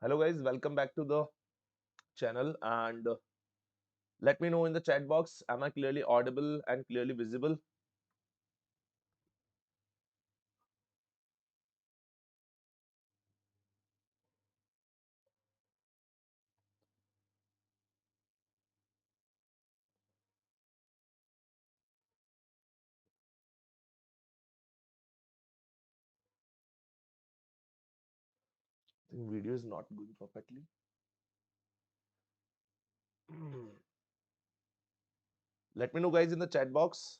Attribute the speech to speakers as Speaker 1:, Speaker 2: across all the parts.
Speaker 1: Hello guys, welcome back to the channel and let me know in the chat box, am I clearly audible and clearly visible? I think video is not going perfectly. Let me know guys in the chat box.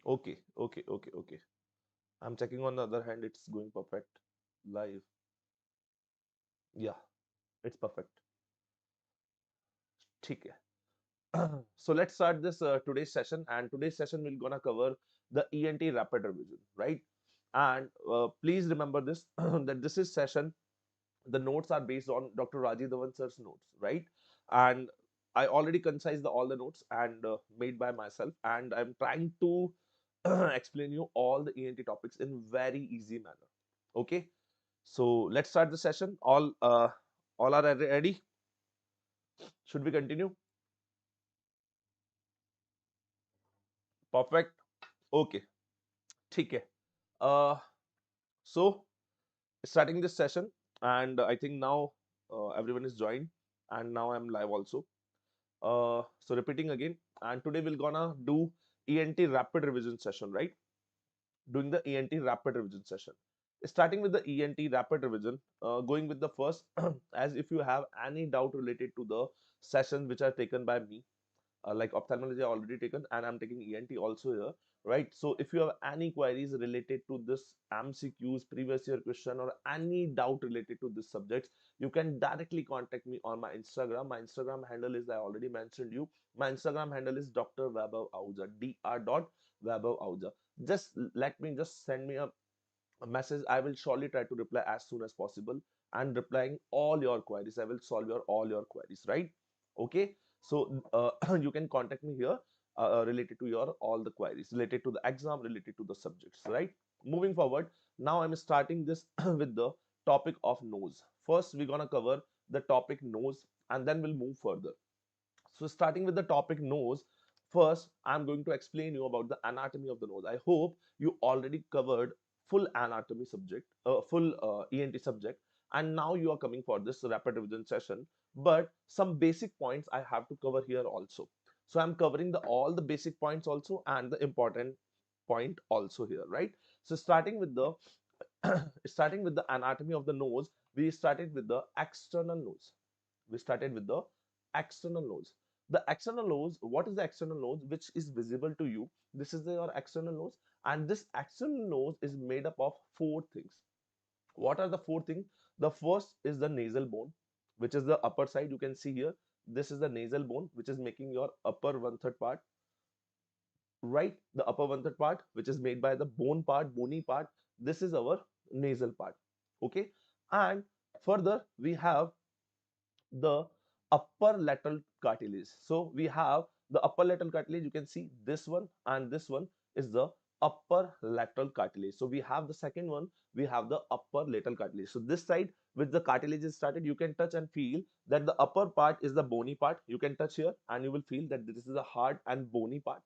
Speaker 1: Okay. I'm checking on the other hand, it's going perfect live. Yeah, it's perfect. ठीक है. So let's start this today's session, and today's session we're gonna cover the ENT rapid revision, right? And please remember this that this is session, the notes are based on Dr. Rajiv Dhawan sir's notes, right? And I already concised all the notes and made by myself, and I'm trying to explain you all the ENT topics in very easy manner. Okay, so let's start the session. All are ready? Should we continue? Perfect. Okay, ठीक है. Uh, so starting this session, and I think now everyone is joined, and now I'm live also. So repeating again, and today we're gonna do ENT rapid revision session, right? Doing the ENT rapid revision session. Starting with the ENT rapid revision, going with the first, as if you have any doubt related to the sessions which are taken by me, like ophthalmology I already taken, and I'm taking ENT also here, right? So if you have any queries related to this MCQs, previous year question, or any doubt related to this subjects, you can directly contact me on my Instagram. My Instagram handle is, I already mentioned you, my Instagram handle is Dr. Vaibhav Ahuja, Dr. Vaibhav Ahuja. Just let me just send me a message. I will surely try to reply as soon as possible, and replying all your queries, I will solve your all your queries, right? Okay, so you can contact me here related to your all the queries related to the exam, related to the subjects, right? Moving forward, now I'm starting this with the topic of nose. First we're gonna cover the topic nose, and then we'll move further. So starting with the topic nose, first I'm going to explain you about the anatomy of the nose. I hope you already covered full anatomy subject, full ENT subject, and now you are coming for this rapid revision session. But some basic points I have to cover here also. So I'm covering the all the basic points also, and the important point also here, right? So starting with the starting with the anatomy of the nose, we started with the external nose. We started with the external nose. The external nose, what is the external nose which is visible to you? This is your external nose, and this external nose is made up of four things. What are the four things? The first is the nasal bone, which is the upper side. You can see here, this is the nasal bone, which is making your upper one third part, right? The upper one third part, which is made by the bone part, bony part. This is our nasal part. Okay, and further we have the upper lateral cartilage. So we have the upper lateral cartilage. You can see this one and this one is the upper lateral cartilage. So we have the second one, we have the upper lateral cartilage. So this side with the cartilage is started, you can touch and feel that the upper part is the bony part. You can touch here and you will feel that this is a hard and bony part.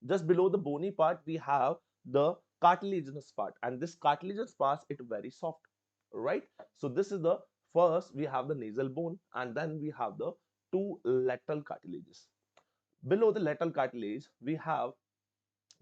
Speaker 1: Just below the bony part, we have the cartilaginous part, and this cartilaginous part is very soft, right? So this is the first, we have the nasal bone, and then we have the two lateral cartilages. Below the lateral cartilage, we have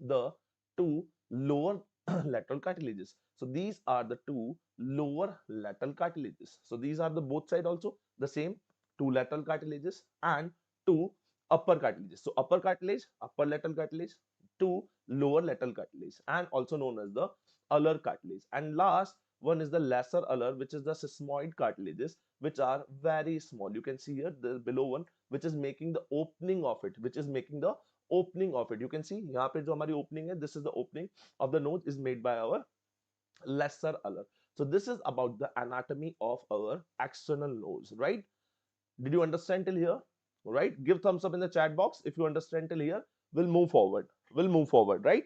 Speaker 1: the two lower lateral cartilages. So these are the two lower lateral cartilages. So these are the both side also the same, two lateral cartilages and two upper cartilages. So upper cartilage, upper lateral cartilage, two lower lateral cartilage, and also known as the alar cartilage. And last one is the lesser alar, which is the sesamoid cartilages, which are very small. You can see here the below one, which is making the opening of it, which is making the opening of it. You can see यहाँ पे जो हमारी opening है, this is the opening of the nose is made by our lesser alar. So this is about the anatomy of our external nose, right? Did you understand till here? Right? Give thumbs up in the chat box if you understand till here. We'll move forward. we'll move forward, right?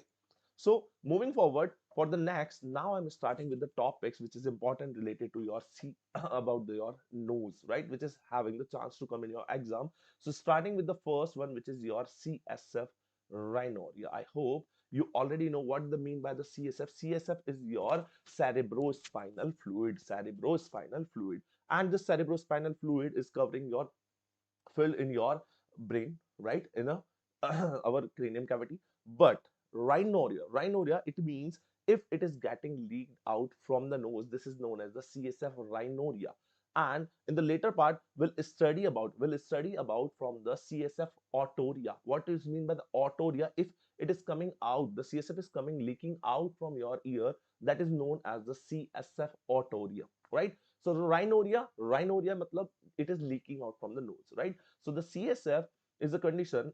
Speaker 1: So moving forward for the next, now I'm starting with the topics which is important related to your C about your nose, right? Which is having the chance to come in your exam. So starting with the first one, which is your CSF rhinorrhea. I hope you already know what the mean by the CSF. CSF is your cerebrospinal fluid, cerebrospinal fluid, and the cerebrospinal fluid is covering your filled in your brain, right, in a our cranium cavity. But rhinorrhea, it means if it is getting leaked out from the nose, this is known as the CSF rhinorrhea. And in the later part, we'll study about from the CSF otorrhea. What is mean by the otorrhea? If it is coming out, the CSF is coming leaking out from your ear, that is known as the CSF otorrhea, right? So rhinorrhea matlab it is leaking out from the nose, right? So the CSF is a condition,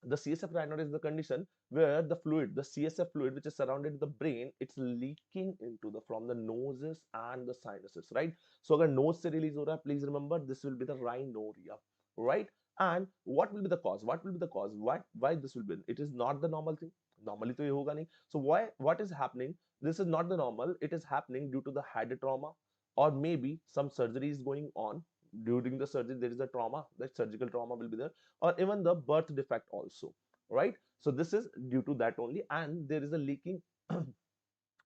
Speaker 1: the CSF rhinorrhea is the condition where the fluid, the CSF fluid which is surrounded the brain, it's leaking into the from the noses and the sinuses, right? So अगर nose से release हो रहा है, please remember this will be the rhinorrhea, right? And what will be the cause? What will be the cause? Why this will be? It is not the normal thing. Normally तो ये होगा नहीं. So why? What is happening? This is not the normal. It is happening due to the head trauma, or maybe some surgery is going on. During the surgery, there is a trauma. That surgical trauma will be there, or even the birth defect also, right? So this is due to that only, and there is a leaking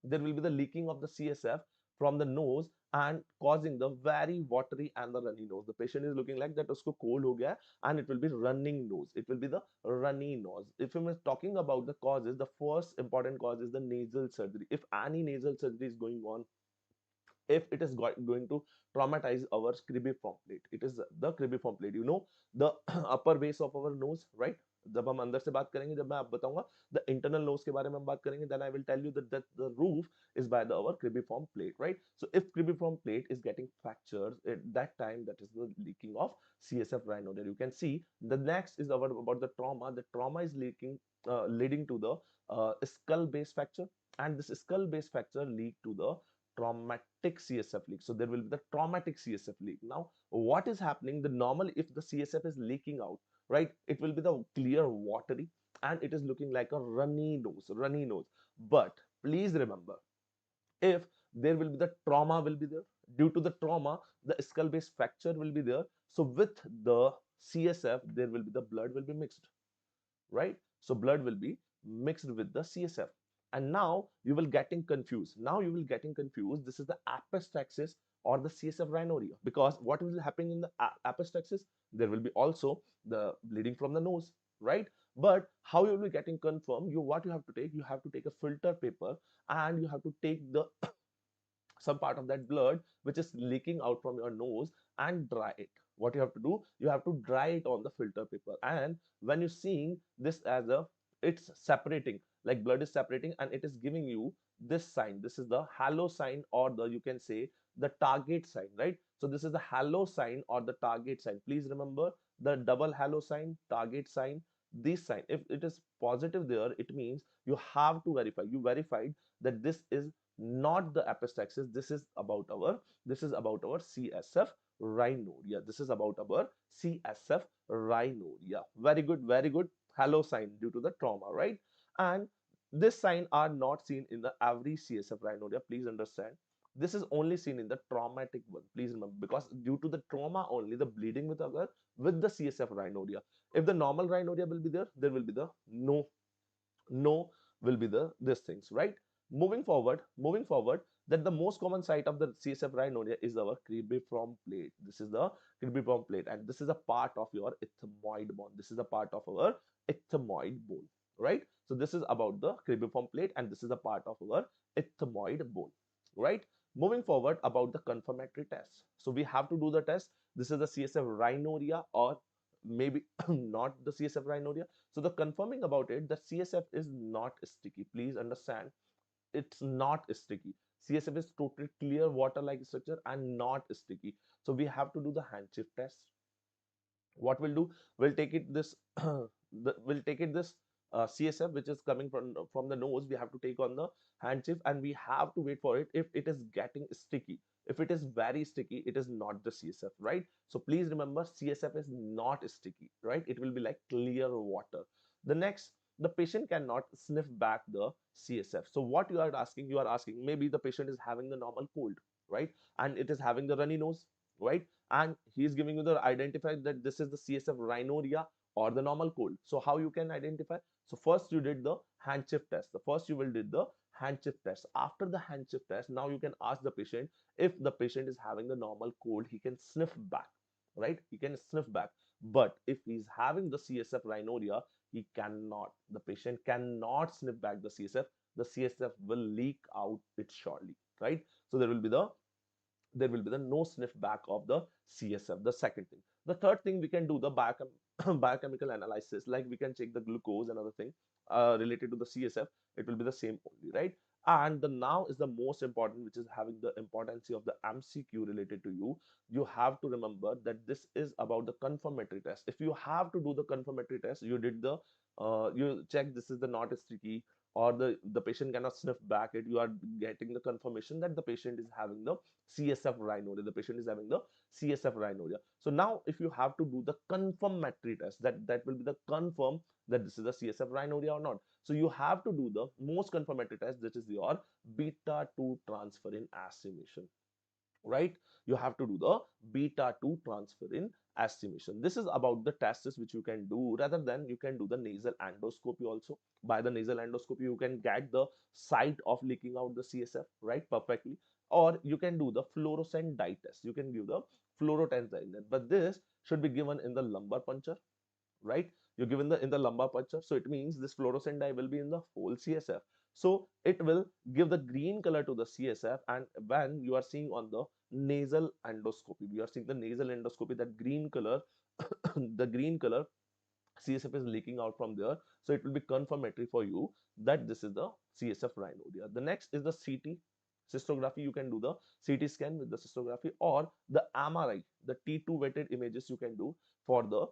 Speaker 1: there will be the leaking of the CSF from the nose and causing the very watery and the runny nose. The patient is looking like that usko cold ho gaya, and it will be running nose, it will be the runny nose. If we are talking about the causes, the first important cause is the nasal surgery. If any nasal surgery is going on, if it is going to traumatize our cribriform plate, it is the cribriform plate, you know, the upper base of our nose, right? जब हम अंदर से बात करेंगे, जब मैं आप बताऊंगा the internal nose के बारे में हम बात करेंगे, then I will tell you that the roof is by the our cribriform plate, right? So if cribriform plate is getting fractured at that time, that is the leaking of CSF rhinorrhea. You can see the next is about the trauma. The trauma is leading to the skull base fracture, and this skull base fracture lead to the traumatic CSF leak. So there will be the traumatic CSF leak. Now, what is happening? The normal, if the CSF is leaking out, right, it will be the clear watery, and it is looking like a runny nose, runny nose. But please remember, if there will be the trauma will be there, due to the trauma, the skull base fracture will be there. So with the CSF, there will be the blood will be mixed, right? So blood will be mixed with the CSF. And now you will getting confused. Now you will getting confused. This is the epistaxis or the CSF rhinorrhea. Because what will happen in the epistaxis? There will be also the bleeding from the nose, right? But how you will be getting confirmed? What you have to take? You have to take a filter paper, and you have to take the some part of that blood which is leaking out from your nose and dry it. What you have to do, you have to dry it on the filter paper. And when you're seeing this as a, it's separating, like blood is separating, and it is giving you this sign. This is the halo sign, or the, you can say, the target sign, right? So this is the halo sign or the target sign. Please remember the double halo sign, target sign, this sign. If it is positive there, it means you have to verify, you verified that this is not the epistaxis. This is about our CSF rhinorrhea. This is about our CSF rhinorrhea. Very good, very good. Halo sign due to the trauma, right? And this sign are not seen in the every CSF rhinorrhea. Please understand. This is only seen in the traumatic one. Please remember, because due to the trauma only, the bleeding with the CSF rhinorrhea. If the normal rhinorrhea will be there will be the no will be the these things, right? Moving forward, that the most common site of the CSF rhinorrhea is our cribriform plate. This is the cribriform plate, and this is a part of your ethmoid bone. This is a part of our ethmoid bone, right? So this is about the cribriform plate, and this is a part of our ethmoid bone, right? Moving forward, about the confirmatory test. So we have to do the test. This is the CSF rhinorrhea, or maybe not the CSF rhinorrhea. So the confirming about it, the CSF is not sticky. Please understand, it's not sticky. CSF is totally clear water-like structure and not sticky. So we have to do the handkerchief test. What we'll do, we'll take it this we'll take it this CSF which is coming from the nose. We have to take on the handkerchief, and we have to wait for it. If it is getting sticky, if it is very sticky, it is not the CSF, right? So please remember, CSF is not sticky, right? It will be like clear water. The next, the patient cannot sniff back the CSF. So what you are asking, maybe the patient is having the normal cold, right? And it is having the runny nose, right? And he is giving you the identify that this is the CSF rhinorrhea or the normal cold. So how you can identify? So first you did the handkerchief test. The first you will did the handkerchief test. After the handkerchief test, now you can ask the patient, if the patient is having the normal cold, he can sniff back, right? He can sniff back. But if he's having the CSF rhinorrhea, he cannot. The patient cannot sniff back the CSF. The CSF will leak out it surely, right? So there will be the no sniff back of the CSF. The second thing. The third thing, we can do the biochemical analysis, like we can check the glucose and other thing related to the CSF. It will be the same only, right? And the now is the most important, which is having the importance of the MCQ related to you. You have to remember that this is about the confirmatory test. If you have to do the confirmatory test, you did the you check this is the not sticky, or the patient cannot sniff back it, you are getting the confirmation that the patient is having the CSF rhinorrhea. The patient is having the CSF rhinorrhea. So now if you have to do the confirmatory test, that will be the confirm that this is a CSF rhinorrhea or not. So you have to do the most confirmatory test, that is your beta 2 transferrin estimation, right? You have to do the beta 2 transferrin estimation. This is about the tests which you can do. Rather than, you can do the nasal endoscopy also. By the nasal endoscopy, you can get the site of leaking out the CSF, right, perfectly. Or you can do the fluorescent dye test. You can give the fluorescent dye, but this should be given in the lumbar puncture, right? You're given the in the lumbar puncture, so it means this fluorescent dye will be in the whole CSF. So it will give the green color to the CSF, and when you are seeing on the nasal endoscopy, we are seeing the nasal endoscopy, that green color, the green color CSF is leaking out from there. So it will be confirmatory for you that this is the CSF rhinorrhea. The next is the CT cystography. You can do the CT scan with the cystography, or the MRI, the T2 weighted images you can do for the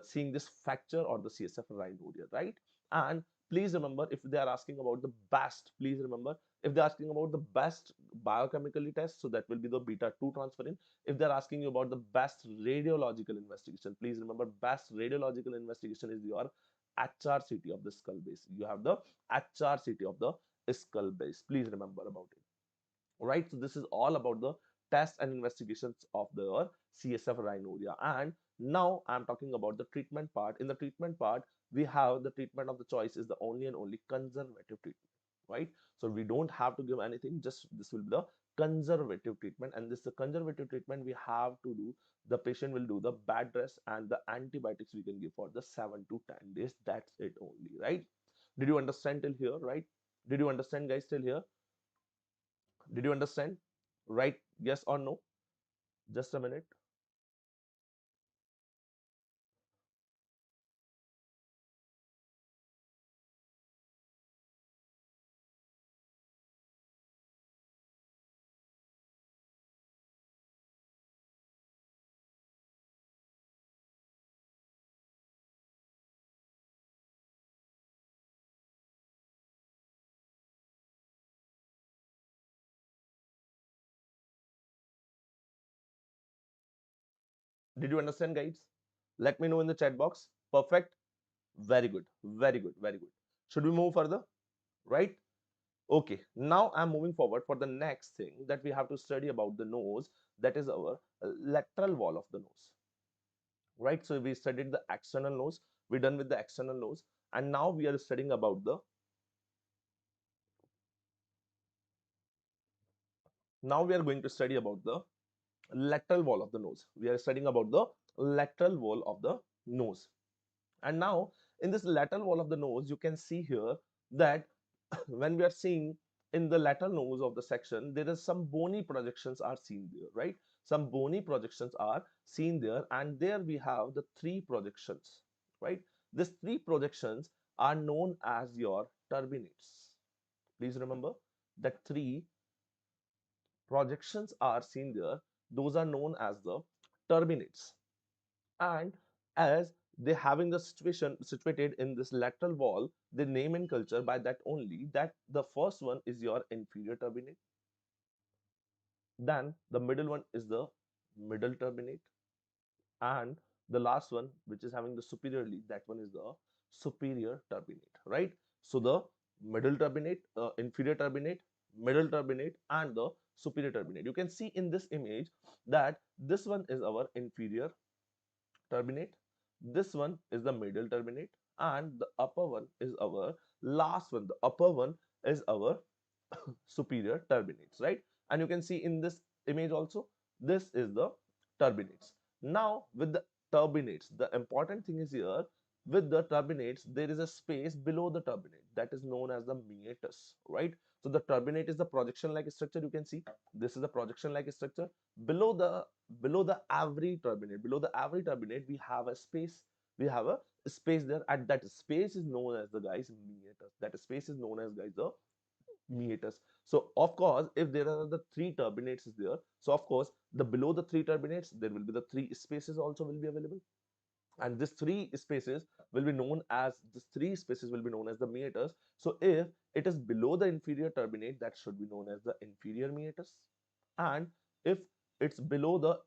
Speaker 1: seeing this fracture or the CSF rhinorrhea, right? And please remember, if they are asking about the best, please remember, if they're asking about the best biochemically test, so that will be the beta 2 transferrin. If they're asking you about the best radiological investigation, please remember, best radiological investigation is your HRCT of the skull base. You have the HRCT of the skull base. Please remember about it. Right. So this is all about the tests and investigations of the CSF rhinorrhea. And now I'm talking about the treatment part. In the treatment part, we have the treatment of the choice is the only and only conservative treatment, right? So we don't have to give anything, just this will be the conservative treatment. And this the conservative treatment we have to do, the patient will do the bed rest and the antibiotics we can give for the 7 to 10 days. That's it only, right? Did you understand till here, right? Did you understand, guys, till here? Did you understand? Right? Yes or no? Just a minute. Did you understand, guys? Let me know in the chat box. Perfect. Very good. Very good. Very good. Should we move further? Right? Okay. Now I'm moving forward for the next thing that we have to study about the nose. That is our lateral wall of the nose. Right? So we studied the external nose. We're done with the external nose. And now we are studying about the now we are going to study about the lateral wall of the nose. We are studying about the lateral wall of the nose. And now in this lateral wall of the nose, you can see here that when we are seeing in the lateral nose of the section, there is some bony projections are seen there, right? Some bony projections are seen there, and there we have the three projections, right? These three projections are known as your turbinates. Please remember that three projections are seen there. Those are known as the turbinates. And as they having the situation situated in this lateral wall, they name in culture by that only, that the first one is your inferior turbinate, then the middle one is the middle turbinate, and the last one, which is having the superiorly, that one is the superior turbinate, right? So the middle turbinate, inferior turbinate, middle turbinate, and the superior turbinate. You can see in this image that this one is our inferior turbinate, this one is the middle turbinate, and the upper one is our last one. The upper one is our superior turbinates, right? And you can see in this image also, this is the turbinates. Now with the turbinates, the important thing is here, with the turbinates there is a space below the turbinate that is known as the meatus, right? So the turbinate is the projection like structure. You can see this is the projection like structure. Below the average turbinate, below the average turbinate, we have a space, we have a space there, and that space is known as the guys meatus. That space is known as guys the meatus. So of course, if there are the three turbinates is there, so of course the below the three turbinates there will be the three spaces also will be available, and these three spaces will be known as the meatus. So if it is below the inferior turbinate, that should be known as the inferior meatus, and if it's below the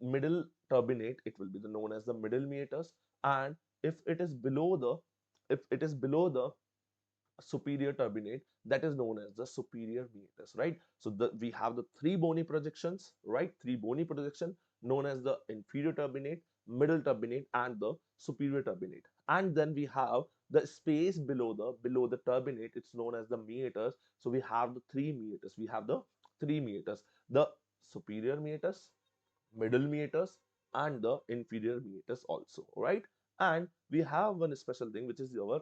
Speaker 1: middle turbinate, it will be known as the middle meatus, and if it is below the superior turbinate, that is known as the superior meatus, right? So we have the three bony projections, right? Three bony projection known as the inferior turbinate, middle turbinate, and the superior turbinate. And then we have the space below the turbinate, it's known as the meatus. So we have the three meatus, the superior meatus, middle meatus, and the inferior meatus also, right? And we have one special thing, which is our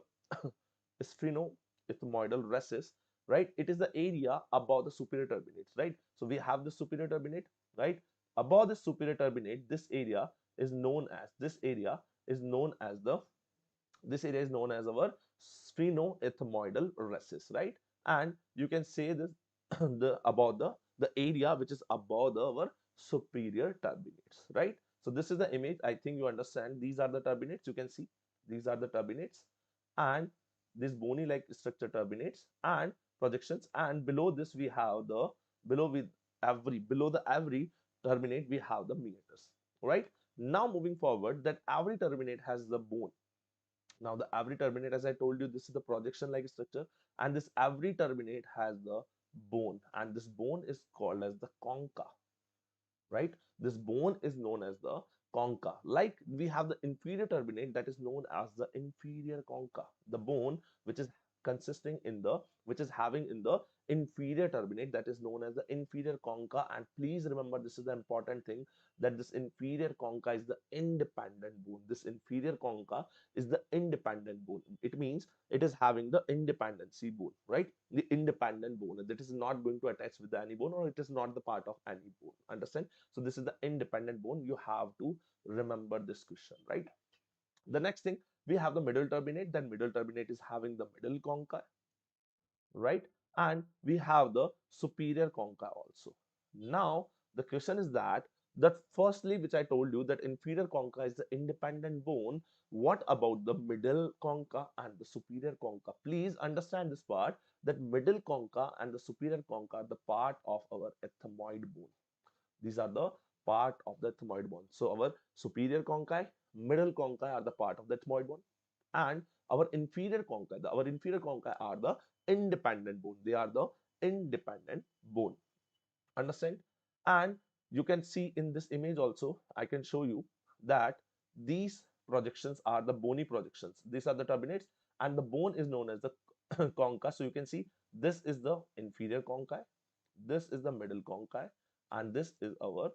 Speaker 1: sphenoethmoidal recess, right? It is the area above the superior turbinates, right? So we have the superior turbinate, right? Above the superior turbinate, this area is known as the our sphenoethmoidal recess, right? And you can say this the about the area which is above our superior turbinates, right? So this is the image. I think you understand. These are the turbinates. You can see these are the turbinates, and these bony like structure turbinates and projections. And below this we have the below the every turbinate we have the meatus, right? Now moving forward, that every turbinate has the bone. Now the every turbinate, as I told you, this is the projection like structure, and this every turbinate has the bone, and this bone is called as the concha, right? This bone is known as the concha. Like we have the inferior turbinate, that is known as the inferior concha, the bone which is having in the inferior turbinate, that is known as the inferior concha. And please remember, this is the important thing, that this inferior concha is the independent bone. This inferior concha is the independent bone. It means it is having the independency bone, right? The independent bone that is not going to attach with any bone, or it is not the part of any bone. Understand? So this is the independent bone. You have to remember this question, right? The next thing, we have the middle turbinate. Then middle turbinate is having the middle concha, right? And we have the superior concha also. Now the question is that firstly, which I told you, that inferior concha is the independent bone. What about the middle concha and the superior concha? Please understand this part, that middle concha and the superior concha are the part of our ethmoid bone. These are the part of the ethmoid bone. So our superior conchae, middle conchae are the part of the ethmoid bone, and our inferior conchae are the independent bone. They are the independent bone. Understand? And you can see in this image also, I can show you that these projections are the bony projections. These are the turbinates, and the bone is known as the concha. So you can see this is the inferior conchae, this is the middle conchae, and this is our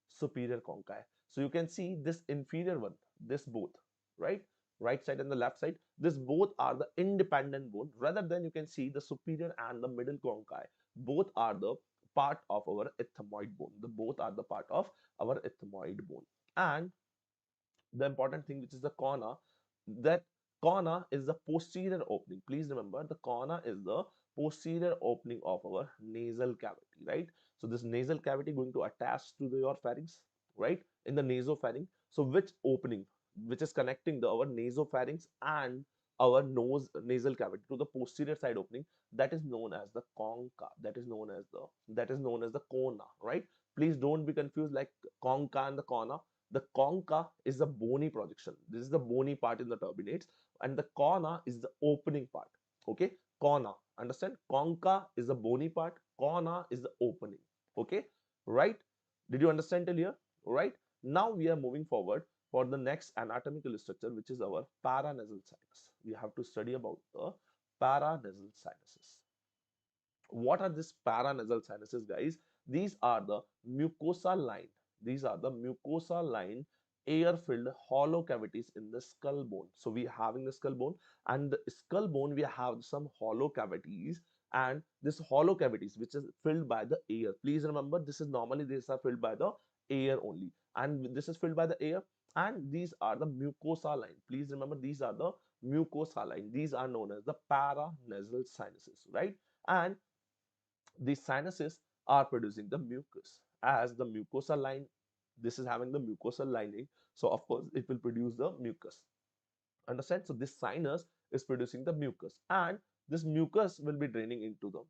Speaker 1: superior conchae. So you can see this inferior one, this both, right? Right side and the left side, this both are the independent bone. Rather than you can see the superior and the middle conchae, both are the part of our ethmoid bone. The both are the part of our ethmoid bone. And the important thing, which is the corner, that corner is the posterior opening. Please remember, the corner is the posterior opening of our nasal cavity, right? So this nasal cavity going to attach to your pharynx, right? In the nasopharynx. So which opening, which is connecting our nasopharynx and our nasal cavity to the posterior side opening, that is known as the concha, that is known as the corner, right? Please don't be confused like concha and the corner. The concha is the bony projection. This is the bony part in the turbinates, and the corna is the opening part. Okay, corna. Understand? Concha is the bony part. Corna is the opening. Okay, right? Did you understand till here? Right. Now we are moving forward for the next anatomical structure, which is our paranasal sinus. We have to study about the paranasal sinuses. What are these paranasal sinuses, guys? These are the mucosa line. These are the mucosa line air-filled hollow cavities in the skull bone. So we are having the skull bone, and the skull bone we have some hollow cavities, and this hollow cavities which is filled by the air. Please remember, this is normally these are filled by the air only, and this is filled by the air, and these are the mucosa line. Please remember, these are the mucosa line. These are known as the paranasal sinuses, right? And these sinuses are producing the mucus. As the mucosa line, this is having the mucosal lining, so of course it will produce the mucus. Understand? So this sinus is producing the mucus, and this mucus will be draining into the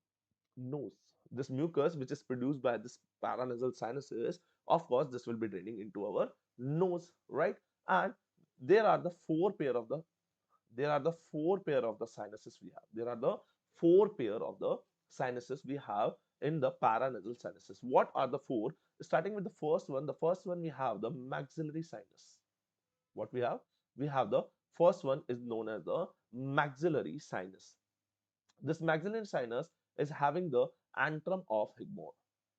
Speaker 1: nose. This mucus which is produced by this paranasal sinuses, of course this will be draining into our nose, right? And there are the four pair of the sinuses we have. There are the four pair of the sinuses we have in the paranasal sinuses. What are the four? Starting with the first one. The first one we have the maxillary sinus. What we have? We have the first one is known as the maxillary sinus. This maxillary sinus is having the antrum of Higmore.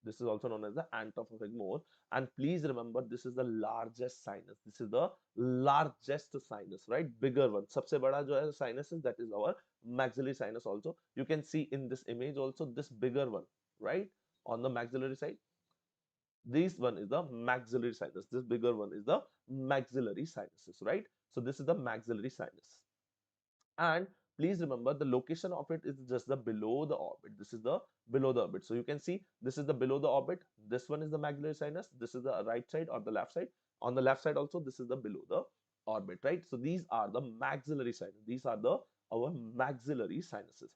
Speaker 1: This is also known as the antrum of Higmore. And please remember, this is the largest sinus. This is the largest sinus, right? Bigger one. सबसे बड़ा जो है sinus is, that is our maxillary sinus also. You can see in this image also this bigger one, right? On the maxillary side. This one is the maxillary sinus. This bigger one is the maxillary sinuses, right? So this is the maxillary sinus. And please remember, the location of it is just the below the orbit. This is the below the orbit. So you can see this is the below the orbit. This one is the maxillary sinus. This is the right side or the left side. On the left side also, this is the below the orbit, right? So these are the maxillary sinus. These are the our maxillary sinuses.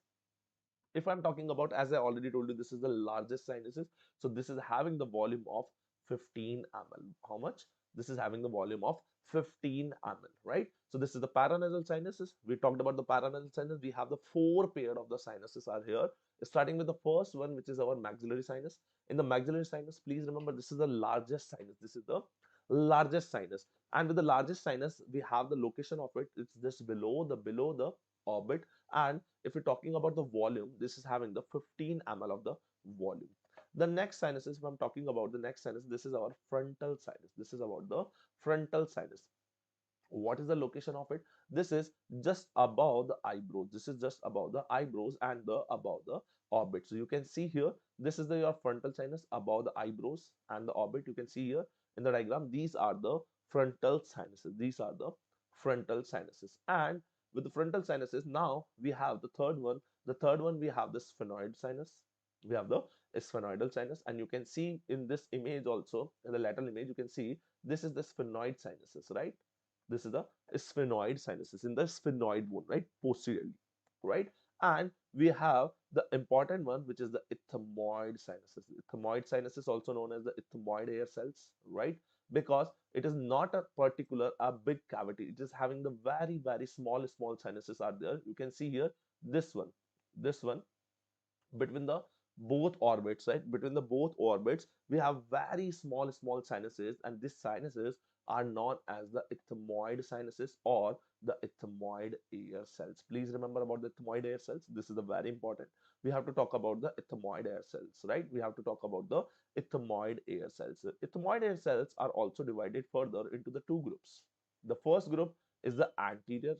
Speaker 1: If I'm talking about, as I already told you, this is the largest sinuses. So this is having the volume of 15 ml. How much? This is having the volume of 15 ml, right? So this is the paranasal sinuses. We talked about the paranasal sinus. We have the four pair of the sinuses are here, starting with the first one, which is our maxillary sinus. In the maxillary sinus, please remember, this is the largest sinus. This is the largest sinus, and with the largest sinus we have the location of it, it's just below the orbit. And if you're talking about the volume, this is having the 15 ml of the volume. The next sinus is, if I'm talking about the next sinus, this is our frontal sinus. This is about the frontal sinus. What is the location of it? This is just above the eyebrows. This is just above the eyebrows and the above the orbit. So you can see here, this is the your frontal sinus above the eyebrows and the orbit. You can see here in the diagram, these are the frontal sinuses. These are the frontal sinuses. And with the frontal sinuses, now we have the third one. The third one, we have the sphenoid sinus. We have the sphenoidal sinus, and you can see in this image also, in the lateral image, you can see this is the sphenoid sinuses, right? This is the sphenoid sinuses in the sphenoid bone, right? Posteriorly, right? And we have the important one, which is the ethmoid sinuses. Ethmoid sinus is also known as the ethmoid air cells, right? Because it is not a particular a big cavity. It is having the very small sinuses are there. You can see here this one between the both orbits, right? Between the both orbits, we have very small sinuses, and these sinuses are known as the ethmoid sinuses or the ethmoid air cells. Please remember about the ethmoid air cells. This is the very important. We have to talk about the ethmoid air cells, right? We have to talk about the ethmoid air cells. Ethmoid air cells are also divided further into the two groups. The first group is the anterior.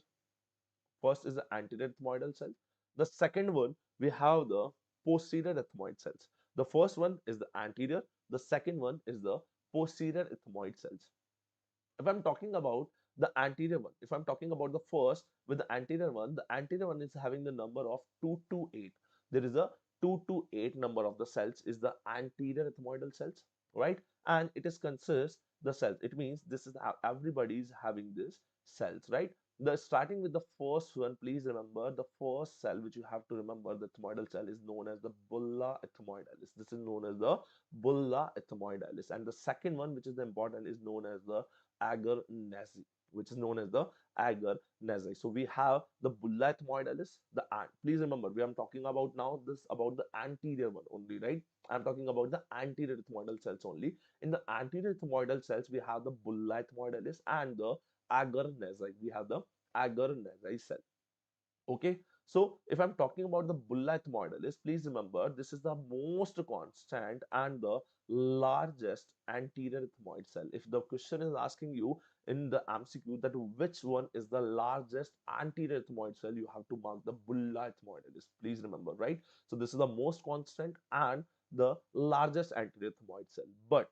Speaker 1: First is the anterior ethmoidal cell. The second one, we have the posterior ethmoid cells. The first one is the anterior. The second one is the posterior ethmoid cells. If I'm talking about the anterior one, if I'm talking about the first with the anterior one is having the number of 2 to 8. There is a 2 to 8 number of the cells is the anterior ethmoidal cells, right? And it is consists the cells. It means this is how everybody is having this cells, right? The starting with the first one, please remember the first cell which you have to remember, the ethmoidal cell, is known as the bulla ethmoidalis. This is known as the bulla ethmoidalis. And the second one, which is the important, is known as the agar nasi, which is known as the agar nasi. So we have the bulla ethmoidalis, the ant. Please remember, we are talking about now this about the anterior one only, right? I'm talking about the anterior ethmoidal cells only. In the anterior ethmoidal cells, we have the bulla ethmoidalis and the agar nasi. We have the agar nasi cell. Okay, so if I'm talking about the bulla ethmoidalis, please remember this is the most constant and the largest anterior ethmoid cell. If the question is asking you in the MCQ that which one is the largest anterior ethmoid cell, you have to mark the bulla ethmoidalis. Please remember, right? So this is the most constant and the largest anterior ethmoid cell. But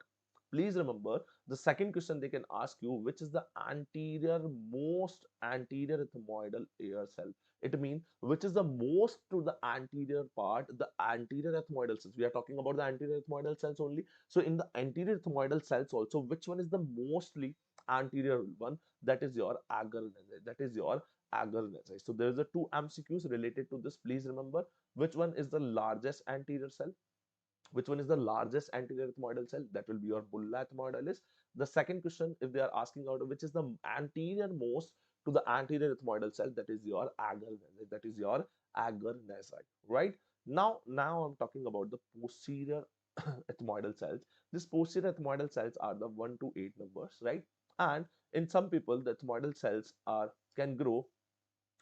Speaker 1: please remember the second question they can ask you, which is the anterior most anterior ethmoidal air cell. It means which is the most to the anterior part, the anterior ethmoidal cells. We are talking about the anterior ethmoidal cells only. So in the anterior ethmoidal cells also, which one is the mostly anterior one? That is your agar nasi. That is your agar nasi. So there is a two MCQs related to this. Please remember which one is the largest anterior cell. Which one is the largest anterior ethmoidal cell? That will be your bulla ethmoidalis. The second question, if they are asking out which is the anterior most to the anterior ethmoidal cell, that is your agar nasi. That is your agar nasi, right? Now I'm talking about the posterior ethmoidal cells. These posterior ethmoidal cells are the 1 to 8 numbers, right? And in some people, the ethmoidal cells are can grow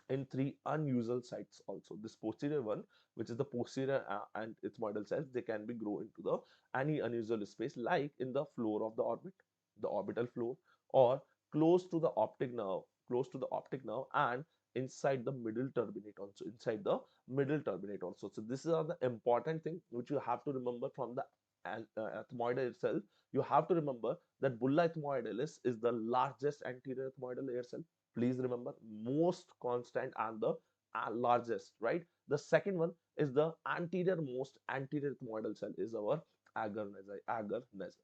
Speaker 1: in three unusual sites also. This posterior one, which is the posterior and ethmoidal cells, they can be grow into the any unusual space, like in the floor of the orbit, the orbital floor, or close to the optic nerve, and inside the middle turbinate also, So this is the important thing which you have to remember from the ethmoidal itself. You have to remember that bulla ethmoidalis is the largest anterior ethmoidal air cell. Please remember, most constant and the largest, right? The second one is the anterior most anterior ethmoidal cell is our agar nasi,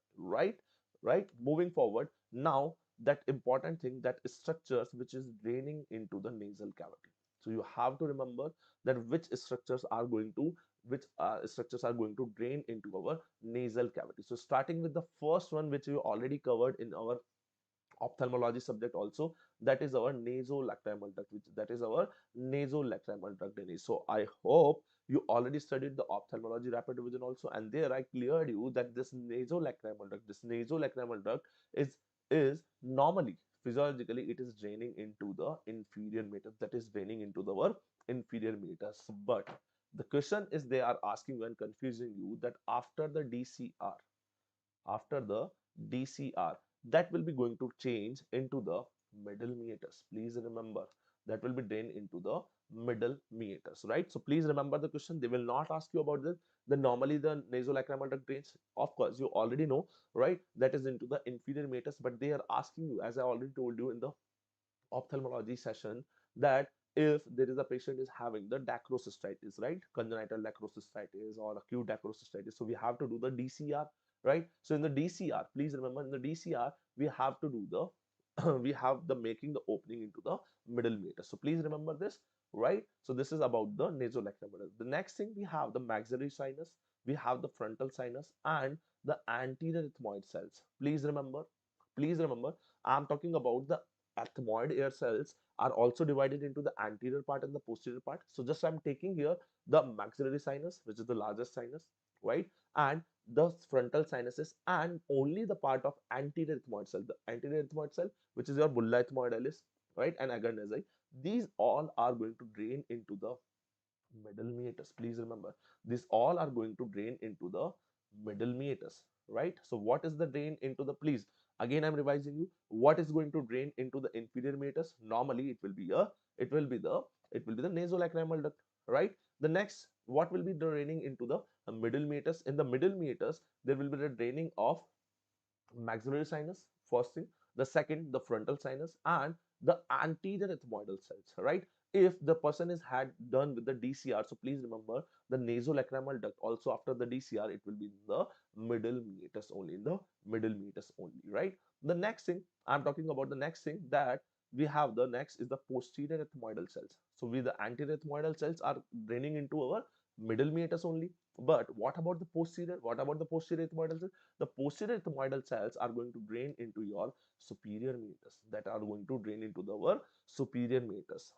Speaker 1: right? Moving forward, now that important thing, that structures which is draining into the nasal cavity. So you have to remember that which structures are going to drain into our nasal cavity. So starting with the first one, which we already covered in our ophthalmology subject also, that is our nasolacrimal duct, which that is our nasolacrimal duct drainage. So I hope you already studied the ophthalmology rapid revision also, and there I cleared you that this nasolacrimal duct is normally, physiologically, it is draining into the inferior meatus, that is draining into our inferior meatus. But the question is, they are asking you and confusing you that after the DCR, that will be going to change into the middle meatus. Please remember, that will be drained into the middle meatus, right? So please remember the question. They will not ask you about this. Then normally the nasolacrimal duct drains, of course, you already know, right? That is into the inferior meatus, but they are asking you, as I already told you in the ophthalmology session, that if there is a patient is having the dacrocystitis, right, congenital dacrocystitis or acute dacrocystitis, so we have to do the DCR, right? So in the DCR, please remember, in the DCR we have to do the we have the making the opening into the middle meatus. So please remember this, right? So this is about the nasolacrimal. The next thing, we have the maxillary sinus, we have the frontal sinus, and the anterior ethmoid cells. Please remember, I'm talking about the ethmoid air cells are also divided into the anterior part and the posterior part. So just I'm taking here the maxillary sinus, which is the largest sinus, right? And the frontal sinuses, and only the part of anterior ethmoid cell, the anterior ethmoid cell, which is your bulla ethmoidalis, right? And agar nasi. These all are going to drain into the middle meatus. Please remember, these all are going to drain into the middle meatus, right? So what is the drain into the, please, again I'm revising you, what is going to drain into the inferior meatus? Normally it will be the nasolacrimal duct, right? The next, what will be draining into the middle meatus? In the middle meatus, there will be the draining of maxillary sinus, first thing. The second, the frontal sinus, and the anterior ethmoidal cells, right? If the person is had done with the DCR, so please remember the nasolacrimal duct also, after the DCR it will be in the middle meatus only, right? The next thing I'm talking about, the next thing, that we have the next is the posterior ethmoidal cells. So we the anterior ethmoidal cells are draining into our middle meatus only. But what about the posterior? What about the posterior ethmoidal cells? The posterior ethmoidal cells are going to drain into your superior meatus, that are going to drain into our superior meatus.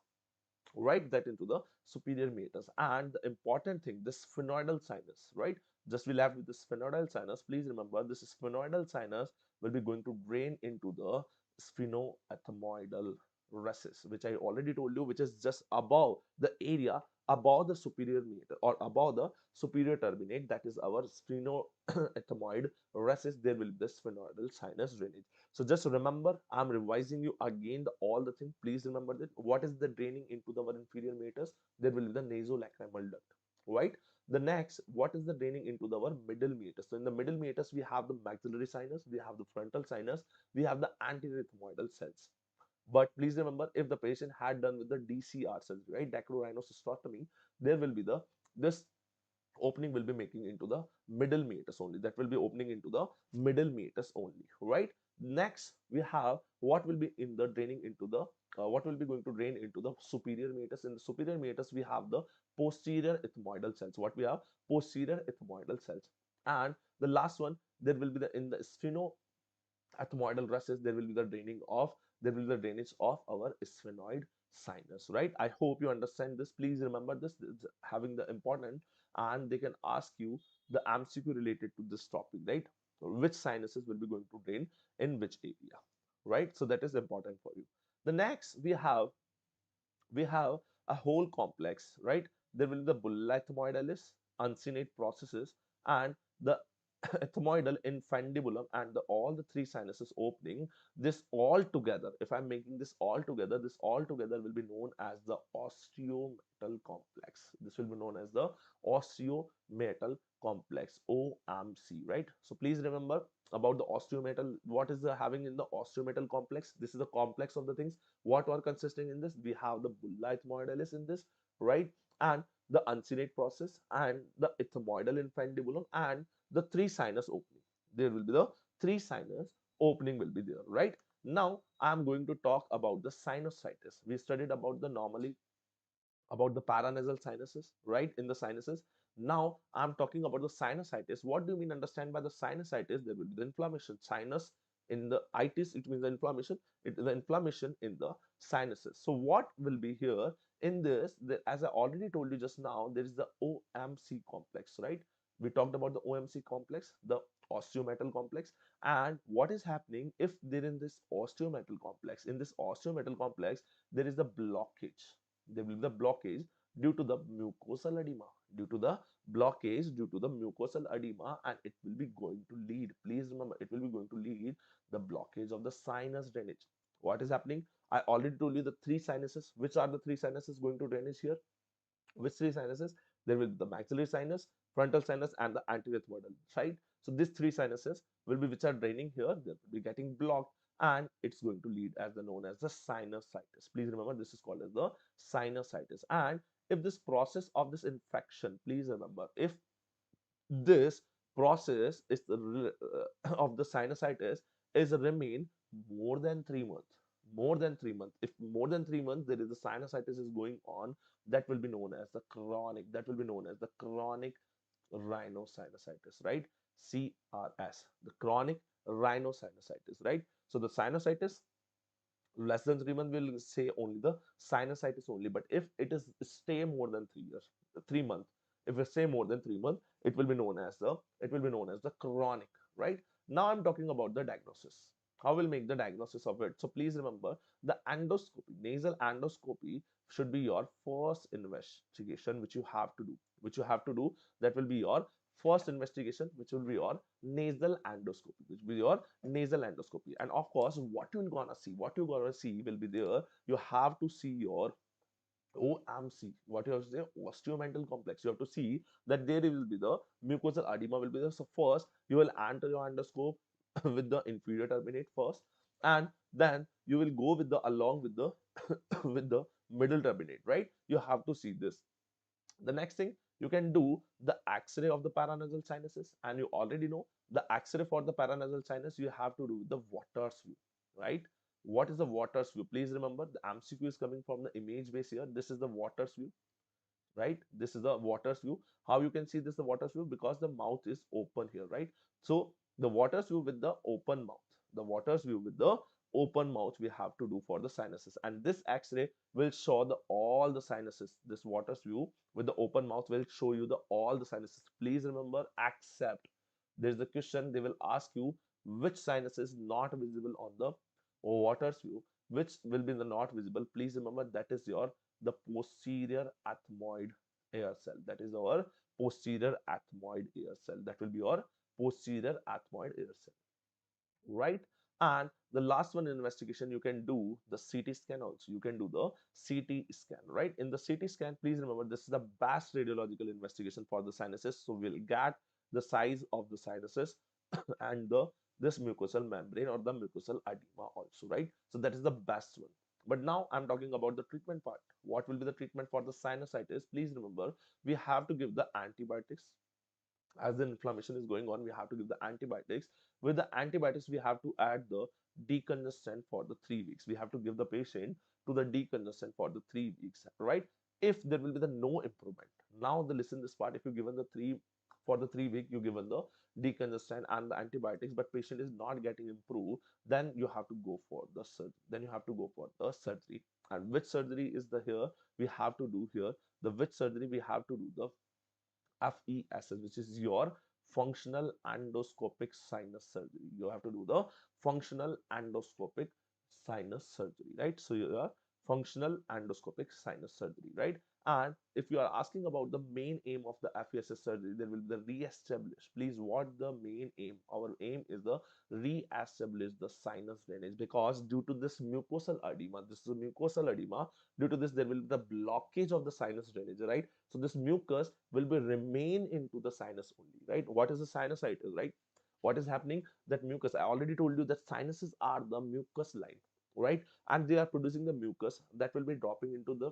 Speaker 1: Write that into the superior meatus. And the important thing, this sphenoidal sinus, right? Just we left with the sphenoidal sinus. Please remember, this sphenoidal sinus will be going to drain into the sphenoethmoidal recess, which I already told you, which is just above the area above the superior meatus or above the superior turbinate, that is our sphenoethmoid recess. There will be the sphenoidal sinus drainage. So just remember, I'm revising you again all the things. Please remember that what is the draining into the inferior meatus? There will be the nasolacrimal duct, right? The next, what is the draining into our middle meatus? So in the middle meatus, we have the maxillary sinus, we have the frontal sinus, we have the anterior ethmoidal cells. But please remember, if the patient had done with the DCR surgery, right, dacryorhinocystotomy, there will be the this opening will be making into the middle meatus only. That will be opening into the middle meatus only, right? Next, we have what will be in the draining into the what will be going to drain into the superior meatus. In the superior meatus, we have the posterior ethmoidal cells. What we have? Posterior ethmoidal cells. And the last one, there will be the in the sphenoethmoidal recess, there will be the drainage of our sphenoid sinus, right? I hope you understand this. Please remember this is having the important, and they can ask you the MCQ related to this topic, right? Which sinuses will be going to drain in which area, right? So that is important for you. The next, we have a whole complex, right? There will be the bulla ethmoidalis, uncinate processes, and the ethmoidal infundibulum, and all the three sinuses opening. This all together, if I'm making this all together, this all together will be known as the osteometal complex. This will be known as the osteometal complex, OMC, right? So please remember about the osteometal. What is the having in the osteometal complex? This is the complex of the things. What are consisting in this? We have the bulla ethmoidalis in this, right? And the uncinate process, and the ethmoidal infundibulum, and the three sinus opening. There will be the three sinus opening will be there, right? Now I'm going to talk about the sinusitis. We studied about the normally about the paranasal sinuses, right? In the sinuses. Now I'm talking about the sinusitis. What do you mean understand by the sinusitis? There will be the inflammation. Sinus in the itis, it means the inflammation. It is the inflammation in the sinuses. So what will be here in this? As I already told you just now, there is the OMC complex, right? We talked about the OMC complex, the osteometal complex, and what is happening if there in this osteometal complex? In this osteometal complex, there is the blockage. There will be the blockage due to the mucosal edema, due to the blockage due to the mucosal edema, and it will be going to lead, please remember, it will be going to lead the blockage of the sinus drainage. What is happening? I already told you the three sinuses. Which are the three sinuses going to drainage here? Which three sinuses? There will be the maxillary sinus, frontal sinus, and the anterior ethmoidal, right? So these three sinuses will be which are draining here. They will be getting blocked, and it's going to lead as the known as the sinusitis. Please remember, this is called as the sinusitis. And if this process of this infection, please remember, if this process is of the sinusitis is remain more than 3 months, more than 3 months, if more than 3 months there is a sinusitis is going on, that will be known as the chronic, that will be known as the chronic rhinosinusitis, right? CRS, the chronic rhinosinusitis, right? So the sinusitis less than 3 months will say only the sinusitis only. But if it is stay more than 3 years, 3 months, if it stay more than 3 months, it will be known as the chronic, right? Now I'm talking about the diagnosis. How will make the diagnosis of it? So please remember, the endoscopy, nasal endoscopy should be your first investigation, which you have to do, that will be your first investigation, which will be your nasal endoscopy, which will be your nasal endoscopy. And of course, what you're gonna see will be there. You have to see your OMC, what you have to say, osteomental complex. You have to see that there will be the mucosal edema will be there. So first, you will enter your endoscope with the inferior turbinate first, and then you will go with the along with the with the middle turbinate, right? You have to see this. The next thing, you can do the X-ray of the paranasal sinuses, and you already know the X-ray for the paranasal sinus you have to do the Waters view, right? What is the Waters view? Please remember the MCQ is coming from the image base here. This is the Waters view, right? This is the Waters view. How you can see this the Waters view? Because the mouth is open here, right? So the Waters view with the open mouth, the Waters view with the open mouth we have to do for the sinuses, and this X-ray will show the all the sinuses. This Waters view with the open mouth will show you the all the sinuses. Please remember, except there is a question they will ask you which sinus is not visible on the Waters view, which will be the not visible. Please remember that is your the posterior ethmoid air cell. That is our posterior ethmoid air cell. That will be your posterior ethmoid air cell, right? And the last one investigation you can do the CT scan also. You can do the CT scan, right? In the CT scan, please remember this is the best radiological investigation for the sinuses. So we'll get the size of the sinuses and the this mucosal membrane or the mucosal edema also, right? So that is the best one. But now I'm talking about the treatment part. What will be the treatment for the sinusitis? Please remember, we have to give the antibiotics. As the inflammation is going on, we have to give the antibiotics. With the antibiotics, we have to add the decongestant for the 3 weeks. We have to give the patient to the decongestant for the 3 weeks, right? If there will be the no improvement, now the listen this part. If you given the three for the 3 week, you given the decongestant and the antibiotics, but patient is not getting improved, then you have to go for the surgery. Then you have to go for the surgery. And which surgery is the here we have to do here? The which surgery we have to do the FESS, which is your functional endoscopic sinus surgery. You have to do the functional endoscopic sinus surgery, right? So your functional endoscopic sinus surgery, right? And if you are asking about the main aim of the FESS surgery, there will be the re-establish. Please, what the main aim? Our aim is the re-establish the sinus drainage, because due to this mucosal edema, this is a mucosal edema. Due to this, there will be the blockage of the sinus drainage, right? So this mucus will be remain into the sinus only, right? What is the sinusitis, right? What is happening? That mucus, I already told you that sinuses are the mucus line, right? And they are producing the mucus that will be dropping into the,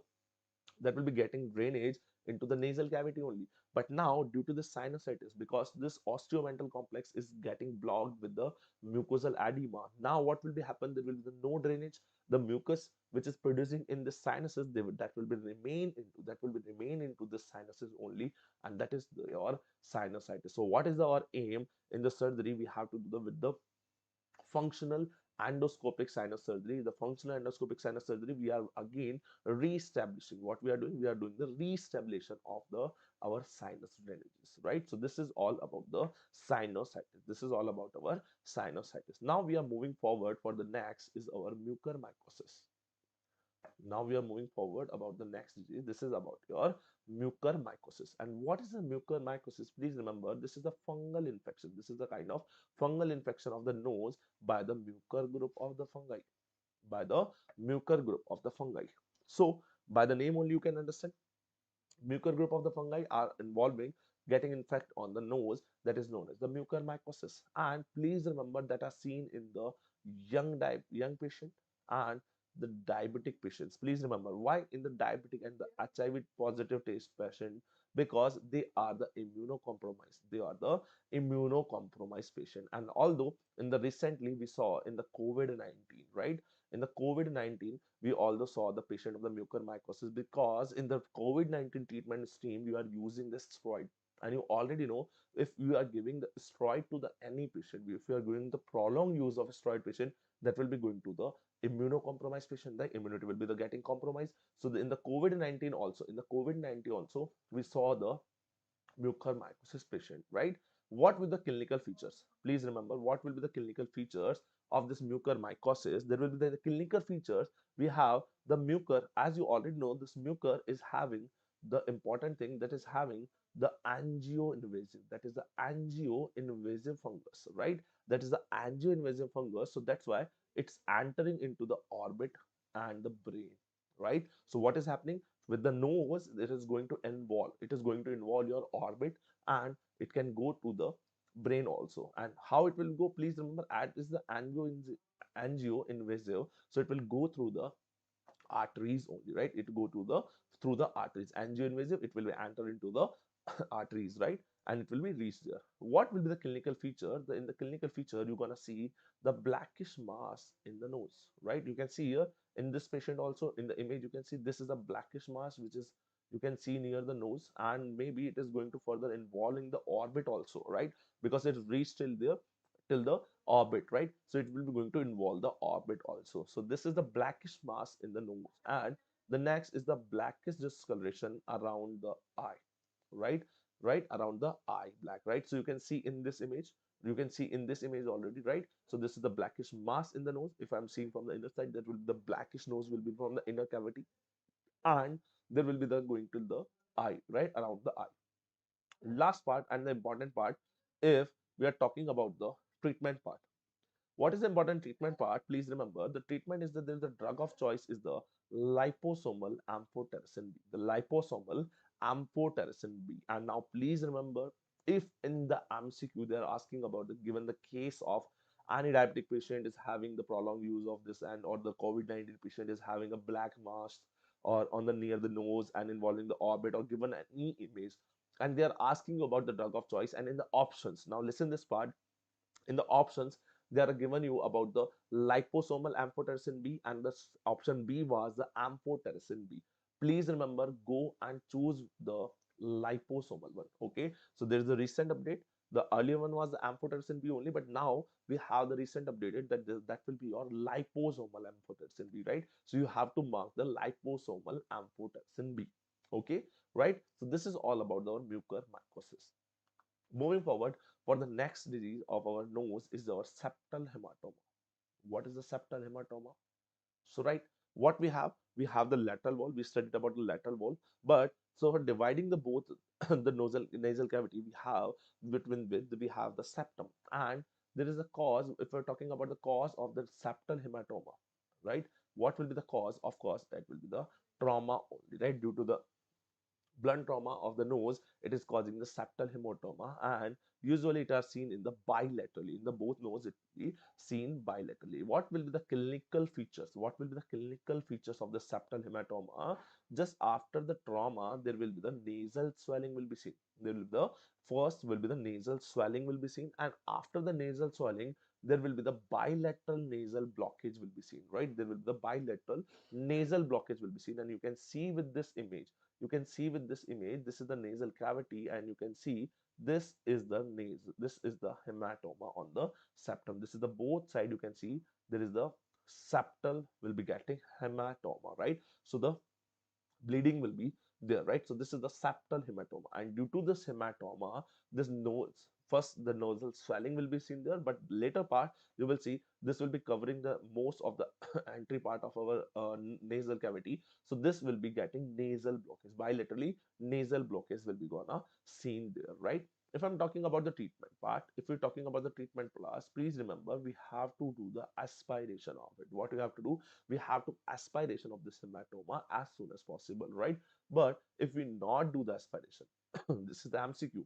Speaker 1: that will be getting drainage into the nasal cavity only. But now due to the sinusitis, because this osteomental complex is getting blocked with the mucosal edema, now what will be happen? There will be no drainage. The mucus which is producing in the sinuses, that will be remain into, that will be remain into the sinuses only, and that is your sinusitis. So what is our aim in the surgery? We have to do the with the functional endoscopic sinus surgery. The functional endoscopic sinus surgery, we are again re-establishing. What we are doing? We are doing the re-establishment of the our sinus drainages, right? So this is all about the sinusitis. This is all about our sinusitis. Now we are moving forward for the next is our mucormycosis. Now we are moving forward about the next disease. This is about your mucormycosis. And what is a mucormycosis? Please remember, this is a fungal infection. This is the kind of fungal infection of the nose by the mucor group of the fungi. By the mucor group of the fungi. So by the name only you can understand. Mucor group of the fungi are involving getting infect on the nose, that is known as the mucormycosis. And please remember that are seen in the young patient and the diabetic patients. Please remember why in the diabetic and the HIV positive taste patient, because they are the immunocompromised. They are the immunocompromised patient. And although in the recently we saw in the COVID-19, right? In the COVID-19, we also saw the patient of the mucormycosis, because in the COVID-19 treatment stream, you are using the steroid. And you already know, if you are giving the steroid to the any patient, if you are giving the prolonged use of a steroid patient, that will be going to the immunocompromised patient, the immunity will be the getting compromised. So in the COVID-19 also, we saw the mucormycosis patient, right? What will the clinical features? Please remember, what will be the clinical features of this mucormycosis? There will be the clinical features. We have the mucor, as you already know, this mucor is having the important thing, that is having the angio-invasive, that is the angio-invasive fungus, right? That is the angio-invasive fungus. So that's why it's entering into the orbit and the brain, right? So what is happening? With the nose, it is going to involve your orbit, and it can go to the brain also. And how it will go? Please remember, at is the angio invasive, so it will go through the arteries only, right? It go to the through the arteries. Angio invasive, it will enter into the arteries, right? and it will be reached there. What will be the clinical feature? In the clinical feature, you're gonna see the blackish mass in the nose, right? You can see here in this patient also, in the image you can see this is a blackish mass which is you can see near the nose, and maybe it is going to further involving the orbit also, right? Because it reached till there, till the orbit, right? So it will be going to involve the orbit also. So this is the blackish mass in the nose, and the next is the blackish discoloration around the eye, right? Right around the eye, black, right? So you can see in this image, you can see in this image already, right? So this is the blackish mass in the nose. If I'm seeing from the inner side, that will the blackish nose will be from the inner cavity, and there will be the going to the eye, right around the eye. Last part and the important part, if we are talking about the treatment part, what is the important treatment part? Please remember the treatment is that there is the drug of choice is the liposomal amphotericin B. The liposomal amphotericin B. And now please remember, if in the MCQ they are asking about the given the case of any diabetic patient is having the prolonged use of this, and or the COVID-19 patient is having a black mass or on the near the nose and involving the orbit, or given any image, and they are asking about the drug of choice and in the options. Now listen this part, in the options they are given you about the liposomal amphotericin B, and the option B was the amphotericin B. Please remember, go and choose the liposomal one. Okay, so there is a recent update. The earlier one was the amphotericin B only, but now we have the recent updated that that will be your liposomal amphotericin B, right? So you have to mark the liposomal amphotericin B. Okay, right? So this is all about the mucormycosis. Moving forward, for the next disease of our nose is our septal hematoma. What is the septal hematoma? So, right, what we have the lateral wall. We studied about the lateral wall, but so for dividing the both the nasal cavity, we have between with we have the septum, and there is a cause. If we're talking about the cause of the septal hematoma, right? What will be the cause? Of course, that will be the trauma only, right? Due to the blunt trauma of the nose, it is causing the septal hematoma, and usually it are seen in the bilaterally, in the both nose it will be seen bilaterally. What will be the clinical features? What will be the clinical features of the septal hematoma? Just after the trauma, there will be the nasal swelling will be seen. There will be the first will be the nasal swelling will be seen, and after the nasal swelling, there will be the bilateral nasal blockage will be seen, right? There will be the bilateral nasal blockage will be seen, and you can see with this image, you can see with this image, this is the nasal cavity, and you can see this is the nasal, this is the hematoma on the septum. This is the both side, you can see there is the septal will be getting hematoma, right? So the bleeding will be there, right? So this is the septal hematoma, and due to this hematoma, this nose, first the nasal swelling will be seen there, but later part you will see this will be covering the most of the entry part of our nasal cavity. So this will be getting nasal blockage, bilaterally nasal blockage will be gonna seen there, right? If I'm talking about the treatment part, if we're talking about the treatment plus, please remember we have to do the aspiration of it. What we have to do, we have to aspiration of this hematoma as soon as possible, right? But if we not do the aspiration, this is the MCQ.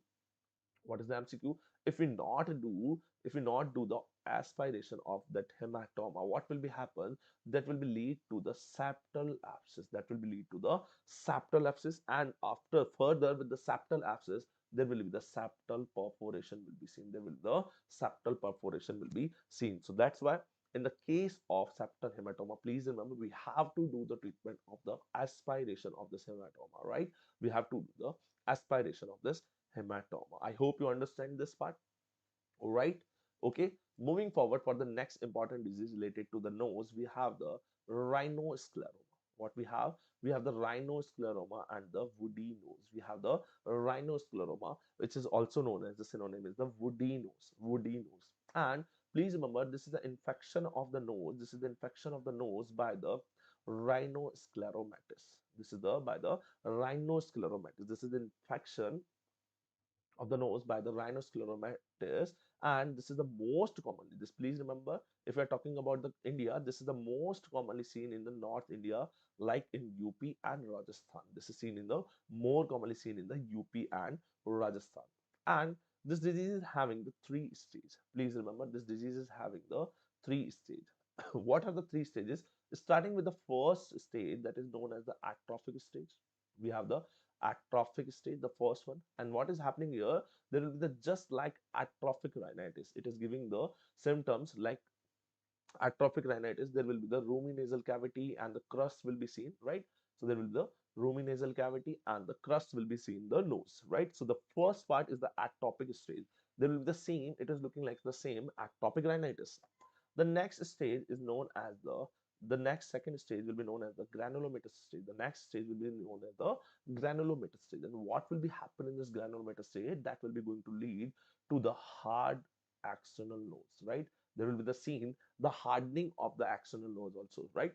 Speaker 1: What is the MCQ? If we not do, if we not do the aspiration of that hematoma, what will be happen? That will be lead to the septal abscess. That will be lead to the septal abscess, and after further with the septal abscess, there will be the septal perforation will be seen. There will the septal perforation will be seen. So that's why in the case of septal hematoma, please remember we have to do the treatment of the aspiration of this hematoma, right? We have to do the aspiration of this hematoma. I hope you understand this part. All right. Okay. Moving forward for the next important disease related to the nose, we have the rhinoscleroma. What we have? We have the rhinoscleroma and the woody nose. We have the rhinoscleroma, which is also known as the synonym is the woody nose. Woody nose. And please remember, this is the infection of the nose. This is the infection of the nose by the rhinoscleromatis. This is the by the rhinoscleromatis. This is the infection of the nose by the rhinoscleromatis, and this is the most commonly, this please remember, if we are talking about the India, this is the most commonly seen in the North India, like in UP and Rajasthan. This is seen in the more commonly seen in the UP and Rajasthan. And this disease is having the three stages. Please remember, this disease is having the three stage. What are the three stages? Starting with the first stage, that is known as the atrophic stage. We have the atrophic stage, the first one. And what is happening here? There will be the just like atrophic rhinitis. It is giving the symptoms like atrophic rhinitis. There will be the roomy nasal cavity and the crust will be seen, right? So there will be the roomy nasal cavity and the crust will be seen the nose, right? So the first part is the atopic stage. There will be the same, it is looking like the same atopic rhinitis. The next stage is known as the next second stage will be known as the granulomatous stage. The next stage will be known as the granulomatous stage. And what will be happening in this granulomatous stage? That will be going to lead to the hard axonal nose, right? There will be the scene, the hardening of the axonal nose also, right?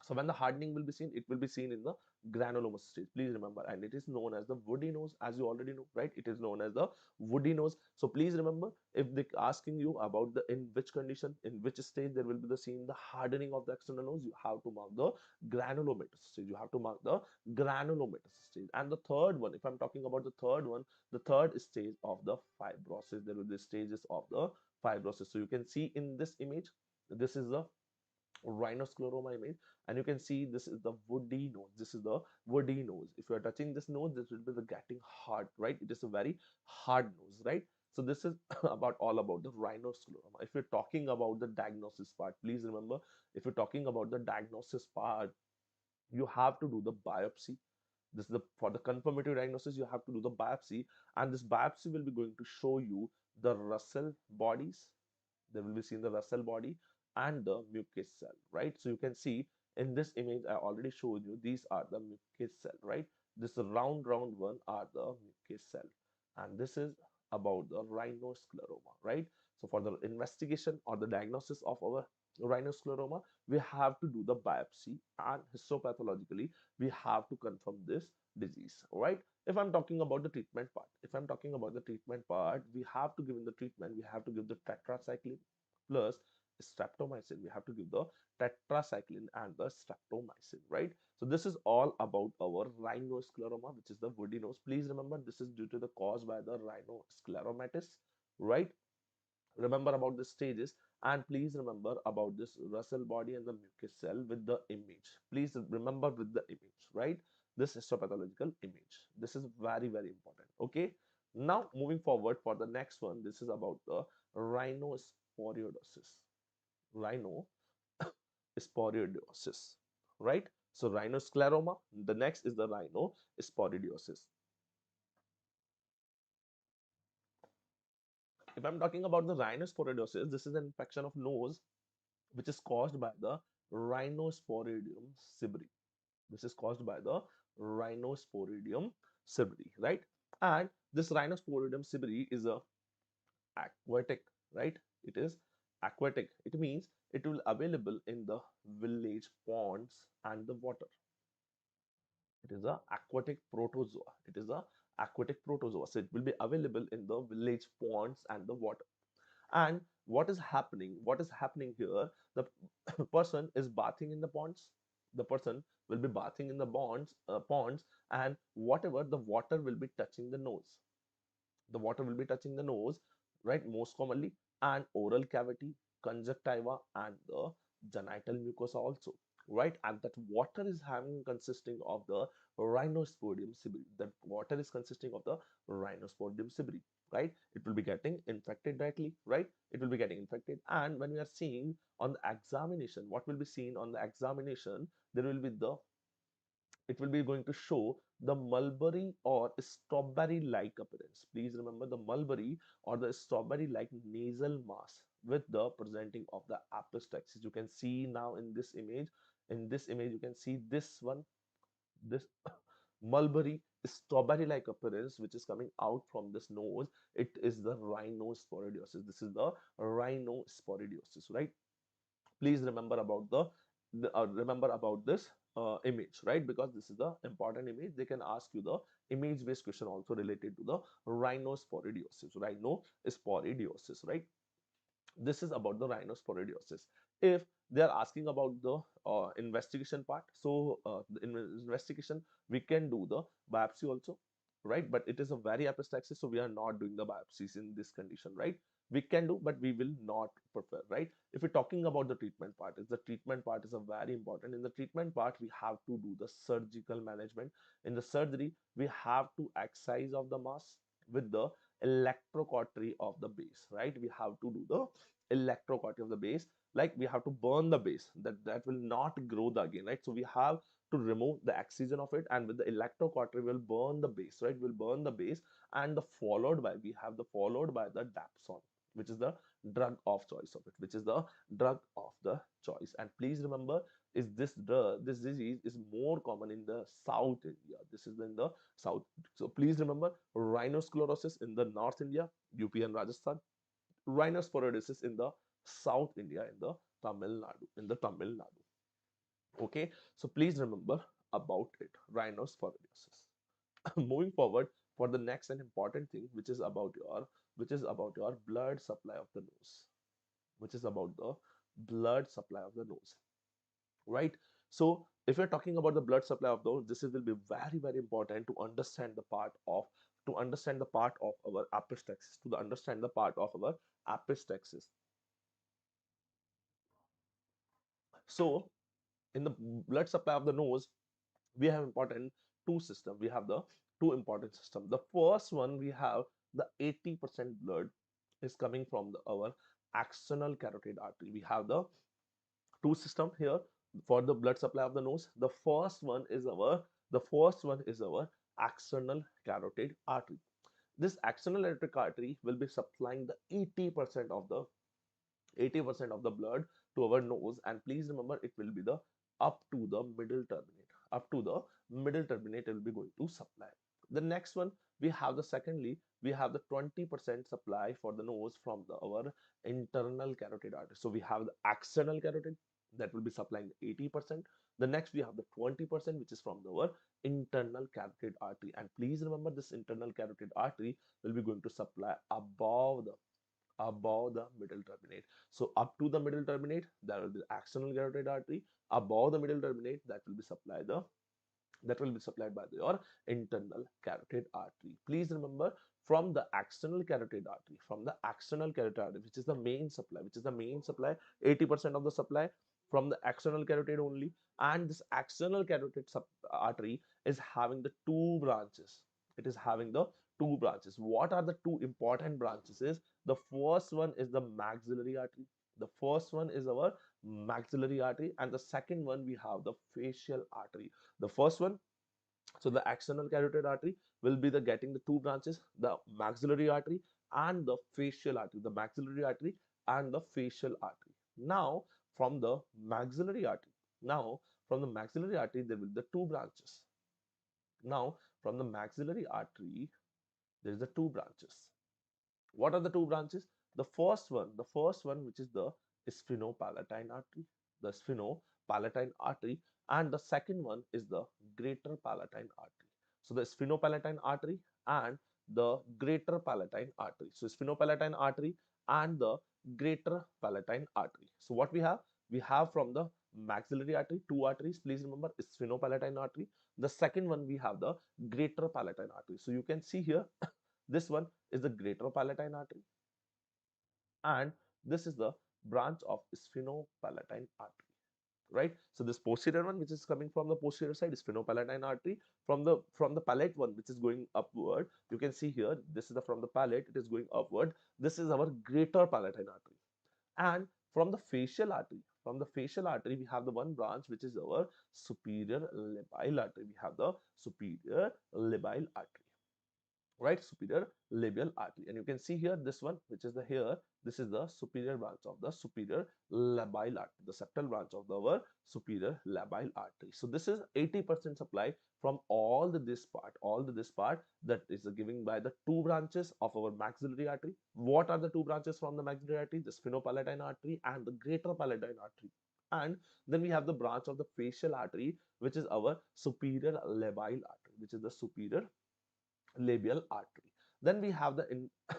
Speaker 1: So when the hardening will be seen, it will be seen in the granulomous stage. Please remember, and it is known as the woody nose, as you already know, right? It is known as the woody nose. So please remember, if they asking you about the in which condition, in which stage there will be the seen the hardening of the external nose, you have to mark the granulomatous stage. You have to mark the granulomatous stage. And the third one, if I'm talking about the third one, the third stage of the fibrosis, there will be stages of the fibrosis. So you can see in this image, this is the rhinoscleroma image, and you can see this is the woody nose. This is the woody nose. If you are touching this nose, this will be the getting hard, right? It is a very hard nose, right? So this is about all about the rhinoscleroma. If you're talking about the diagnosis part, please remember, if you're talking about the diagnosis part, you have to do the biopsy. This is the for the confirmatory diagnosis, you have to do the biopsy, and this biopsy will be going to show you the Russell bodies. They will be seen the Russell body and the mucus cell, right? So you can see in this image, I already showed you, these are the mucus cell, right? This round one are the mucus cell, and this is about the rhinoscleroma, right? So for the investigation or the diagnosis of our rhinoscleroma, we have to do the biopsy, and histopathologically we have to confirm this disease, right? If I'm talking about the treatment part, if I'm talking about the treatment part, we have to give in the treatment, we have to give the tetracycline plus streptomycin. We have to give the tetracycline and the streptomycin, right? So this is all about our rhinoscleroma, which is the woody nose. Please remember, this is due to the cause by the rhinoscleromatis, right? Remember about the stages, and please remember about this Russell body and the mucus cell with the image. Please remember with the image, right? This histopathological image. This is very important. Okay. Now moving forward for the next one, this is about the rhinosporidiosis. Rhinosporidiosis, right? So rhinoscleroma. The next is the rhinosporidiosis. If I'm talking about the rhinosporidiosis, this is an infection of nose which is caused by the Rhinosporidium sibri. This is caused by the Rhinosporidium sibri, right? And this Rhinosporidium sibri is a aquatic, right? It is aquatic. It means it will available in the village ponds and the water. It is a aquatic protozoa. It is a aquatic protozoa. So it will be available in the village ponds and the water. And what is happening? What is happening here? The person is bathing in the ponds. The person will be bathing in the ponds, and whatever the water will be touching the nose. The water will be touching the nose, right? Most commonly, and oral cavity, conjunctiva, and the genital mucosa also, right? And that water is having consisting of the Rhinosporidium sibri. That water is consisting of the Rhinosporidium sibri, right? It will be getting infected directly, right? It will be getting infected. And when we are seeing on the examination, what will be seen on the examination, there will be the it will be going to show the mulberry or strawberry like appearance. Please remember the mulberry or the strawberry like nasal mass with the presenting of the epistaxis. You can see now in this image. In this image, you can see this one, this mulberry strawberry like appearance which is coming out from this nose. It is the rhinosporidiosis. This is the rhinosporidiosis, right? Please remember about remember about this image, right? Because this is the important image. They can ask you the image based question also related to the rhinosporidiosis, right? This is about the rhinosporidiosis. If they are asking about the investigation part, so in investigation we can do the biopsy also, right? But it is a very epistaxis, so we are not doing the biopsies in this condition, right? We can do, but we will not prefer, right? If we're talking about the treatment part, is the treatment part is a very important. In the treatment part, we have to do the surgical management. In the surgery, we have to excise of the mass with the electrocautery of the base, right? We have to do the electrocautery of the base, like we have to burn the base, that will not grow the again, right? So we have to remove the excision of it, and with the electrocautery we'll burn the base, right? We'll burn the base, and the followed by, we have the followed by the dapsone, which is the drug of choice of it, which is the drug of the choice. And please remember, is this drug, this disease is more common in the South India. This is in the South. So please remember, rhinosclerosis in the North India, UP and Rajasthan, rhinosporidiosis in the South India, in the Tamil Nadu, Okay, so please remember about it, rhinosporidiosis. Moving forward for the next and important thing, which is about your blood supply of the nose, which is about the blood supply of the nose, right? So if you're talking about the blood supply of those, this will be very important to understand the part of our epistaxis, to understand the part of our epistaxis. So in the blood supply of the nose, we have important two system. We have the two important system. The first one, we have the 80% blood is coming from our external carotid artery. We have the two system here for the blood supply of the nose. The first one is our external carotid artery. This external carotid artery will be supplying the 80% of the blood to our nose. And please remember, it will be the up to the middle terminate, it will be going to supply. The next one, we have the secondly, we have the 20% supply for the nose from our internal carotid artery. So we have the external carotid that will be supplying 80%. The next, we have the 20%, which is from our internal carotid artery. And please remember, this internal carotid artery will be going to supply above the middle terminate. So up to the middle terminate, there will be the external carotid artery. Above the middle terminate, that will be supplied by your internal carotid artery. Please remember, from the external carotid artery, which is the main supply, 80% of the supply from the external carotid only. And this external carotid artery is having the two branches. It is having the two branches. What are the two important branches? Is the first one is the maxillary artery. The first one is our maxillary artery, and the second one, we have the facial artery. The first one, so the external carotid artery will be the getting the two branches, the maxillary artery and the facial artery, the maxillary artery and the facial artery. Now from the maxillary artery, there will be the two branches. Now from the maxillary artery, there is the two branches. What are the two branches? The first one, which is the sphenopalatine artery, and the second one is the greater palatine artery. So the sphenopalatine artery and the greater palatine artery. So sphenopalatine artery and the greater palatine artery. So what we have? We have from the maxillary artery two arteries. Please remember, sphenopalatine artery. The second one, we have the greater palatine artery. So you can see here, this one is the greater palatine artery, and this is the branch of sphenopalatine artery, right? So this posterior one, which is coming from the posterior side, is sphenopalatine artery. From the palate one, which is going upward, you can see here, this is the from the palate, it is going upward. This is our greater palatine artery. And from the facial artery, we have the one branch, which is our superior labile artery. We have the superior labile artery, right? Superior labial artery. And you can see here, this one, which is the here, this is the superior branch of the superior labile artery, the septal branch of our superior labile artery. So this is 80% supply from all this part that is giving by the two branches of our maxillary artery. What are the two branches from the maxillary artery? The sphenopalatine artery and the greater palatine artery. And then we have the branch of the facial artery, which is our superior labile artery, which is the superior labial artery. Then we have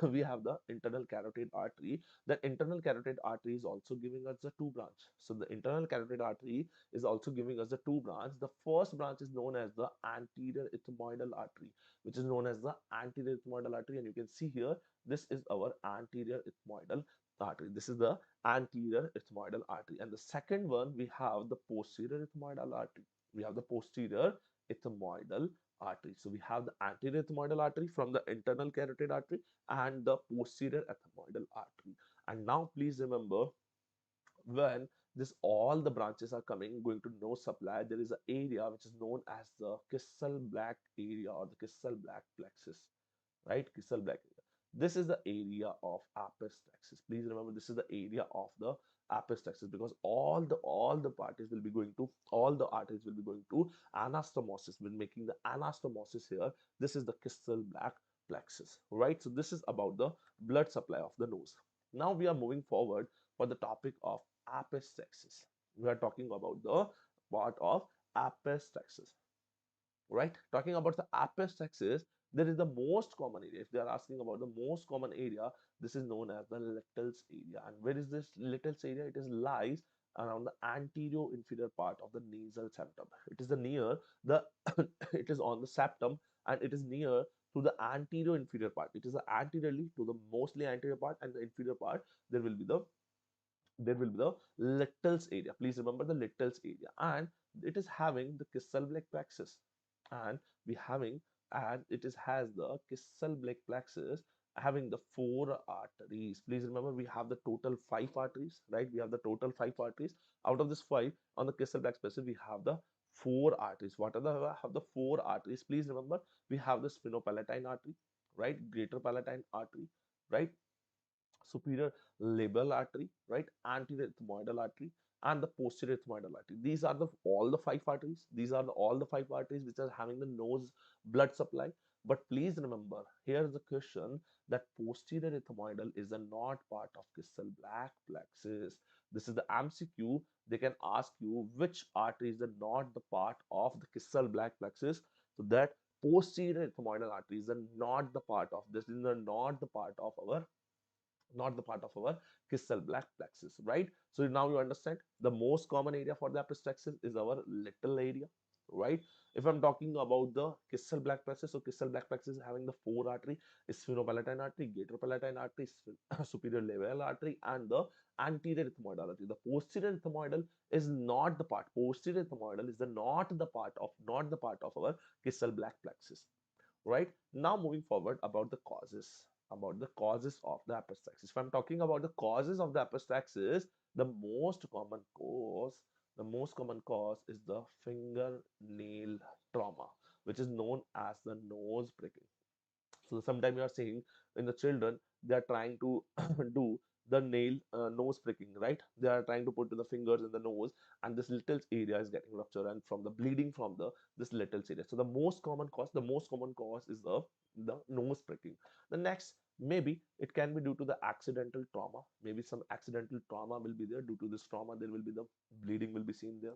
Speaker 1: we have the internal carotid artery. That internal carotid artery is also giving us the two branch. So the internal carotid artery is also giving us the two branch. The first branch is known as the anterior ethmoidal artery, which is known as the anterior ethmoidal artery, and you can see here this is our anterior ethmoidal artery. This is the anterior ethmoidal artery. And the second one, we have the posterior ethmoidal artery. We have the posterior ethmoidal artery. So we have the anterior ethmoidal artery from the internal carotid artery and the posterior ethmoidal artery. And now please remember, when this all the branches are coming going to nose supply, there is an area which is known as the Kissel Black area or the Kissel Black plexus, right? Kissel Black area. This is the area of Epistaxis. Please remember, this is the area of the Epistaxis, because all the parties will be going to, all the arteries will be going to anastomosis, when making the anastomosis here. This is the Kissel Black plexus, right? So this is about the blood supply of the nose. Now we are moving forward for the topic of Epistaxis. We are talking about the part of Epistaxis, right? Talking about the Epistaxis, there is the most common area. If they are asking about the most common area, this is known as the Little's area. And where is this Little's area? It is lies around the anterior inferior part of the nasal septum. It is the near the it is on the septum, and it is near to the anterior inferior part. It is the anteriorly to the mostly anterior part, and the inferior part there will be the Little's area. Please remember the Little's area, and it is having the Kissel Black plexus, and we having and it is has the Kissel Black plexus having the four arteries. Please remember, we have the total five arteries, right? We have the total five arteries. Out of this five, on the Kissel Black plexus, we have the four arteries. What are the have the four arteries? Please remember, we have the sphenopalatine artery, right? Greater palatine artery, right? Superior labial artery, right? Anterior ethmoidal artery, and the posterior ethmoidal artery. These are the all the five arteries. These are all the five arteries which are having the nose blood supply. But please remember, here's the question, that posterior ethmoidal is a not part of Kissel Black plexus. This is the MCQ. They can ask you which artery is the not the part of the Kissel Black plexus. So that posterior ethmoidal artery is the not the part of this, is the not the part of our, not the part of our Kissel Black plexus, right? So now you understand the most common area for the epistaxis is our little area, right? If I'm talking about the Kissel Black plexus, so Kissel Black plexus is having the four artery: sphenopalatine artery, greater palatine artery, superior labial artery, and the anterior ethmoidal artery. The posterior ethmoidal is not the part. Posterior ethmoidal is the not the part of, not the part of our Kissel Black plexus, right? Now moving forward about the causes, about the causes of the epistaxis. If I'm talking about the causes of the epistaxis, the most common cause, the most common cause is the fingernail trauma, which is known as the nose pricking. So sometimes you are seeing in the children, they are trying to do the nail nose pricking, right? They are trying to put the fingers in the nose, and this little area is getting ruptured, and from the bleeding from the this little area. So the most common cause, the most common cause is the nose pricking. The next, maybe it can be due to the accidental trauma. Maybe some accidental trauma will be there. Due to this trauma, there will be the bleeding will be seen there,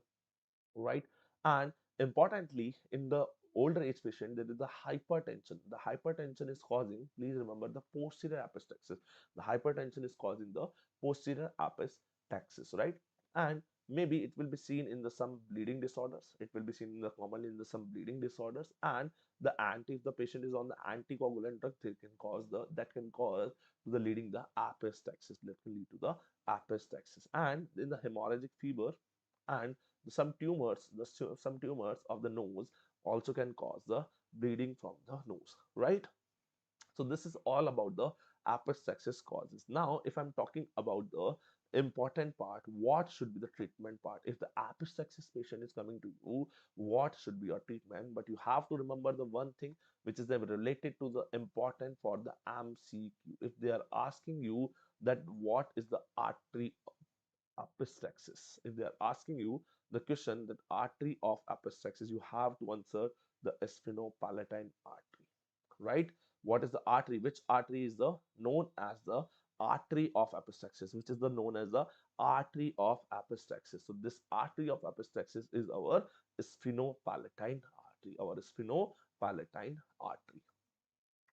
Speaker 1: right? And importantly, in the older age patient, there is the hypertension. The hypertension is causing, please remember, the posterior epistaxis. The hypertension is causing the posterior epistaxis, right? And maybe it will be seen in the some bleeding disorders. It will be seen in the commonly in the some bleeding disorders, and the anti, if the patient is on the anticoagulant drug, they can cause the, that can cause to the leading the epistaxis, that can lead to the epistaxis. And in the hemorrhagic fever, and some tumors, some tumors of the nose also can cause the bleeding from the nose, right? So this is all about the epistaxis causes. Now if I'm talking about the important part, what should be the treatment part? If the epistaxis patient is coming to you, what should be your treatment? But you have to remember the one thing which is related to the important for the MCQ. If they are asking you that what is the artery epistaxis, if they are asking you the question that artery of epistaxis, you have to answer the sphenopalatine artery, right? What is the artery? Which artery is the known as the artery of epistaxis, which is the known as the artery of epistaxis? So this artery of epistaxis is our sphenopalatine artery, our sphenopalatine artery,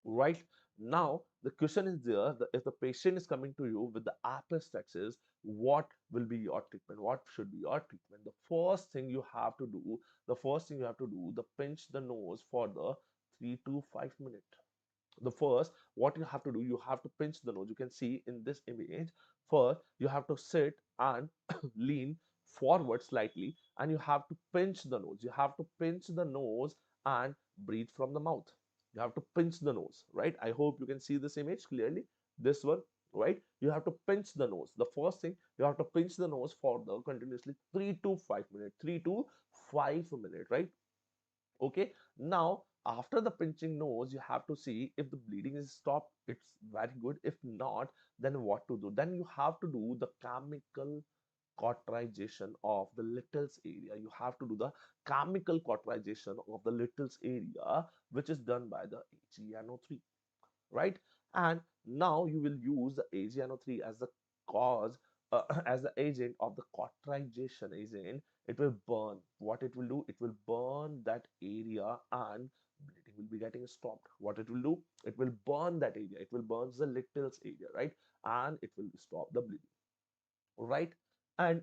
Speaker 1: right? Now the question is there, if the patient is coming to you with the epistaxis, what will be your treatment? What should be your treatment? The first thing you have to do, the pinch the nose for the 3 to 5 minutes. The first, what you have to do, you have to pinch the nose. You can see in this image, first you have to sit and lean forward slightly, and you have to pinch the nose. You have to pinch the nose and breathe from the mouth. You have to pinch the nose, right? I hope you can see this image clearly, this one, right? You have to pinch the nose. The first thing, you have to pinch the nose for the continuously 3 to 5 minutes, 3 to 5 minutes, right? Okay, now after the pinching nose, you have to see if the bleeding is stopped, it's very good. If not, then what to do? Then you have to do the chemical cauterization of the littles area. You have to do the chemical cauterization of the littles area, which is done by the AgNO3, right? And now you will use the AgNO3 as the cause, as the agent of the cauterization agent. It will burn. What it will do? It will burn that area and bleeding will be getting stopped. What it will do? It will burn that area. It will burn the littles area, right? And it will stop the bleeding, right? And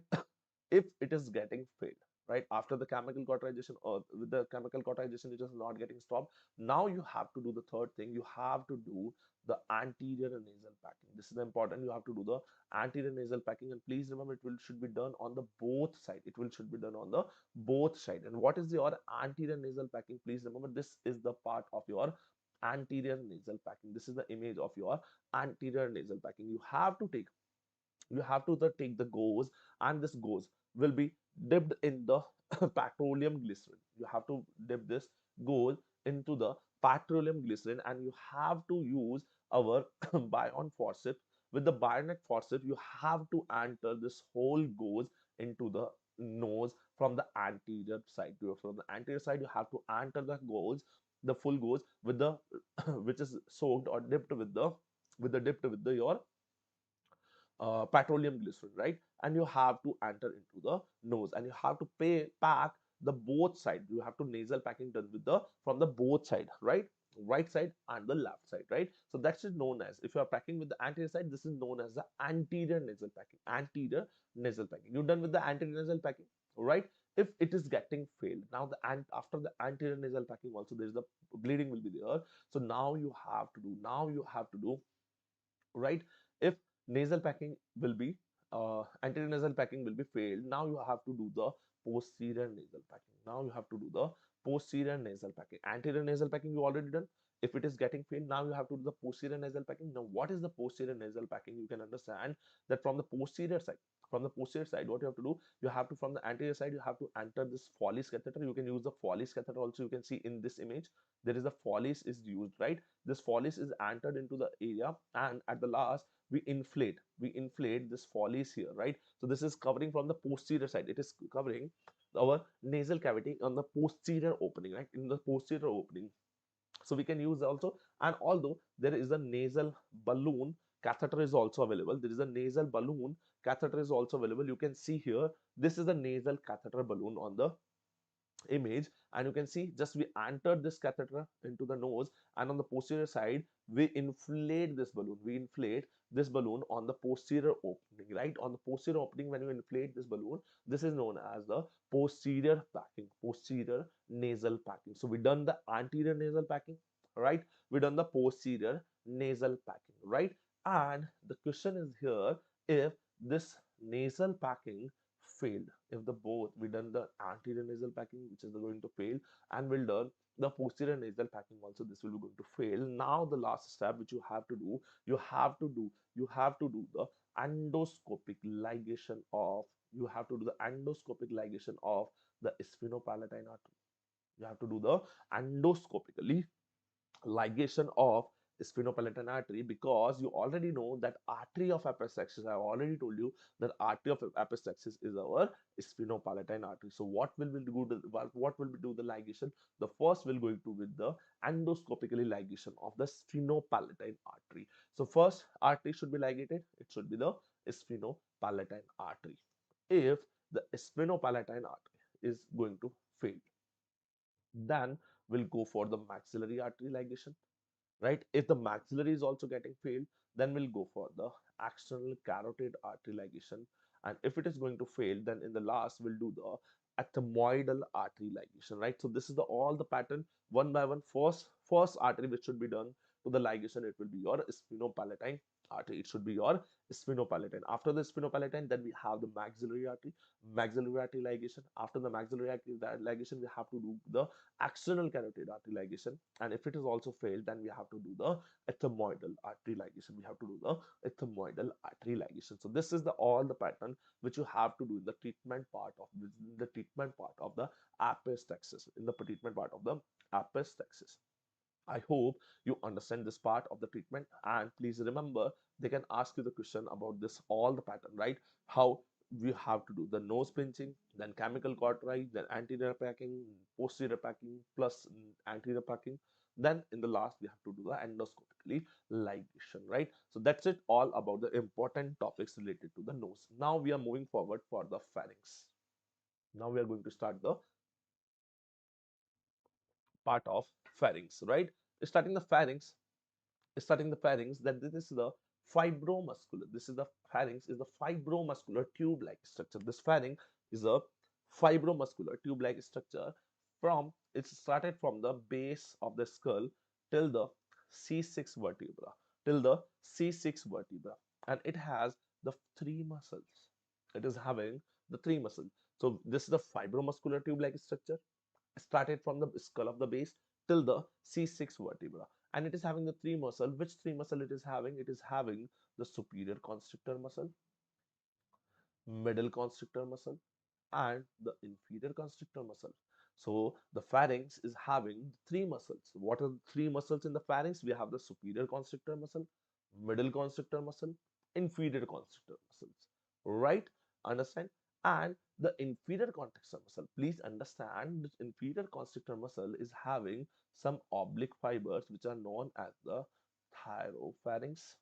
Speaker 1: if it is getting failed, right, after the chemical cauterization, or with the chemical cauterization it is not getting stopped, now you have to do the third thing. You have to do the anterior nasal packing. This is important. You have to do the anterior nasal packing, and please remember, it will should be done on the both side. It will should be done on the both side. And what is your anterior nasal packing? Please remember, this is the part of your anterior nasal packing. This is the image of your anterior nasal packing. You have to take the gauze, and this gauze will be dipped in the petroleum glycerin. You have to dip this gauze into the petroleum glycerin, and you have to use our bion forceps. With the bayonet forceps, you have to enter this whole gauze into the nose from the anterior side. From the anterior side, you have to enter the gauze, the full gauze, with the which is soaked or dipped with the your petroleum glycerin, right? And you have to enter into the nose, and you have to pack the both side. You have to nasal packing done with the from the both side, right? Right side and the left side, right? So that's known as, if you are packing with the anterior side, this is known as the anterior nasal packing. Anterior nasal packing. You're done with the anterior nasal packing, right? If it is getting failed, now the after the anterior nasal packing also, there is the bleeding will be there. So now you have to do, right? If nasal packing will be anterior nasal packing will be failed, now you have to do the posterior nasal packing. Now you have to do the posterior nasal packing. Anterior nasal packing you already done. If it is getting failed, now you have to do the posterior nasal packing. Now what is the posterior nasal packing? You can understand that from the posterior side, what you have to do, you have to, from the anterior side, you have to enter this Foley's catheter. You can use the Foley's catheter also. You can see in this image there is a Foley's is used, right? This Follies is entered into the area, and at the last we inflate this Follies here, right? So this is covering from the posterior side. It is covering our nasal cavity on the posterior opening, right? In the posterior opening, so we can use also. And although there is a nasal balloon catheter is also available, there is a nasal balloon catheter is also available. You can see here, this is the nasal catheter balloon on the image, and you can see, just we entered this catheter into the nose, and on the posterior side we inflate this balloon on the posterior opening, right? On the posterior opening, when you inflate this balloon, this is known as the posterior nasal packing. So we done the anterior nasal packing, right? We done the posterior nasal packing, right? And the question is here, if this nasal packing failed, if the both we done the anterior nasal packing, which is going to fail, and we'll done the posterior nasal packing also, this will be going to fail. Now the last step which you have to do, the endoscopic ligation of you have to do the endoscopic ligation of the sphenopalatine artery. You have to do the endoscopically ligation of sphenopalatine artery, because you already know that artery of epistaxis, I have already told you that artery of epistaxis is our sphenopalatine artery. So what will we do the ligation? The first will going to with the endoscopically ligation of the sphenopalatine artery. So first artery should be ligated, it should be the sphenopalatine artery. If the sphenopalatine artery is going to fail, then we'll go for the maxillary artery ligation. right? If the maxillary is also getting failed, then we'll go for the external carotid artery ligation. And if it is going to fail, then in the last we'll do the ethmoidal artery ligation, right? So this is the all the pattern one by one. First artery which should be done to the ligation, it will be your sphenopalatine artery. It should be your sphenopalatine. After the sphenopalatine, then we have the maxillary artery ligation. After the maxillary artery ligation, we have to do the external carotid artery ligation. And if it is also failed, then we have to do the ethmoidal artery ligation. We have to do the ethmoidal artery ligation. So this is the all the pattern which you have to do in the treatment part of the epistaxis, in the treatment part of the epistaxis. I hope you understand this part of the treatment, and please remember they can ask you the question about this all the pattern, right? How we have to do the nose pinching, then chemical cauterized, then anterior packing, posterior packing plus anterior packing. Then in the last we have to do the endoscopically ligation, right? So that's it all about the important topics related to the nose. Now we are moving forward for the pharynx. Now we are going to start the part of pharynx, right? Starting the pharynx, that this is the fibromuscular. This is the pharynx is the fibromuscular tube-like structure. This pharynx is a fibromuscular tube-like structure. From It started from the base of the skull till the C6 vertebra, and it has the three muscles. It is having the three muscles. So this is the fibromuscular tube-like structure started from the skull of the base till the C6 vertebra, and it is having the three muscle. Which three muscle it is having? It is having the superior constrictor muscle, middle constrictor muscle, and the inferior constrictor muscle. So the pharynx is having three muscles. What are the three muscles in the pharynx? We have the superior constrictor muscle, middle constrictor muscle, inferior constrictor muscles, right? Understand? And the inferior constrictor muscle, please understand, this inferior constrictor muscle is having some oblique fibers which are known as the thyropharynx,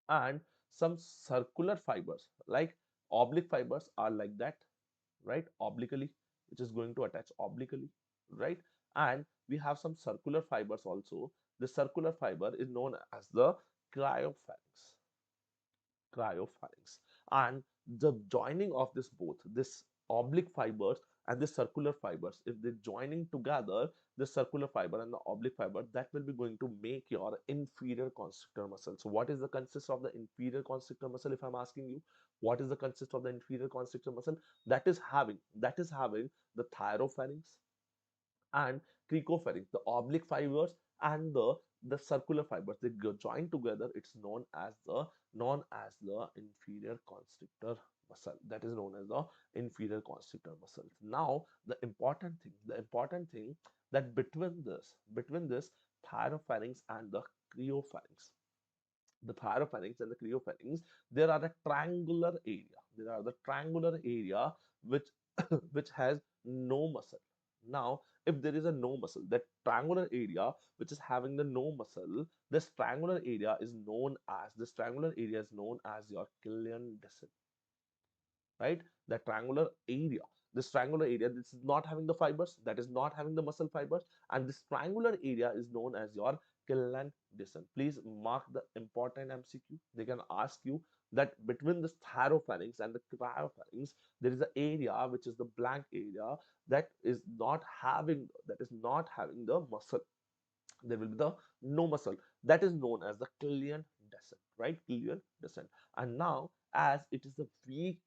Speaker 1: and some circular fibers, like oblique fibers are like that, right? Obliquely, which is going to attach obliquely, right? And we have some circular fibers also. The circular fiber is known as the cryopharynx. Cryopharynx. And the joining of this oblique fibers and the circular fibers, if they're joining together, the circular fiber and the oblique fiber, that will be going to make your inferior constrictor muscle. So what is the consist of the inferior constrictor muscle? If I'm asking you, what is the consist of the inferior constrictor muscle? That is having the thyropharynx and cricopharynx, the oblique fibers and the circular fibers, they join together. It's known as the inferior constrictor muscle. That is known as the inferior constrictor muscle. Now the important thing that between this thyropharynx and the cryopharynx, there are the triangular area. Which which has no muscle. Now, if there is a no muscle, that triangular area which is having the no muscle, this triangular area is known as your Killian descent, right? That triangular area, this is not having the fibers, that is not having the muscle fibers, and this triangular area is known as your Killian descent. Please mark the important MCQ. They can ask you that between this thyropharynx and the cryopharynx, there is an area which is the blank area that is not having the muscle. There will be the no muscle, that is known as the Killian descent, right? Killian descent. And now, as it is a weak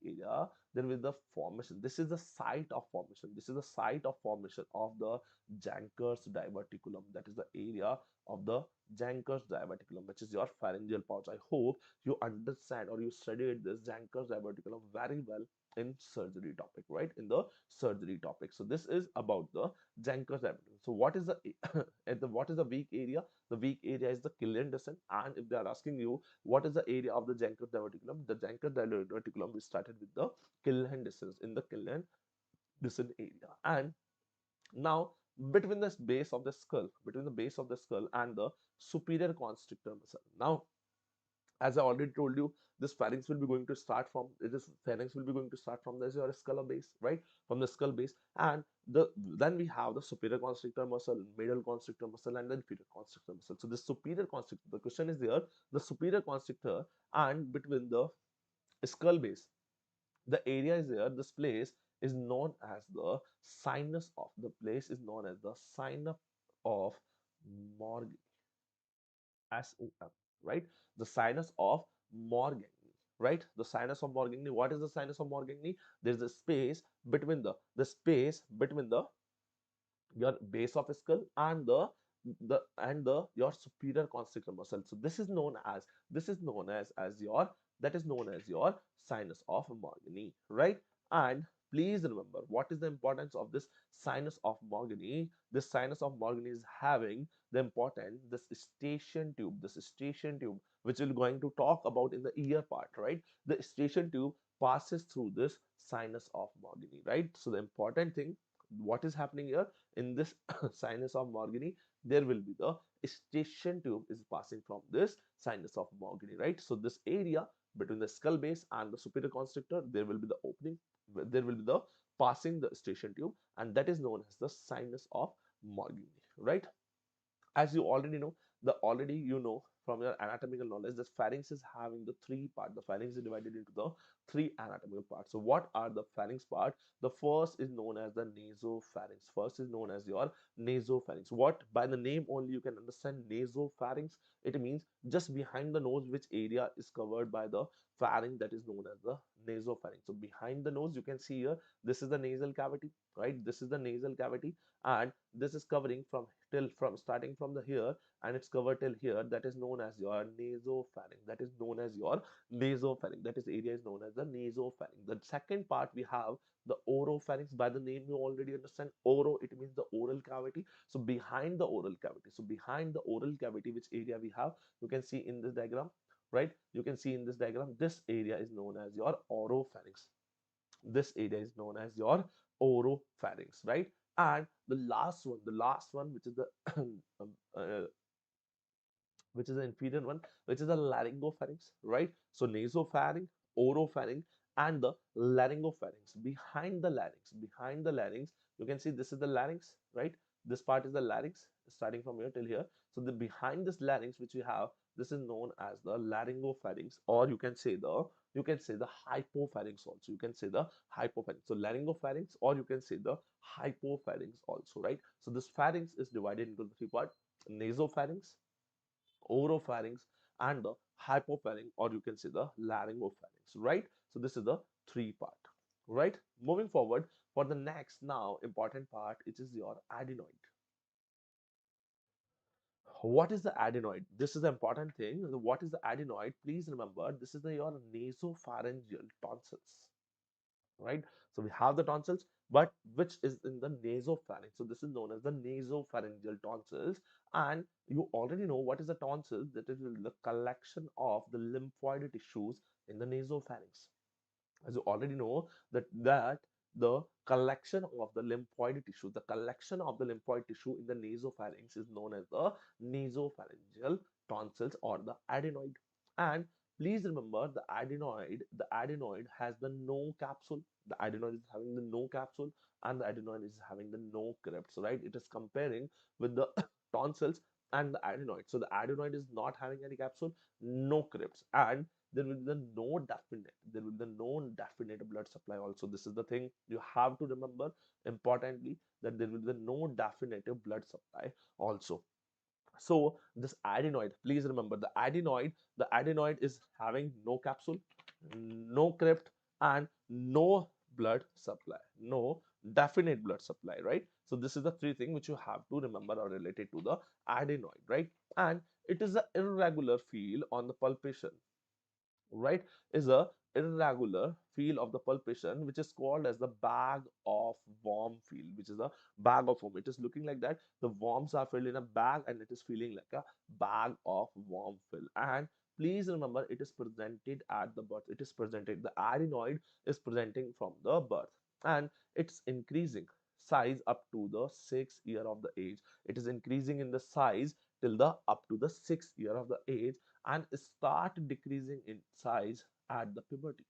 Speaker 1: area, there will be the formation. This is the site of formation. Of the Janker's diverticulum. That is the area of the Janker's diverticulum, which is your pharyngeal pouch. I hope you understand or you studied this Janker's diverticulum very well in surgery topic, right? In the surgery topic. So this is about the Janker's diverticulum. So what is the what is the weak area? The weak area is the Killian descent. And if they are asking you what is the area of the Janker's diverticulum, the Janker's diverticulum is started with the Killian descent, in the Killian descent area. And now, between the base of the skull and the superior constrictor muscle. Now, As I already told you, this pharynx will be going to start from this pharynx will be going to start from this your skull base, right? From the skull base, and then we have the superior constrictor muscle, middle constrictor muscle, and then inferior constrictor muscle. So the superior constrictor, the question is there, the superior constrictor and between the skull base, the area is there. This place is known as the sinus of the place is known as the sinus of Morgan. SOM, right? The sinus of Morgagni, right? The sinus of Morgagni. What is the sinus of Morgagni? There's a space between the space between the your base of skull and the your superior constrictor muscle. So this is known as your that is known as your sinus of Morgagni, right? And please remember what is the importance of this sinus of Morgagni. This sinus of Morgagni is having the important this station tube which we're going to talk about in the ear part, right? The station tube passes through this sinus of Morgagni, right? So the important thing, what is happening here in this sinus of Morgagni, there will be the station tube is passing from this sinus of Morgagni, right? So this area between the skull base and the superior constrictor, there will be the opening, there will be the passing the station tube, and that is known as the sinus of Morgagni, right? As you already know, from your anatomical knowledge, the pharynx is having the three part. The pharynx is divided into the three anatomical parts. So what are the pharynx part? The first is known as the nasopharynx. First is known as your nasopharynx. What, by the name only you can understand nasopharynx, it means just behind the nose, which area is covered by the pharynx, that is known as the nasopharynx. So behind the nose, you can see here, this is the nasal cavity, right? This is the nasal cavity, and this is covering from starting from the here, and it's covered till here. That is known as your nasopharynx. That is known as your nasopharynx. That is area is known as the nasopharynx. The second part we have the oropharynx. By the name you already understand, oro, it means the oral cavity. So behind the oral cavity, which area we have, you can see in this diagram, right? You can see in this diagram, this area is known as your oropharynx. This area is known as your oropharynx, right? And the last one, which is the uh, which is the inferior one, which is the laryngopharynx, right? So nasopharynx, oropharynx, and the laryngopharynx. Behind the larynx, you can see this is the larynx, right? This part is the larynx, starting from here till here. So the behind this larynx, which we have, this is known as the laryngopharynx, or you can say the hypopharynx also. You can say the hypopharynx. So laryngopharynx, or you can say the hypopharynx also, right? So this pharynx is divided into the three parts: nasopharynx, oropharynx, and the hypopharynx, or you can say the laryngopharynx, right? So this is the three part, right? Moving forward for the next now important part, it is your adenoid. What is the adenoid? This is the important thing. What is the adenoid? Please remember, this is your nasopharyngeal tonsils, right? So we have the tonsils, but which is in the nasopharynx. So this is known as the nasopharyngeal tonsils. And you already know what is the tonsils. That is the collection of the lymphoid tissues in the nasopharynx. As you already know that the collection of the lymphoid tissue, in the nasopharynx is known as the nasopharyngeal tonsils or the adenoid. And please remember, the adenoid has the no capsule. The adenoid is having the no capsule, and the adenoid is having the no crypts, right? It is comparing with the tonsils and the adenoid. So the adenoid is not having any capsule, no crypts, and there will be no definite blood supply also. This is the thing you have to remember importantly, that there will be no definitive blood supply also. So this adenoid, please remember, the adenoid is having no capsule, no crypt, and no blood supply, no definite blood supply, right? So this is the three things which you have to remember or related to the adenoid, right? And it is an irregular feel on the palpation, right? Is a irregular feel of the pulpation, which is called as the bag of worm feel, which is a bag of worm. It is looking like that the worms are filled in a bag, and it is feeling like a bag of worm fill. And please remember, it is presented at the birth. It is presented, the adenoid is presenting from the birth, and it's increasing size up to the 6th year of the age. It is increasing in the size till the up to the 6th year of the age, and start decreasing in size at the puberty.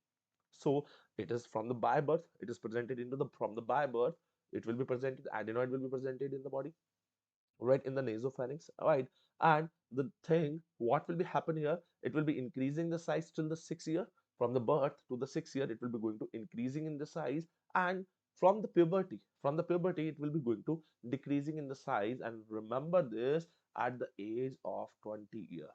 Speaker 1: So it is from the by birth, it is presented into the from the by birth, it will be presented, adenoid will be presented in the body, right, in the nasopharynx, right. And the thing, what will be happening here, it will be increasing the size till the 6 year. From the birth to the 6 year, it will be going to increasing in the size, and from the puberty it will be going to decreasing in the size. And remember this, at the age of 20 year,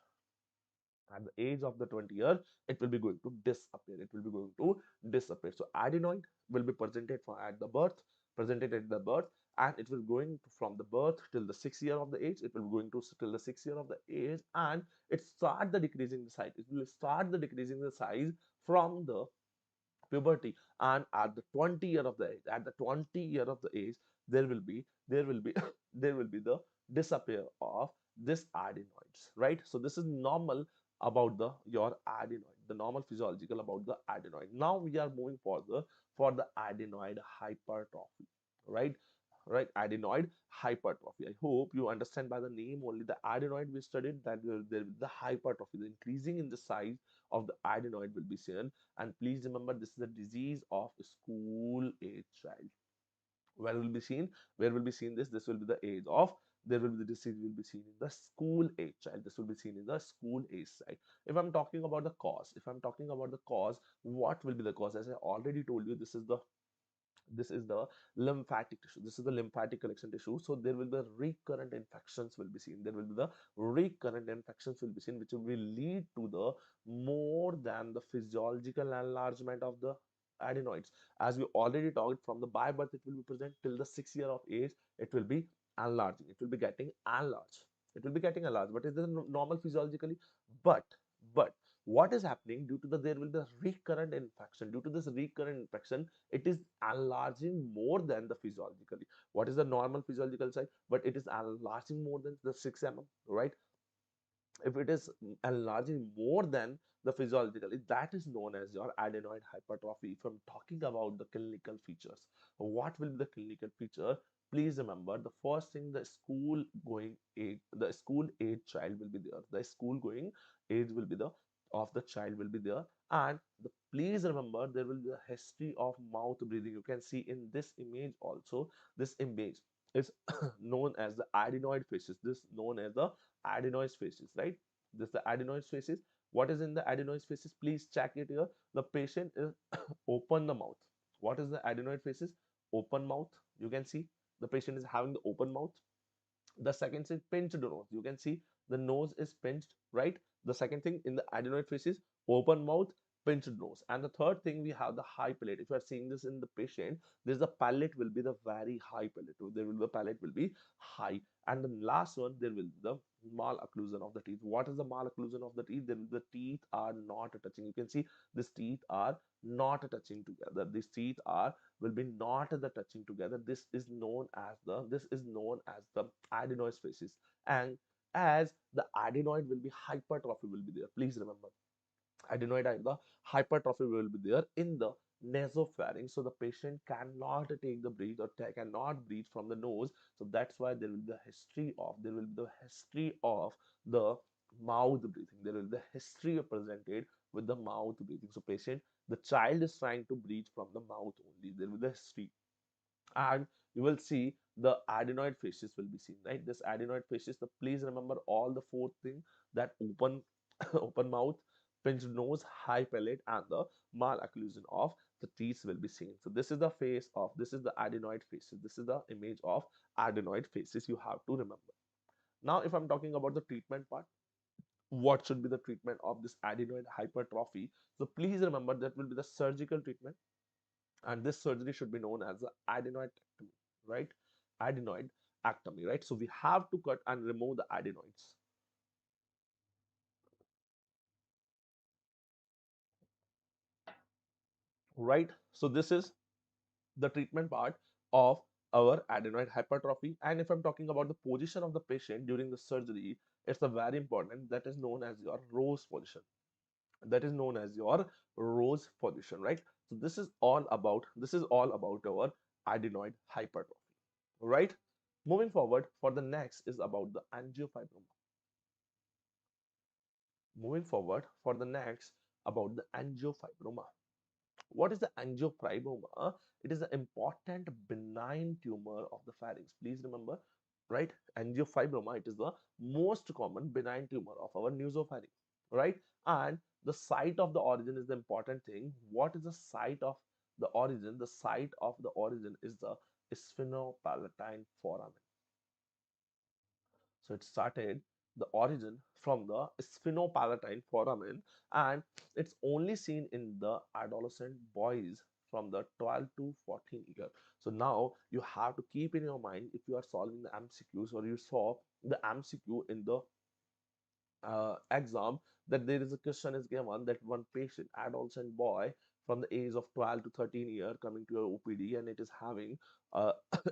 Speaker 1: at the age of the 20 year, it will be going to disappear, it will be going to disappear. So adenoid will be presented for at the birth, presented at the birth, and it will going to, from the birth till the 6 year of the age, it will be going to till the 6 year of the age, and it start the decreasing the size, it will start the decreasing the size from the puberty. And at the 20 year of the age, at the 20 year of the age, there will be there will be the disappear of this adenoids, right. So this is normal about the your adenoid, the normal physiological about the adenoid. Now we are moving further for the adenoid hypertrophy, right. Right, adenoid hypertrophy. I hope you understand by the name only the adenoid we studied, that the hypertrophy, the increasing in the size of the adenoid will be seen. And please remember, this is a disease of school age child. Where will be seen? Where will be seen this? This will be the age of. There will be the disease will be seen in the school age child. This will be seen in the school age side. If I'm talking about the cause, if I'm talking about the cause, what will be the cause? As I already told you, this is the lymphatic tissue, this is the lymphatic collection tissue. So there will be recurrent infections will be seen, there will be the recurrent infections will be seen, which will lead to the more than the physiological enlargement of the adenoids. As we already talked, from the by birth it will be present till the 6 year of age, it will be enlarging, it will be getting enlarged, it will be getting enlarged, but it is normal physiologically. But what is happening, due to the there will be a recurrent infection, due to this recurrent infection, it is enlarging more than the physiologically. What is the normal physiological size? But it is enlarging more than the 6 mm, right. If it is enlarging more than the physiologically, that is known as your adenoid hypertrophy. If I'm talking about the clinical features, what will be the clinical feature? Please remember, the first thing, the school going age, the school age child will be there, the school going age will be the of the child will be there. And please remember, there will be a history of mouth breathing. You can see in this image also, this image is known as the adenoid faces, this known as the adenoid faces, right. This is the adenoid faces. What is in the adenoid faces? Please check it here. The patient is open the mouth. What is the adenoid faces? Open mouth. You can see the patient is having the open mouth. The second is pinched nose. You can see the nose is pinched, right. The second thing in the adenoid faces, open mouth, pinched nose. And the third thing, we have the high palate. If you are seeing this in the patient, there's the palate will be the very high palate, there will be the palate will be high. And the last one, there will be the malocclusion of the teeth. What is the malocclusion of the teeth? Then the teeth are not touching. You can see these teeth are not touching together, these teeth are will be not the touching together. This is known as the adenoid facies. And as the adenoid will be hypertrophy will be there, please remember, adenoid and the hypertrophy will be there in the nasopharynx. So the patient cannot take the breathe or cannot breathe from the nose. So that's why there will be the history of the mouth breathing. There will be the history presented with the mouth breathing. So patient, the child is trying to breathe from the mouth only. There will be the history. And you will see the adenoid faces will be seen, right. This adenoid faces, the please remember all the four things, that open open mouth, pinched nose, high palate, and the malocclusion of the teeth will be seen. So this is the face of, this is the adenoid faces, this is the image of adenoid faces, you have to remember. Now if I'm talking about the treatment part, what should be the treatment of this adenoid hypertrophy? So please remember, that will be the surgical treatment, and this surgery should be known as the adenoidectomy, right. Adenoidectomy, right. So we have to cut and remove the adenoids, right. So this is the treatment part of our adenoid hypertrophy. And if I'm talking about the position of the patient during the surgery, it's a very important, that is known as your rose position, that is known as your rose position, right. So this is all about our adenoid hypertrophy, right. Moving forward, for the next is about the angiofibroma, Moving forward for the next about the angiofibroma. What is the angiofibroma? It is an important benign tumor of the pharynx. Please remember, right? Angiofibroma, it is the most common benign tumor of our nasopharynx, right? And the site of the origin is the important thing. What is the site of the origin? The site of the origin is the sphenopalatine foramen. So it started the origin from the sphenopalatine foramen, and it's only seen in the adolescent boys from the 12 to 14 year. So now you have to keep in your mind, if you are solving the MCQs or you saw the MCQ in the exam, that there is a question is given that one patient, adolescent boy from the age of 12 to 13 year coming to your OPD, and it is having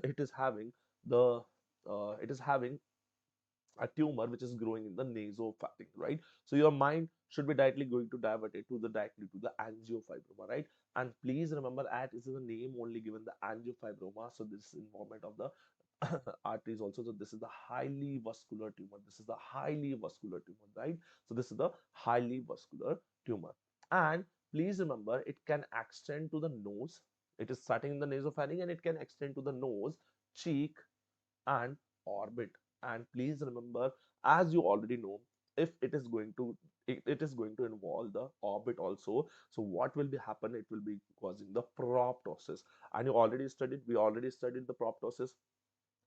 Speaker 1: it is having the it is having a tumor which is growing in the nasopharynx, right? So your mind should be directly going to divert it to the directly to the angiofibroma, right? And please remember, at is the name only given the angiofibroma, so this is involvement of the arteries also. So this is the highly vascular tumor. This is the highly vascular tumor, right? So this is the highly vascular tumor. And please remember, it can extend to the nose. It is starting in the nasopharynx and it can extend to the nose, cheek, and orbit. And please remember, as you already know, if it is going to it is going to involve the orbit also, so what will be happen, it will be causing the proptosis. And you already studied we already studied the proptosis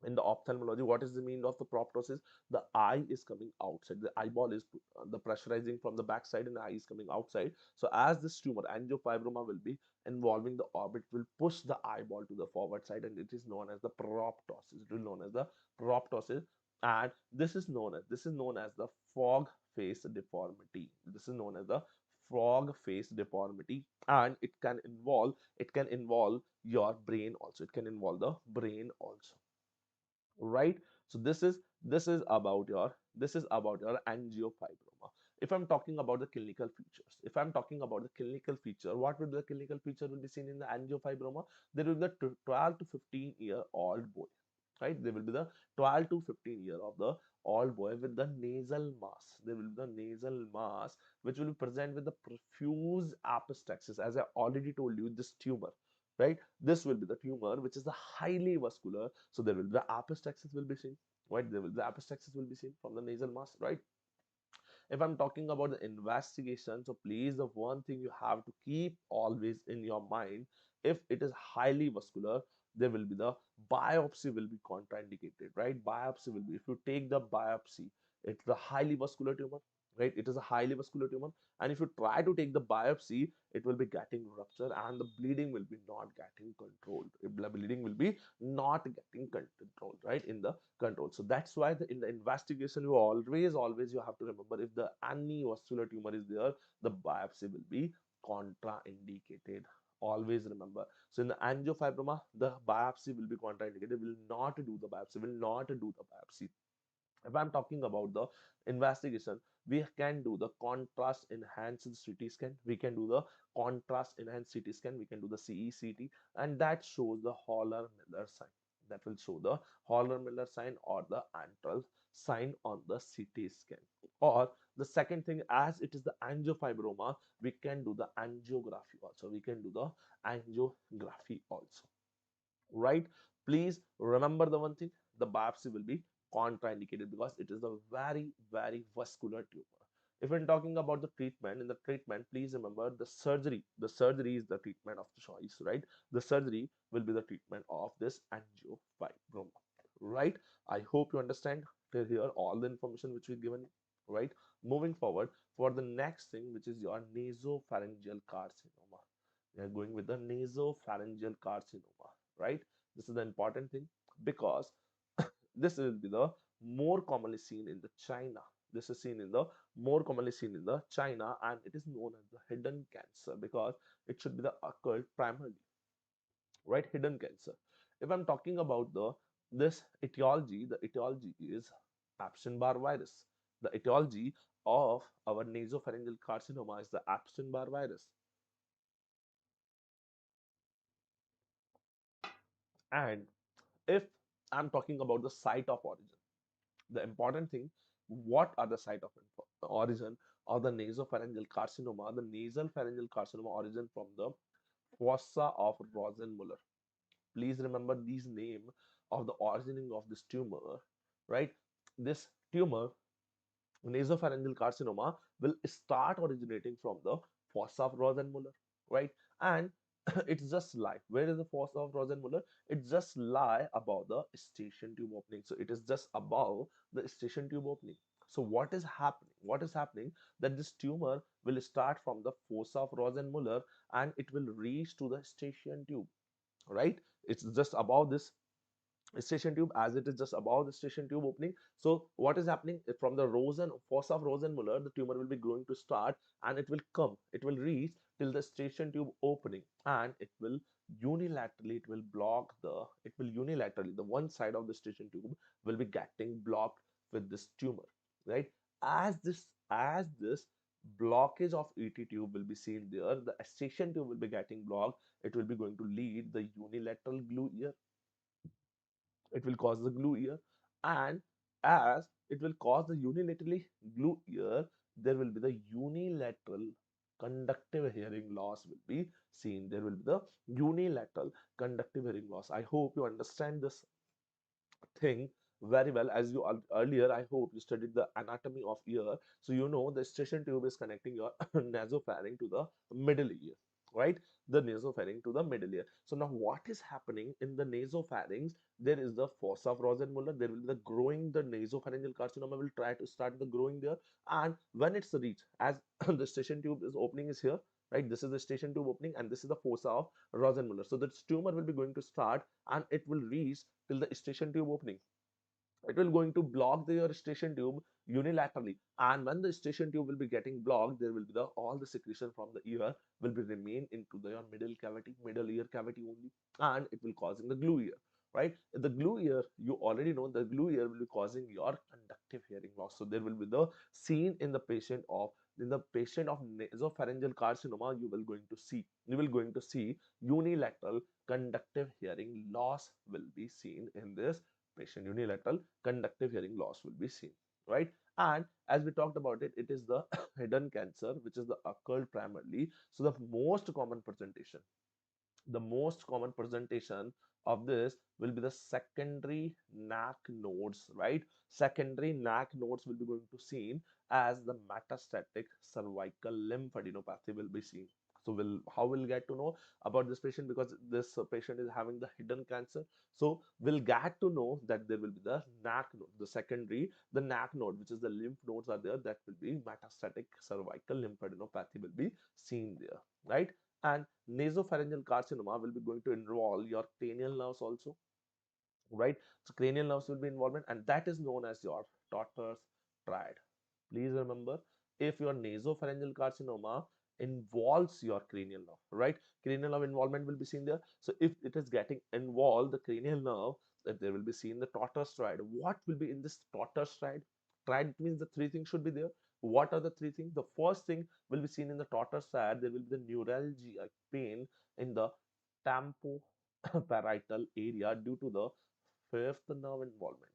Speaker 1: in the ophthalmology. What is the meaning of the proptosis? The eye is coming outside, the eyeball is the pressurizing from the backside and the eye is coming outside. So as this tumor angiofibroma will be involving the orbit, will push the eyeball to the forward side, and it is known as the proptosis. It is known as the proptosis. And this is known as the fog face deformity. This is known as the frog face deformity. And it can involve your brain also. It can involve the brain also, right? So this is about your angiofibroma. If I'm talking about the clinical features, if I'm talking about the clinical feature, what will the clinical feature will be seen in the angiofibroma? There will be the 12 to 15-year-old boy, right? There will be the 12 to 15 year of the old boy with the nasal mass. There will be the nasal mass which will be present with the profuse epistaxis. As I already told you, this tumor, right? This will be the tumor which is the highly vascular. So there will be the epistaxis will be seen, right? There will the epistaxis will be seen from the nasal mass, right? If I'm talking about the investigation, so please, the one thing you have to keep always in your mind, if it is highly vascular, there will be the biopsy will be contraindicated, right? Biopsy will be, if you take the biopsy, it's the highly vascular tumor, right? It is a highly vascular tumor, and if you try to take the biopsy, it will be getting rupture and the bleeding will be not getting controlled. The bleeding will be not getting controlled, right? In the control. So that's why in the investigation, you always you have to remember, if the any vascular tumor is there, the biopsy will be contraindicated. Always remember. So in the angiofibroma, the biopsy will be contraindicated. Will not do the biopsy. Will not do the biopsy. If I'm talking about the investigation, we can do the contrast enhanced CT scan, we can do the contrast enhanced CT scan, we can do the CECT, and that shows the Holler-Miller sign. That will show the Holler-Miller sign or the antral sign on the CT scan. Or the second thing, as it is the angiofibroma, we can do the angiography also. We can do the angiography also, right? Please remember the one thing, the biopsy will be contraindicated because it is a very vascular tumor. If we're talking about the treatment, in the treatment, please remember the surgery is the treatment of choice, right? The surgery will be the treatment of this angiofibroma, right? I hope you understand till here all the information which we've given, right? Moving forward for the next thing, which is your nasopharyngeal carcinoma. We are going with the nasopharyngeal carcinoma, right? This is the important thing because this will be the more commonly seen in the China. This is seen in the more commonly seen in the China, and it is known as the hidden cancer because it should be the occult primarily, right? Hidden cancer. If I'm talking about this etiology, the etiology is Epstein-Barr virus. The etiology of our nasopharyngeal carcinoma is the Epstein-Barr virus. And if I'm talking about the site of origin, the important thing, what are the site of origin? of the nasopharyngeal carcinoma, the nasal pharyngeal carcinoma origin from the fossa of Rosenmuller. Please remember these name of the origining of this tumor, right? This tumor, nasopharyngeal carcinoma, will start originating from the fossa of Rosenmuller, right? And it's just lie. Where is the fossa of Rosenmuller? It just lie above the station tube opening. So it is just above the station tube opening. So what is happening? What is happening that this tumor will start from the fossa of Rosenmuller and it will reach to the station tube, right? It's just above this station tube, as it is just above the station tube opening. So what is happening from the Rosen fossa of Rosenmuller, the tumor will be growing to start, and it will reach till the station tube opening, and it will unilaterally, the one side of the station tube will be getting blocked with this tumor, right? As this blockage of ET tube will be seen there, the station tube will be getting blocked. It will be going to lead the unilateral glue ear. It will cause the glue ear, and as it will cause the unilaterally glue ear, there will be the unilateral conductive hearing loss will be seen. There will be the unilateral conductive hearing loss. I hope you understand this thing very well. As you earlier, I hope you studied the anatomy of ear, so you know the station tube is connecting your nasopharynx to the middle ear, right? The nasopharynx to the middle ear. So now what is happening in the nasopharynx? There is the fossa of Rosenmuller. There will be the growing, the nasopharyngeal carcinoma will try to start the growing there, and when it's reached, as the station tube is opening is here, right? This is the station tube opening and this is the fossa of Rosenmuller. So the tumor will be going to start and it will reach till the station tube opening. It will going to block your station tube unilaterally, and when the station tube will be getting blocked, there will be the all the secretion from the ear will be remain into the your middle ear cavity only, and it will causing the glue ear, right? The glue ear, you already know the glue ear will be causing your conductive hearing loss. So there will be the seen in the patient of nasopharyngeal carcinoma, you will going to see unilateral conductive hearing loss will be seen in this patient. Unilateral conductive hearing loss will be seen, right? And as we talked about it, it is the hidden cancer which is the occurred primarily. So the most common presentation of this will be the secondary neck nodes, right? Secondary neck nodes will be going to seen as the metastatic cervical lymphadenopathy will be seen. So how we'll get to know about this patient, because this patient is having the hidden cancer. So we'll get to know that there will be the neck node, the neck node, which is the lymph nodes are there, that will be metastatic cervical lymphadenopathy will be seen there, right? And nasopharyngeal carcinoma will be going to involve your cranial nerves also, right? So cranial nerves will be involvement, and that is known as your Totter's triad. Please remember, if your nasopharyngeal carcinoma involves your cranial nerve, right? Cranial nerve involvement will be seen there. So if it is getting involved, the cranial nerve, that there will be seen the Totter's triad. What will be in this Totter's triad? Triad means the three things should be there. What are the three things? The first thing will be seen in the Totter's triad. There will be the neuralgia pain in the tempoparietal area due to the fifth nerve involvement,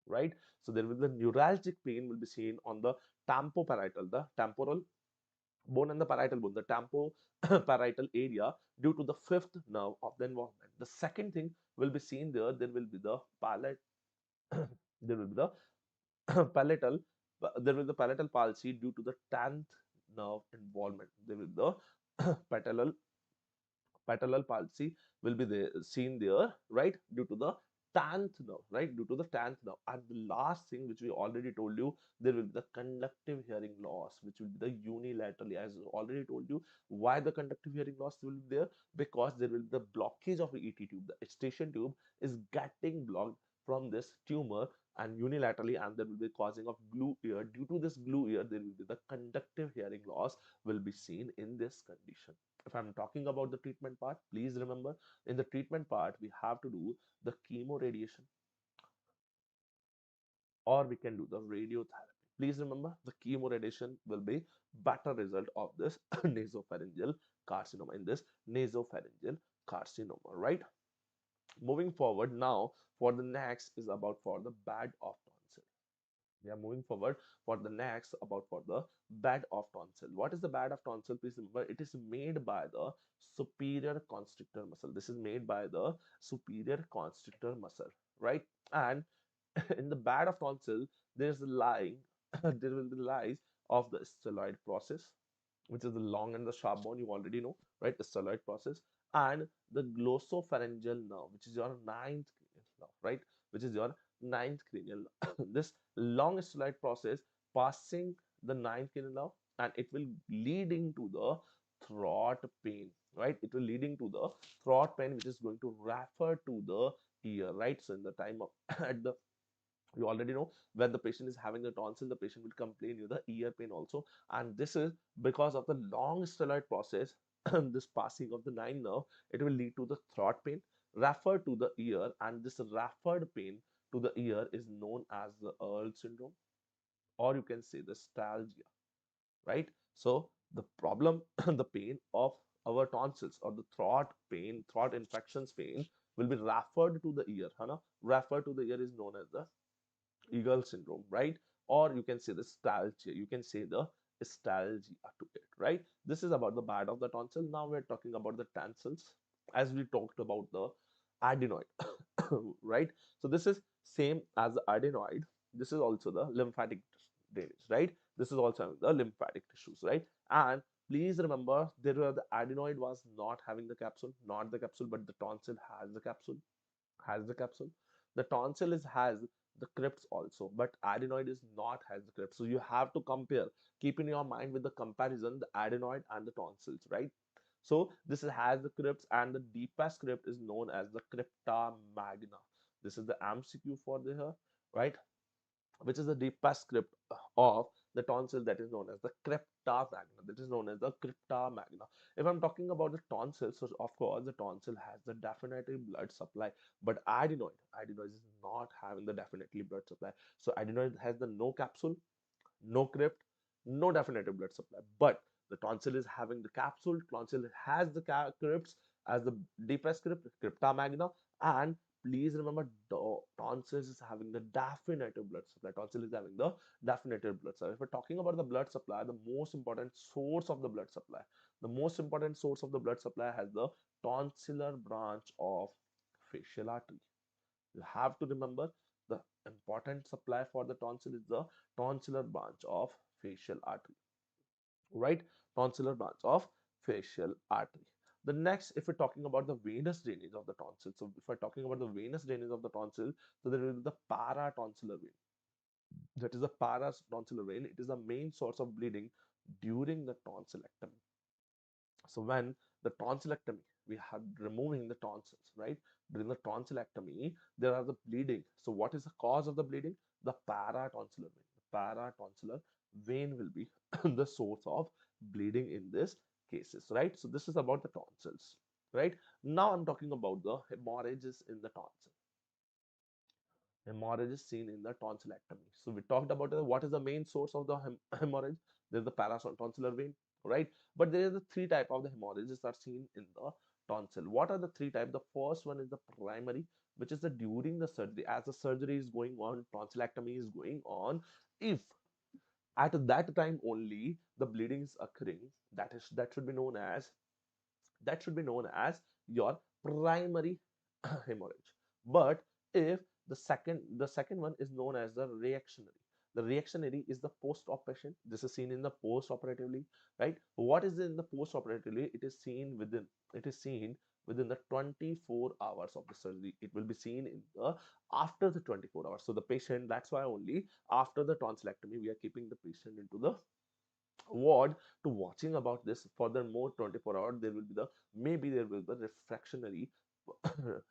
Speaker 1: right? So there will be the neuralgic pain will be seen on the tempoparietal, the temporal bone and the parietal bone, the tempoparietal area due to the fifth nerve of the involvement. The second thing will be seen there. There will be the palate. There will be the palatal. There will be the palatal palsy due to the 10th nerve involvement. There will be the patellar palsy will be there, seen there, right, due to the 10th nerve, right, due to the 10th nerve. And the last thing which we already told you, there will be the conductive hearing loss, which will be the unilaterally, as already told you. Why the conductive hearing loss will be there? Because there will be the blockage of the ET tube. The station tube is getting blocked from this tumor and unilaterally, and there will be causing of glue ear. Due to this glue ear, there will be the conductive hearing loss will be seen in this condition. If I'm talking about the treatment part, please remember, in the treatment part, we have to do the chemoradiation, or we can do the radiotherapy. Please remember, the chemoradiation will be better result of this nasopharyngeal carcinoma, in this nasopharyngeal carcinoma, right? Moving forward now, for the next is about for the bed of tonsil. We are moving forward for the next about for the bed of tonsil. What is the bed of tonsil? Please remember, it is made by the superior constrictor muscle. This is made by the superior constrictor muscle, right? And in the bed of tonsil, there's the lying, there will be the lies of the styloid process, which is the long and the sharp bone, you already know, right? The styloid process, and the glossopharyngeal nerve, which is your ninth cranial nerve, right? Which is your ninth cranial nerve. This long styloid process passing the ninth cranial nerve, and it will leading to the throat pain, right? It will leading to the throat pain, which is going to refer to the ear, right? So in the time of at the, you already know, when the patient is having the tonsil, the patient will complain you the ear pain also, and this is because of the long styloid process. This passing of the nine nerve, it will lead to the throat pain referred to the ear, and this referred pain to the ear is known as the Earl syndrome, or you can say the stalgia, right? So the problem, the pain of our tonsils or the throat pain, throat infections pain will be referred to the ear, Hana. Referred to the ear is known as the Eagle syndrome, right? Or you can say the stalgia, you can say the stalgia to it, right? This is about the bad of the tonsil. Now we're talking about the tonsils, as we talked about the adenoid, right? So this is same as the adenoid. This is also the lymphatic drainage, right? This is also the lymphatic tissues, right? And please remember, there were the adenoid was not having the capsule, not the capsule, but the tonsil has the capsule, has the capsule. The tonsil is has the crypts also, but adenoid is not has the crypts. So you have to compare, keep in your mind with the comparison the adenoid and the tonsils, right? So this has the crypts, and the deepest crypt is known as the crypta magna. This is the MCQ for the here, right? Which is the deepest script of the tonsil, that is known as the crypta magna. That is known as the crypta magna. If I'm talking about the tonsil, so of course the tonsil has the definitely blood supply, but adenoid is not having the definitely blood supply. So adenoid has the no capsule, no crypt, no definitive blood supply. But the tonsil is having the capsule, tonsil has the crypts as the deepest crypt, crypta magna, and please remember, tonsils is having the definitive blood supply. Tonsil is having the definitive blood supply. If we're talking about the blood supply, the most important source of the blood supply, the most important source of the blood supply has the tonsillar branch of facial artery. You have to remember, the important supply for the tonsil is the tonsillar branch of facial artery, right? Tonsillar branch of facial artery. The next, if we're talking about the venous drainage of the tonsil, so if we're talking about the venous drainage of the tonsil, so there is the paratonsillar vein. That is the paratonsillar vein. It is the main source of bleeding during the tonsillectomy. So when the tonsillectomy, we are removing the tonsils, right? During the tonsillectomy, there are the bleeding. So what is the cause of the bleeding? The paratonsillar vein. The paratonsillar vein will be the source of bleeding in this cases, right? So this is about the tonsils, right? Now I'm talking about the hemorrhages in the tonsil. Hemorrhage is seen in the tonsillectomy. So we talked about what is the main source of the hemorrhage. There's the paratonsillar vein, right? But there is the three type of the hemorrhages are seen in the tonsil. What are the three type? The first one is the primary, which is the during the surgery, as the surgery is going on, tonsillectomy is going on. If at that time only the bleeding is occurring, that should be known as, that should be known as your primary hemorrhage. But if the second one is known as the reactionary. The reactionary is the post-op patient. This is seen in the post-operatively, right? What is in the post-operatively? It is seen within the 24 hours of the surgery. It will be seen in the after the 24 hours. So the patient, that's why only after the tonsillectomy we are keeping the patient into the ward to watching about this. Furthermore, 24 hours there will be the, maybe there will be the refractionary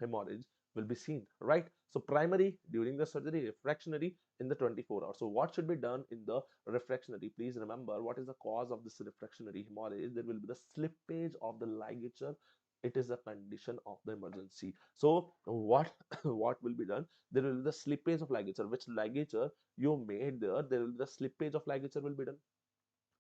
Speaker 1: hemorrhage will be seen, right? So primary during the surgery, refractionary in the 24 hours. So what should be done in the refractionary? Please remember, what is the cause of this refractionary hemorrhage? There will be the slippage of the ligature. It is a condition of the emergency. So what what will be done? There will be the slippage of ligature. Which ligature you made there, there will be the slippage of ligature will be done,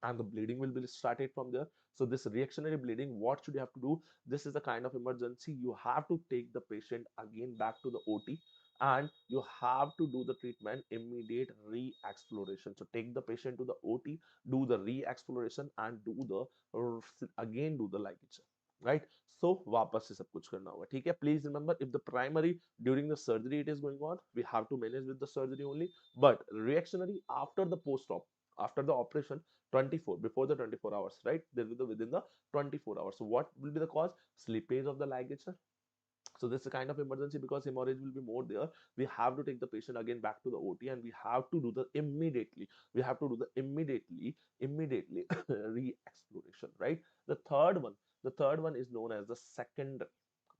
Speaker 1: and the bleeding will be started from there. So this reactionary bleeding, what should you have to do? This is the kind of emergency, you have to take the patient again back to the OT. and you have to do the treatment immediate re-exploration. So take the patient to the OT, do the re-exploration and do the again do the ligation, right? So वापस से सब कुछ करना होगा, ठीक है? Please remember, if the primary during the surgery it is going on, we have to manage with the surgery only, but reactionary after the post-op, after the operation, 24 before the 24 hours, right? There will be within the 24 hours. So what will be the cause? Slippage of the ligature. So this is a kind of emergency because hemorrhage will be more there. We have to take the patient again back to the OT and we have to do the immediately. We have to do the immediately re-exploration, right? The third one is known as the secondary.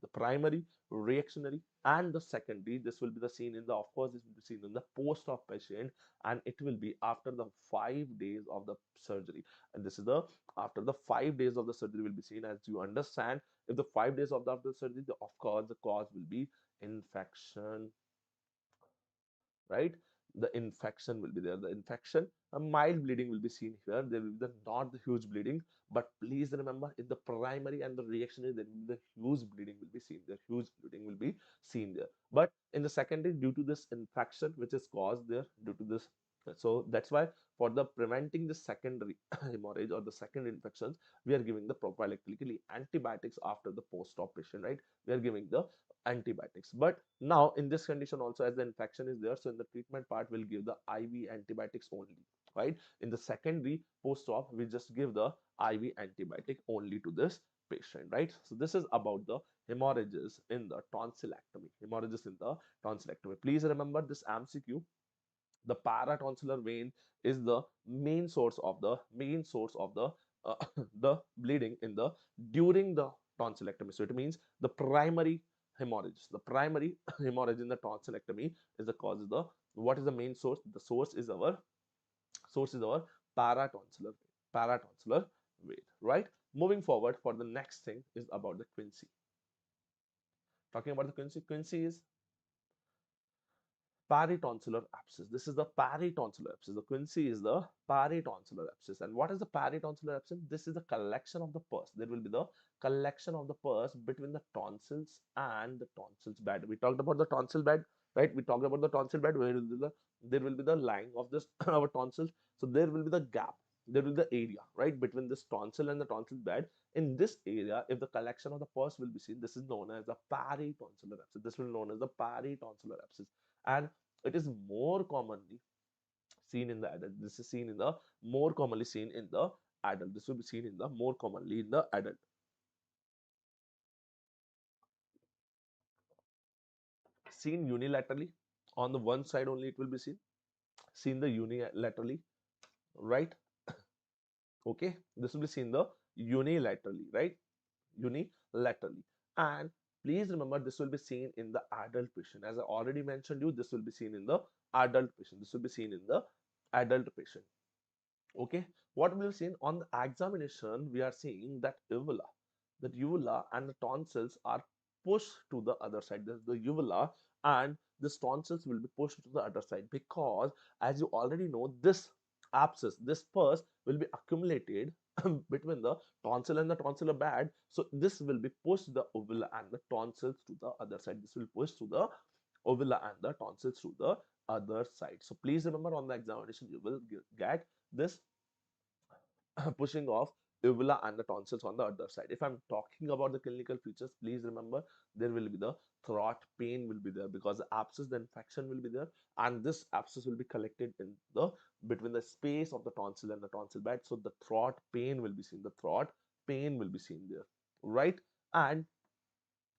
Speaker 1: The primary, reactionary, and the secondary. This will be the seen in the, of course, this will be seen in the post-op patient, and it will be after the 5 days of the surgery. And this is the after the 5 days of the surgery will be seen. As you understand, if the 5 days of the after surgery, of course, the cause will be infection, right? The infection will be there. The infection, a mild bleeding will be seen here. There will be not the huge bleeding, but please remember, in the primary and the reactionary, there will be the huge bleeding will be seen. The huge bleeding will be seen there. But in the secondary, due to this infection which is caused there due to this, so that's why for the preventing the secondary hemorrhage or the second infections, we are giving the prophylactically antibiotics after the post-op patient, right? We are giving the antibiotics. But now in this condition also, as the infection is there, so in the treatment part we'll give the IV antibiotics only, right? In the secondary post-op, we just give the IV antibiotic only to this patient, right? So this is about the hemorrhages in the tonsillectomy. Hemorrhages in the tonsillectomy. Please remember this MCQ. The paratonsillar vein is the main source of the the bleeding in the during the tonsillectomy. So it means the primary hemorrhage, the primary hemorrhage in the tonsillectomy is the cause of the, what is the main source? The source is our paratonsillar vein, right? Moving forward, for the next thing is about the quinsy. Talking about the quinsy is peritonsillar abscess. This is the peritonsillar abscess. The quinsy is the peritonsillar abscess. And what is the peritonsillar abscess? This is the collection of the pus. There will be the collection of the pus between the tonsils and the tonsils bed. We talked about the tonsil bed, right? We talked about the tonsil bed where there will be the line of this our tonsils. So there will be the gap. There will be the area, right, between this tonsil and the tonsil bed. In this area, if the collection of the pus will be seen, this is known as the peritonsillar abscess. This will be known as the peritonsillar abscess. And it is more commonly seen in the adult. This is seen in the more commonly seen in the adult. This will be seen in the more commonly in the adult. Seen unilaterally, on the one side only it will be seen the unilaterally, right? Okay, this will be seen the unilaterally, right? Unilaterally. And please remember, this will be seen in the adult patient. As I already mentioned you, this will be seen in the adult patient. This will be seen in the adult patient. Okay, what we've seen on the examination, we are seeing that uvula and the tonsils are pushed to the other side. There's the uvula and this tonsils will be pushed to the other side because, as you already know, this abscess, this pus will be accumulated between the tonsil and the tonsillar bed. So this will be pushed the uvula and the tonsils to the other side. This will push to the uvula and the tonsils to the other side. So please remember, on the examination you will get this pushing off uvula and the tonsils on the other side. If I'm talking about the clinical features, please remember there will be the throat pain will be there because the abscess, the infection will be there, and this abscess will be collected in the between the space of the tonsil and the tonsil bed. So the throat pain will be seen. The throat pain will be seen there, right? And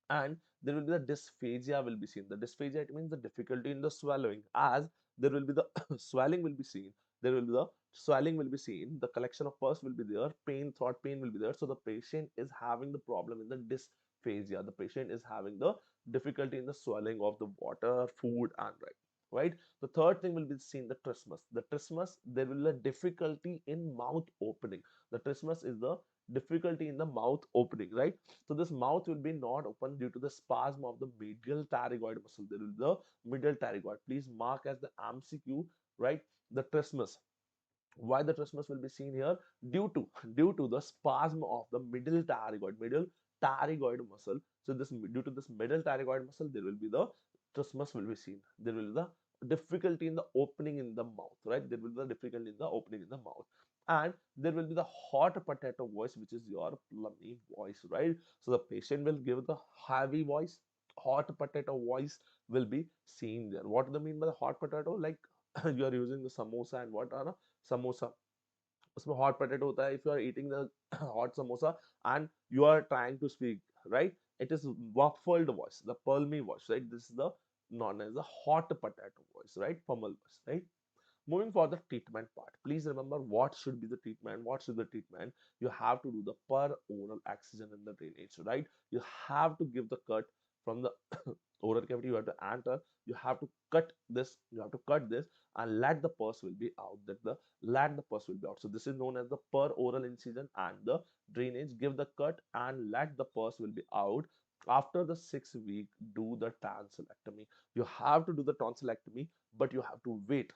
Speaker 1: there will be the dysphagia will be seen. The dysphagia, it means the difficulty in the swallowing, as there will be the swelling will be seen. There will be the swelling will be seen. The collection of pus will be there. Pain, throat pain will be there. So the patient is having the problem in the dysphagia. The patient is having the difficulty in the swelling of the water, food, and right. The third thing will be seen, the trismus. The trismus, there will be a difficulty in mouth opening. The trismus is the difficulty in the mouth opening, right? So this mouth will be not open due to the spasm of the medial pterygoid muscle. There will be the medial pterygoid. Please mark as the MCQ, right? The trismus. Why the trismus will be seen here? Due to the spasm of the middle pterygoid muscle. So this, due to this middle pterygoid muscle, there will be the trismus will be seen. There will be the difficulty in the opening in the mouth, right? There will be the difficulty in the opening in the mouth. And there will be the hot potato voice, which is your plummy voice, right? So the patient will give the heavy voice, hot potato voice will be seen there. What do they mean by the hot potato? Like you are using the samosa, and what are the samosa? उसमें hot potato होता है. If you are eating the hot samosa and you are trying to speak, right? It is muffled voice, the pulmy voice, right? This is the known as the hot potato voice, right? Pummel voice, right? Moving for the treatment part, please remember what should be the treatment. What should the treatment? You have to do the per oral excision in the drainage, right? You have to give the cut from the oral cavity. You have to enter. You have to cut this. You have to cut this and let the pus will be out. That the let the pus will be out. So this is known as the per oral incision and the drainage. Give the cut and let the pus will be out. After the 6 week, do the tonsillectomy. You have to do the tonsillectomy, but you have to wait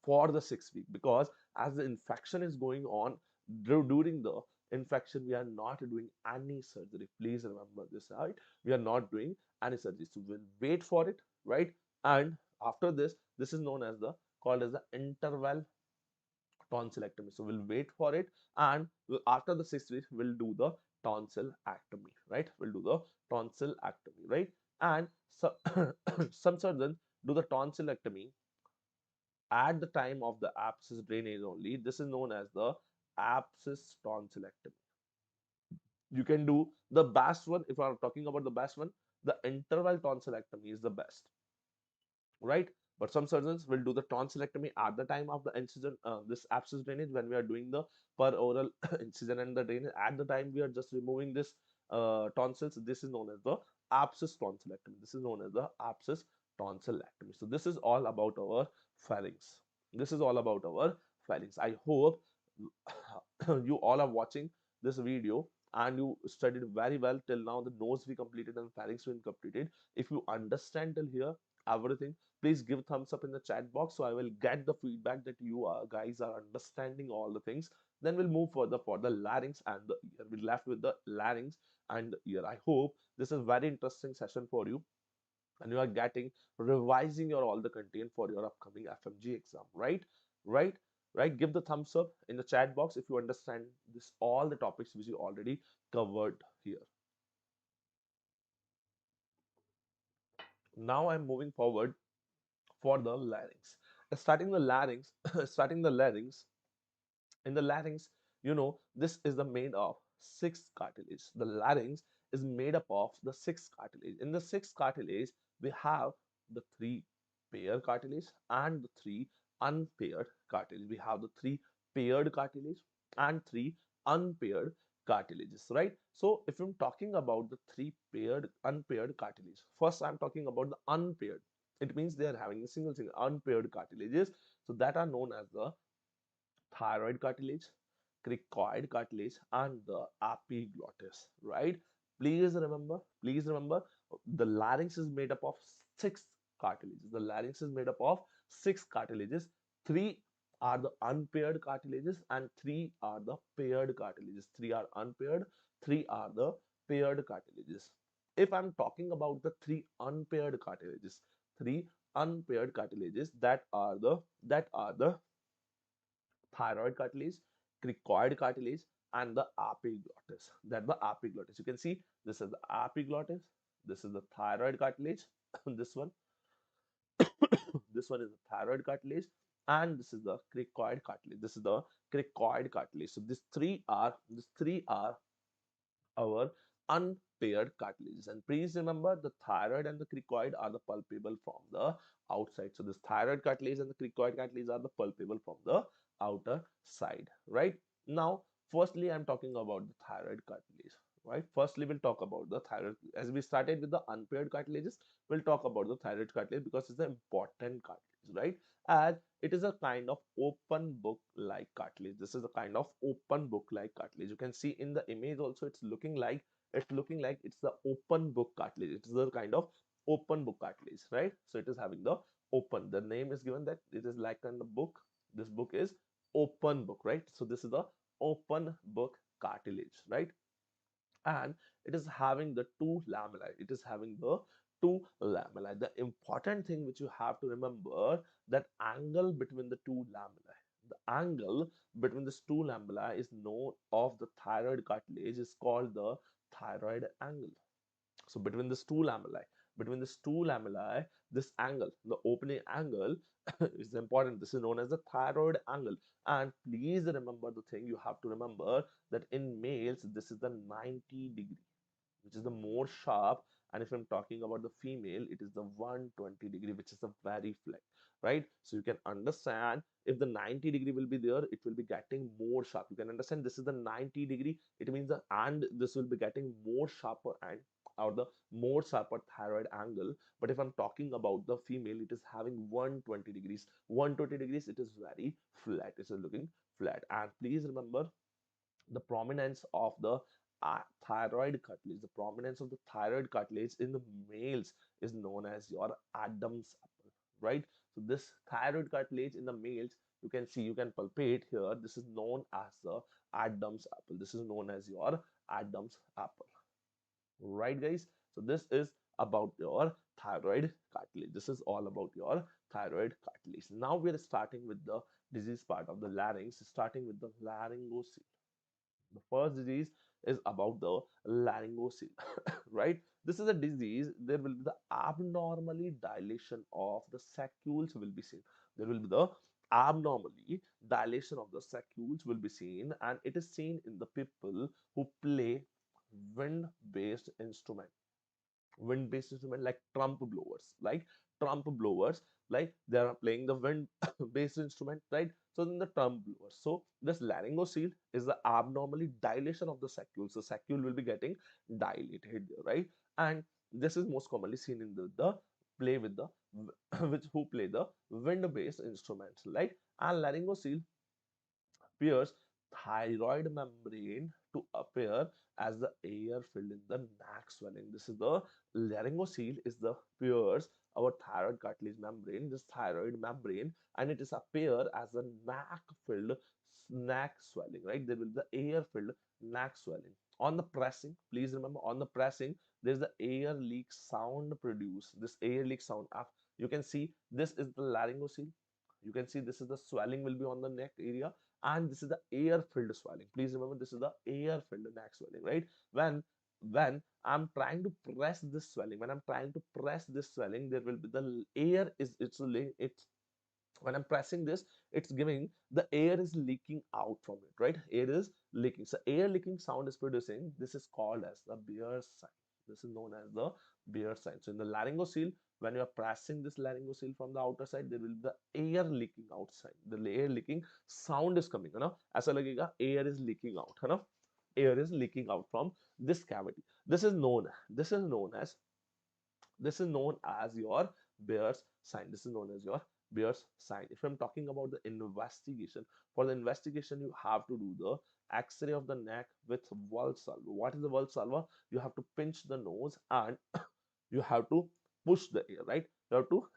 Speaker 1: for the 6 week, because as the infection is going on, during the infection we are not doing any surgery. Please remember this, right? We are not doing any surgery, so we'll wait for it, right? And after this is known as the called as the interval tonsillectomy. So we'll wait for it, and after the 6 weeks we'll do the tonsillectomy, right? We'll do the tonsillectomy, right? And so some surgeons do the tonsillectomy at the time of the abscess drainage only. This is known as the abscess tonsillectomy. You can do the best one. If I'm talking about the best one, the interval tonsillectomy is the best, right? But some surgeons will do the tonsillectomy at the time of the incision, this abscess drainage, when we are doing the per oral incision and the drainage. At the time we are just removing this tonsils. This is known as the abscess tonsillectomy. This is known as the abscess tonsillectomy. So this is all about our pharynx. This is all about our pharynx. I hope you all are watching this video and you studied very well till now. The nose we completed and pharynx we completed. If you understand till here everything, please give thumbs up in the chat box, so I will get the feedback that you are guys are understanding all the things. Then we'll move further for the larynx and the ear. We're left with the larynx and the ear. I hope this is very interesting session for you, and you are getting revising your all the content for your upcoming FMG exam, right? Right? Right? Give the thumbs up in the chat box if you understand this all the topics which you already covered here. Now I'm moving forward for the larynx. Starting the larynx, starting the larynx. In the larynx, this is the made of six cartilage. The larynx is made up of the six cartilage. In the six cartilage, we have the three paired cartilage and the three unpaired cartilage. We have the three paired cartilage and three unpaired cartilages, right? So if I'm talking about the three paired unpaired cartilage, first I'm talking about the unpaired. It means they are having a single unpaired cartilages. So that are known as the thyroid cartilage, cricoid cartilage, and the epiglottis, right? Please remember, the larynx is made up of six cartilages. The larynx is made up of six cartilages. Three are the unpaired cartilages, and three are the paired cartilages. Three are unpaired, three are the paired cartilages. If I'm talking about the three unpaired cartilages, that are the thyroid cartilage, cricoid cartilage, and the epiglottis. That the epiglottis. You can see this is the epiglottis. This is the thyroid cartilage. This one, this one is the thyroid cartilage, and this is the cricoid cartilage. This is the cricoid cartilage. So these three are our unpaired cartilages. And please remember, the thyroid and the cricoid are the palpable from the outside. So this thyroid cartilage and the cricoid cartilage are the palpable from the outer side, right? Now, firstly, I'm talking about the thyroid cartilage, right? Firstly, we'll talk about the thyroid. As we started with the unpaired cartilages, we'll talk about the thyroid cartilage because it's the important cartilage, right? As it is a kind of open book like cartilage. This is a kind of open book like cartilage. You can see in the image also, it's the open book cartilage. It is the kind of open book cartilage, right? So it is having the open. The name is given that it is like in the book. This book is open book, right? So this is the open book cartilage, right? And it is having the two lamellae. It is having the two lamella. The important thing which you have to remember, that angle between the two lamella. The angle between these two lamella is known of the thyroid cartilage is called the thyroid angle. So between these two lamellae, this angle, the opening angle is important. This is known as the thyroid angle. And please remember the thing you have to remember, that in males, this is the 90-degree, which is the more sharp. And if I'm talking about the female, it is the 120-degree, which is the very flat, right? So you can understand, if the 90-degree will be there, it will be getting more sharp. You can understand this is the 90-degree, it means that, and this will be getting more sharper and or the more sharper thyroid angle. But if I'm talking about the female, it is having 120 degrees. 120 degrees, it is very flat. It is looking flat. And please remember, the prominence of the thyroid cartilage, the prominence of the thyroid cartilage in the males is known as your Adam's apple, right? So this thyroid cartilage in the males, you can see, you can palpate here, this is known as the Adam's apple. This is known as your Adam's apple, right, guys? So this is about your thyroid cartilage. This is all about your thyroid cartilage. Now we are starting with the disease part of the larynx, starting with the laryngosy. The first disease is about the laryngosy, right? This is a disease. There will be the abnormally dilation of the sacules will be seen. There will be the abnormally dilation of the sacules will be seen, and it is seen in the people who play wind-based instrument. Wind-based instrument like trump blowers, like they are playing the wind-based instrument, right? So then the trump blowers. So this laryngosele is the abnormally dilation of the saccule. So saccule will be getting dilated, right? And this is most commonly seen in the play with the which who play the wind-based instruments, right? And laryngosele appears thyroid membrane to appear as the air filled in the neck swelling. This is the laryngosele is the appears our thyroid cartilage membrane, this thyroid membrane, and it is appear as a neck filled neck swelling, right? There will be the air filled neck swelling. On the pressing, please remember, on the pressing, there's the air leak sound produced. This air leak sound up. You can see this is the laryngosele. You can see this is the swelling will be on the neck area, and this is the air filled swelling. Please remember, this is the air filled neck swelling, right? When I'm trying to press this swelling, when I'm trying to press this swelling, there will be the air is it's when I'm pressing this, it's giving the air is leaking out from it, right? Air is leaking. So air leaking sound is producing. This is called as the beer sign. This is known as the beer sign. So in the laryngosele, when you are pressing this laryngosele from the outer side, there will be the air leaking outside. The air leaking sound is coming, है ना? ऐसा लगेगा air is leaking out, है ना? Air is leaking out from this cavity. This is known as your Beer's sign. This is known as your Beer's sign. If I'm talking about the investigation, for the investigation, you have to do the X-ray of the neck with Valsalva. What is the Valsalva? You have to pinch the nose and you have to push the air, right? You have to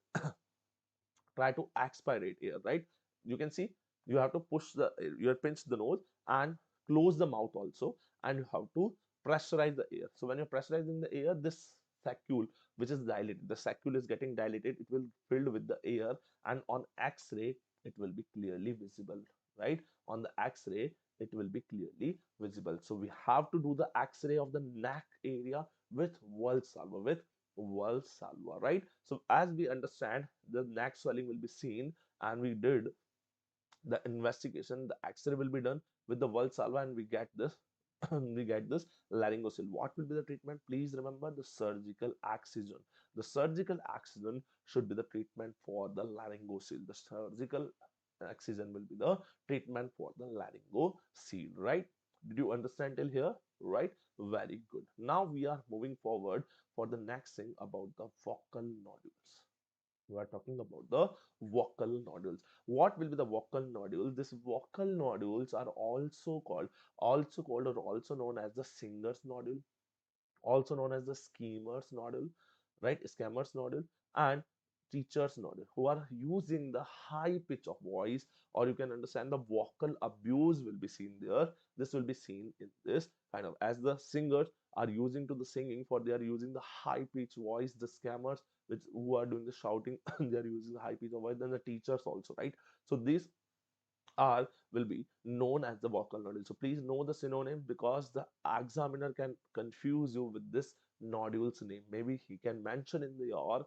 Speaker 1: try to expirate air, right? You can see you have to push the air, you pinch the nose and close the mouth also, and you have to pressurize the air. So when you're pressurizing the air, this saccule which is dilated, the saccule is getting dilated, it will filled with the air, and on X-ray it will be clearly visible, right? On the X-ray it will be clearly visible. So we have to do the X-ray of the neck area with Valsalva, right? So as we understand, the neck swelling will be seen, and we did the investigation, the X-ray will be done with the Valsalva, and we get this we get this laryngosele. What will be the treatment? Please remember the surgical excision. The surgical excision should be the treatment for the laryngosele. The surgical excision will be the treatment for the laryngosele, right? Did you understand till here? Right? Very good. Now we are moving forward for the next thing about the vocal nodules. We are talking about the vocal nodules. What will be the vocal nodule? These vocal nodules are also called or also known as the singer's nodule, also known as the schemer's nodule, right? Schemer's nodule and teacher's nodule, who are using the high pitch of voice, or you can understand the vocal abuse will be seen there. This will be seen in this kind of as the singers are using to the singing, for they are using the high pitch voice, the scammers which who are doing the shouting they are using the high pitch voice, then the teachers also, right? So these are will be known as the vocal nodule. So please know the synonym, because the examiner can confuse you with this nodule's name. Maybe he can mention in your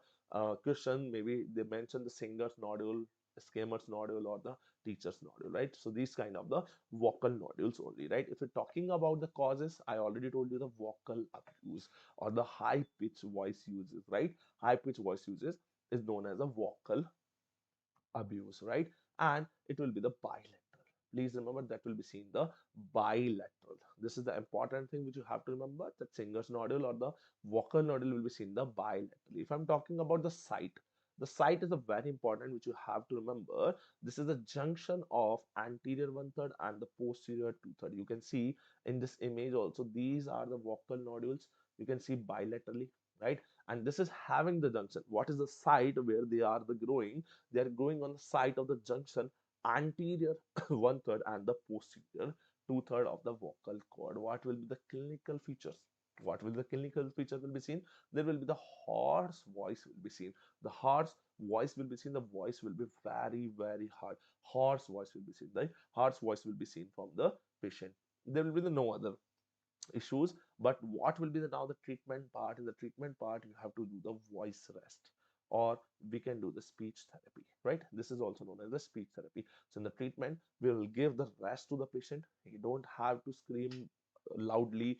Speaker 1: question, maybe they mention the singer's nodule, scammer's nodule, or the teacher's nodule, right? So these kind of the vocal nodules only, right? If you're talking about the causes, I already told you the vocal abuse or the high pitch voice uses, right? High pitch voice uses is known as a vocal abuse, right? And it will be the bilateral. Please remember that will be seen the bilateral. This is the important thing which you have to remember, that singer's nodule or the vocal nodule will be seen the bilateral. If I'm talking about the site is a very important which you have to remember. This is the junction of anterior one third and the posterior two third. You can see in this image also, these are the vocal nodules. You can see bilaterally, right? And this is having the junction. What is the site where they are the growing? They are growing on the site of the junction anterior one third and the posterior two third of the vocal cord. What will be the clinical features? What will the clinical feature will be seen? There will be the hoarse voice will be seen. The hoarse voice will be seen. The voice will be very hard. Hoarse voice will be seen. The hoarse voice will be seen from the patient. There will be the no other issues. But what will be the now the treatment part? In the treatment part, you have to do the voice rest, or we can do the speech therapy, right? This is also known as the speech therapy. So in the treatment, we will give the rest to the patient. You don't have to scream loudly,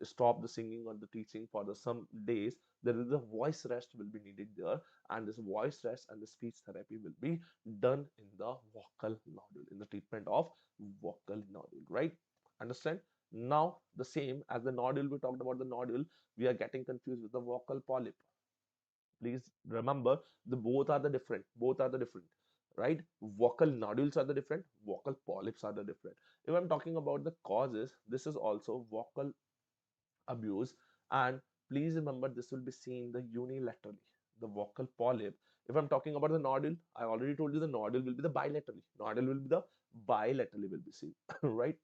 Speaker 1: stop the singing or the teaching for the some days. There is the voice rest will be needed there, and this voice rest and the speech therapy will be done in the vocal nodule, in the treatment of vocal nodule, right? Understand? Now, the same as the nodule, we talked about the nodule, we are getting confused with the vocal polyp. Please remember, the both are the different, right? Vocal nodules are the different, vocal polyps are the different. If I'm talking about the causes, this is also vocal abuse, and please remember this will be seen the unilaterally, the vocal polyp. If I'm talking about the nodule, I already told you the nodule will be the bilaterally, nodule will be the bilaterally will be seen right?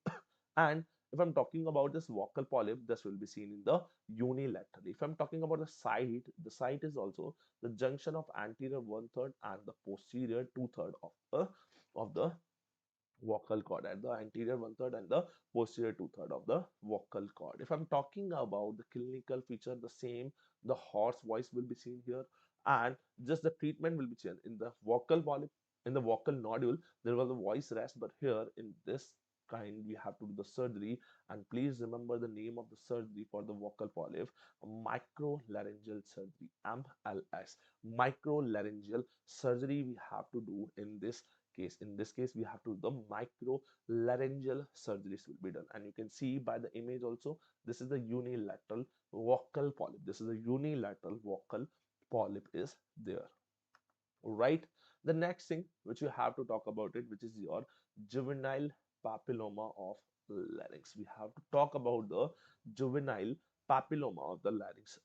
Speaker 1: And if I'm talking about this vocal polyp, this will be seen in the unilaterally. If I'm talking about the site is also the junction of anterior one third and the posterior two third of the vocal cord, at the anterior one third and the posterior two third of the vocal cord. If I'm talking about the clinical feature, the same, the hoarse voice will be seen here, and just the treatment will be changed. In the vocal polyp, in the vocal nodule, there was a voice rest, but here in this kind we have to do the surgery. And please remember the name of the surgery for the vocal polyp: microlaryngeal surgery, MLS. Microlaryngeal surgery we have to do in this case. In this case, we have to do the microlaryngeal surgeries will be done. And you can see by the image also, this is the unilateral vocal polyp. This is a unilateral vocal polyp is there, right? The next thing which you have to talk about it, which is your juvenile papilloma of larynx. We have to talk about the juvenile papilloma of the larynx.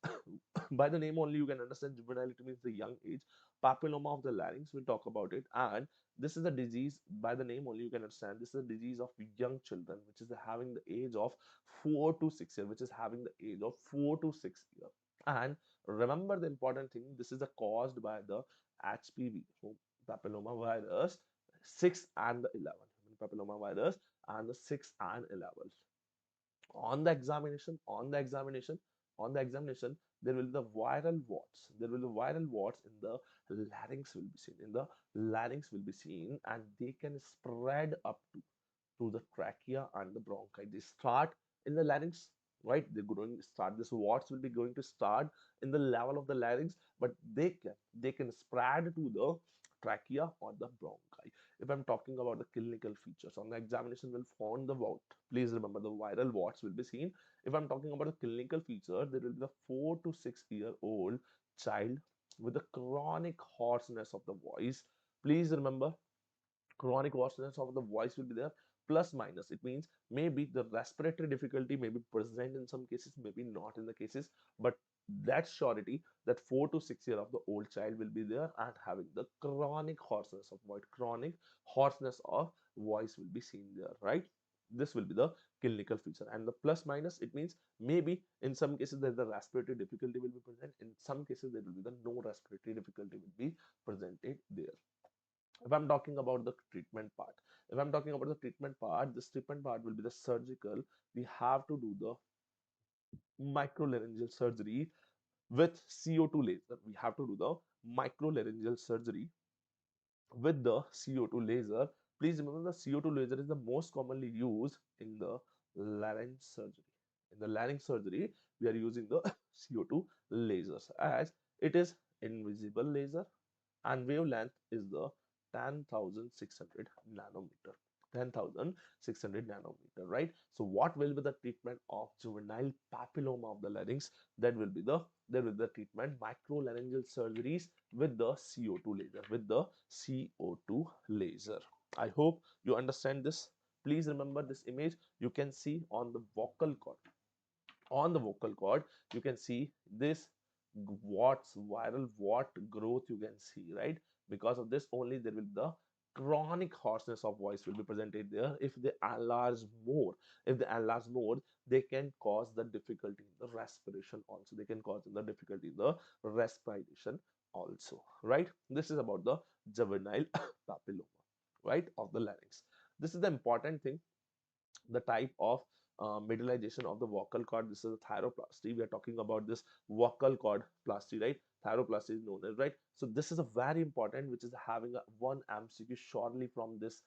Speaker 1: By the name only you can understand juvenility means the young age. Papilloma of the larynx, we'll talk about it. And this is a disease, by the name only you can understand, this is a disease of young children, which is having the age of 4 to 6 years, which is having the age of 4 to 6 years. And remember the important thing, this is caused by the HPV, so papilloma virus 6 and the 11, human papilloma virus and the 6 and 11. On the examination, there will be the viral warts. There will be viral warts in the larynx will be seen. In the larynx will be seen, and they can spread up to the trachea and the bronchi. They start in the larynx, right? They're going to start. This warts will be going to start in the level of the larynx, but they can spread to the trachea or the bronchi. If I'm talking about the clinical features, on the examination will found the wart. Please remember the viral warts will be seen. If I'm talking about the clinical feature, there will be the 4 to 6 year old child with the chronic hoarseness of the voice. Please remember, chronic hoarseness of the voice will be there, plus minus. It means maybe the respiratory difficulty may be present in some cases, maybe not in the cases, but that surety that 4 to 6 year of the old child will be there and having the chronic hoarseness of voice, chronic hoarseness of voice will be seen there, right? This will be the clinical feature. And the plus minus, it means maybe in some cases that the respiratory difficulty will be present, in some cases there will be the no respiratory difficulty will be presented there. If I'm talking about the treatment part, if I'm talking about the treatment part, this treatment part will be the surgical. We have to do the microlaryngeal surgery with CO2 laser. We have to do the microlaryngeal surgery with the CO2 laser. Please remember the CO2 laser is the most commonly used in the larynx surgery. In the larynx surgery, we are using the CO2 lasers as it is invisible laser and wavelength is the 10,600 nanometer. 10,600 nanometer, right? So what will be the treatment of juvenile papilloma of the larynx? That will be the treatment microlaryngeal surgeries with the CO2 laser, with the CO2 laser. I hope you understand this. Please remember this image. You can see on the vocal cord. On the vocal cord, you can see this what's viral what growth you can see, right? Because of this only there will be the chronic hoarseness of voice will be presented there. If they enlarge more, they can cause the difficulty in the respiration also. They can cause the difficulty in the respiration also, right? This is about the juvenile papilloma, right, of the larynx. This is the important thing, the type of mineralization of the vocal cord. This is a thyroplasty. We are talking about this vocal cord plasty, right? Thyroplasty is known as, right? So this is a very important, which is having a one MCQ surely from this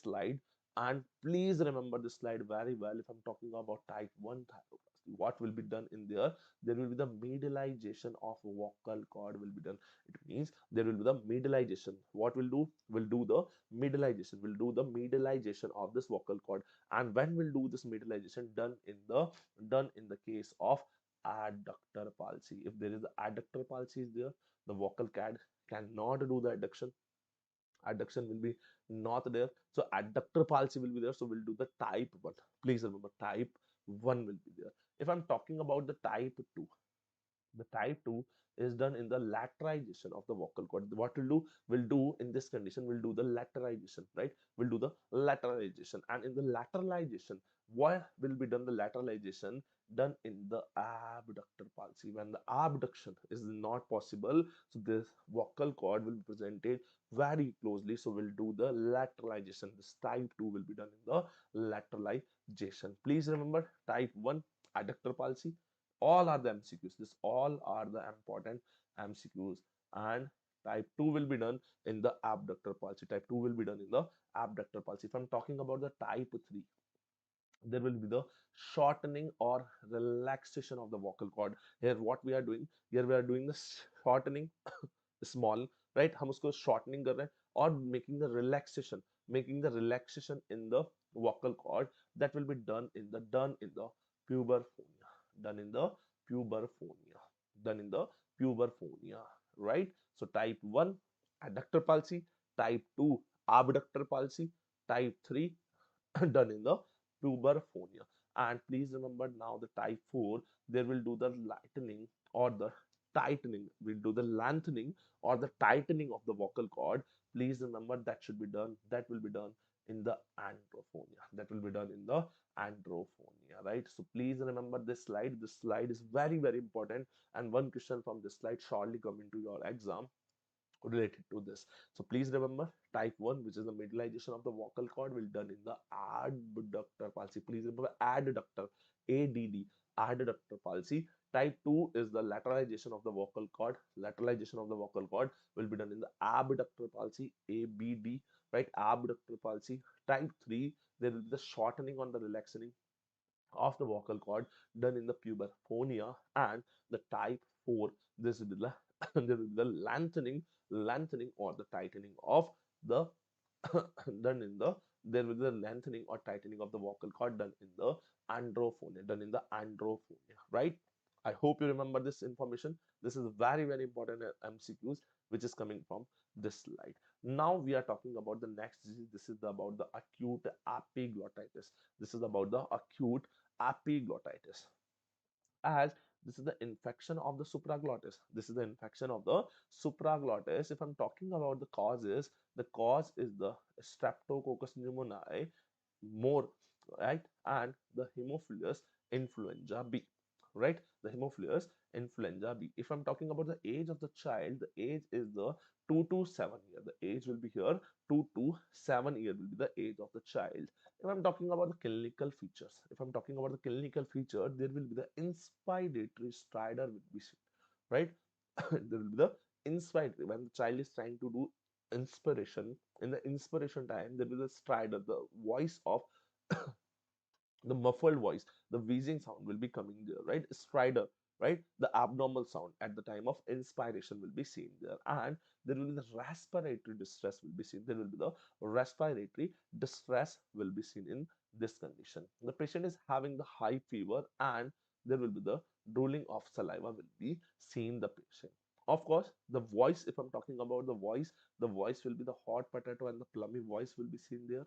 Speaker 1: slide. And please remember this slide very well. If I'm talking about type 1 thyroplasty, what will be done in there? There will be the medialization of vocal cord will be done. It means there will be the medialization. What will do? Will do the medialization. Will do the medialization of this vocal cord. And when we'll do this medialization, done in the case of adductor palsy. If there is the adductor palsy is there, the vocal cord cannot do the adduction will be not there, so adductor palsy will be there. So we'll do the type 1. Please remember type 1 will be there. If I'm talking about the type 2, the type 2 is done in the lateralization of the vocal cord. What we'll do in this condition, we'll do the lateralization, right? We'll do the lateralization. And in the lateralization, what will be done? The lateralization done in the abductor palsy. When the abduction is not possible, so this vocal cord will be presented very closely. So we'll do the lateralization. This type 2 will be done in the lateralization. Please remember type 1 adductor palsy. All are the MCQs. This all are the important MCQs. And type 2 will be done in the abductor palsy. Type 2 will be done in the abductor palsy. If I'm talking about the type 3, there will be the shortening or relaxation of the vocal cord. Here what we are doing, here we are doing the shortening small, right? हम उसको shortening कर रहे हैं और making the relaxation in the vocal cord. That will be done in the puberphonia, done in the puberphonia, done in the puberphonia, right? So type 1 adductor palsy, type 2 abductor palsy, type 3 done in the puberphonia. And please remember now the type 4, there will do the lightening or the tightening, we'll do the lengthening or the tightening of the vocal cord. Please remember that should be done, that will be done in the androphonia, that will be done in the androphonia, right? So please remember this slide. This slide is very important, and one question from this slide surely come into your exam related to this. So please remember type 1, which is the medialization of the vocal cord, will done in the adductor palsy. Please remember adductor, ADD, adductor palsy. Type 2 is the lateralization of the vocal cord. Lateralization of the vocal cord will be done in the abductor palsy, ABD, right? Abductor palsy. Type 3, there will be the shortening on the relaxing of the vocal cord done in the puberphonia. And the type 4, this will be the there will be the lengthening or the tightening of the done in the there will be the lengthening or tightening of the vocal cord done in the androphonia, right? I hope you remember this information. This is very important MCQs which is coming from this slide. Now we are talking about the next disease. This is about the acute epiglottitis. This is about the acute epiglottitis, as this is the infection of the supraglottis. This is the infection of the supraglottis. If I'm talking about the causes, the cause is the streptococcus pneumoniae, more right? And the Haemophilus influenza B, right? The Haemophilus influenza B. If I'm talking about the age of the child, the age is the 2 to 7 year. The age will be here 2 to 7 year will be the age of the child. If I'm talking about the clinical features, if I'm talking about the clinical feature, there will be the inspiratory stridor will be seen, right? There will be the inspiratory when the child is trying to do inspiration. In the inspiration time, there will be the stridor, the voice of the muffled voice, the wheezing sound will be coming there, right? Stridor, right? The abnormal sound at the time of inspiration will be seen there, and there will be the respiratory distress will be seen. There will be the respiratory distress will be seen in this condition. The patient is having the high fever, and there will be the drooling of saliva will be seen the patient. Of course, the voice, if I'm talking about the voice will be the hot potato and the plummy voice will be seen there.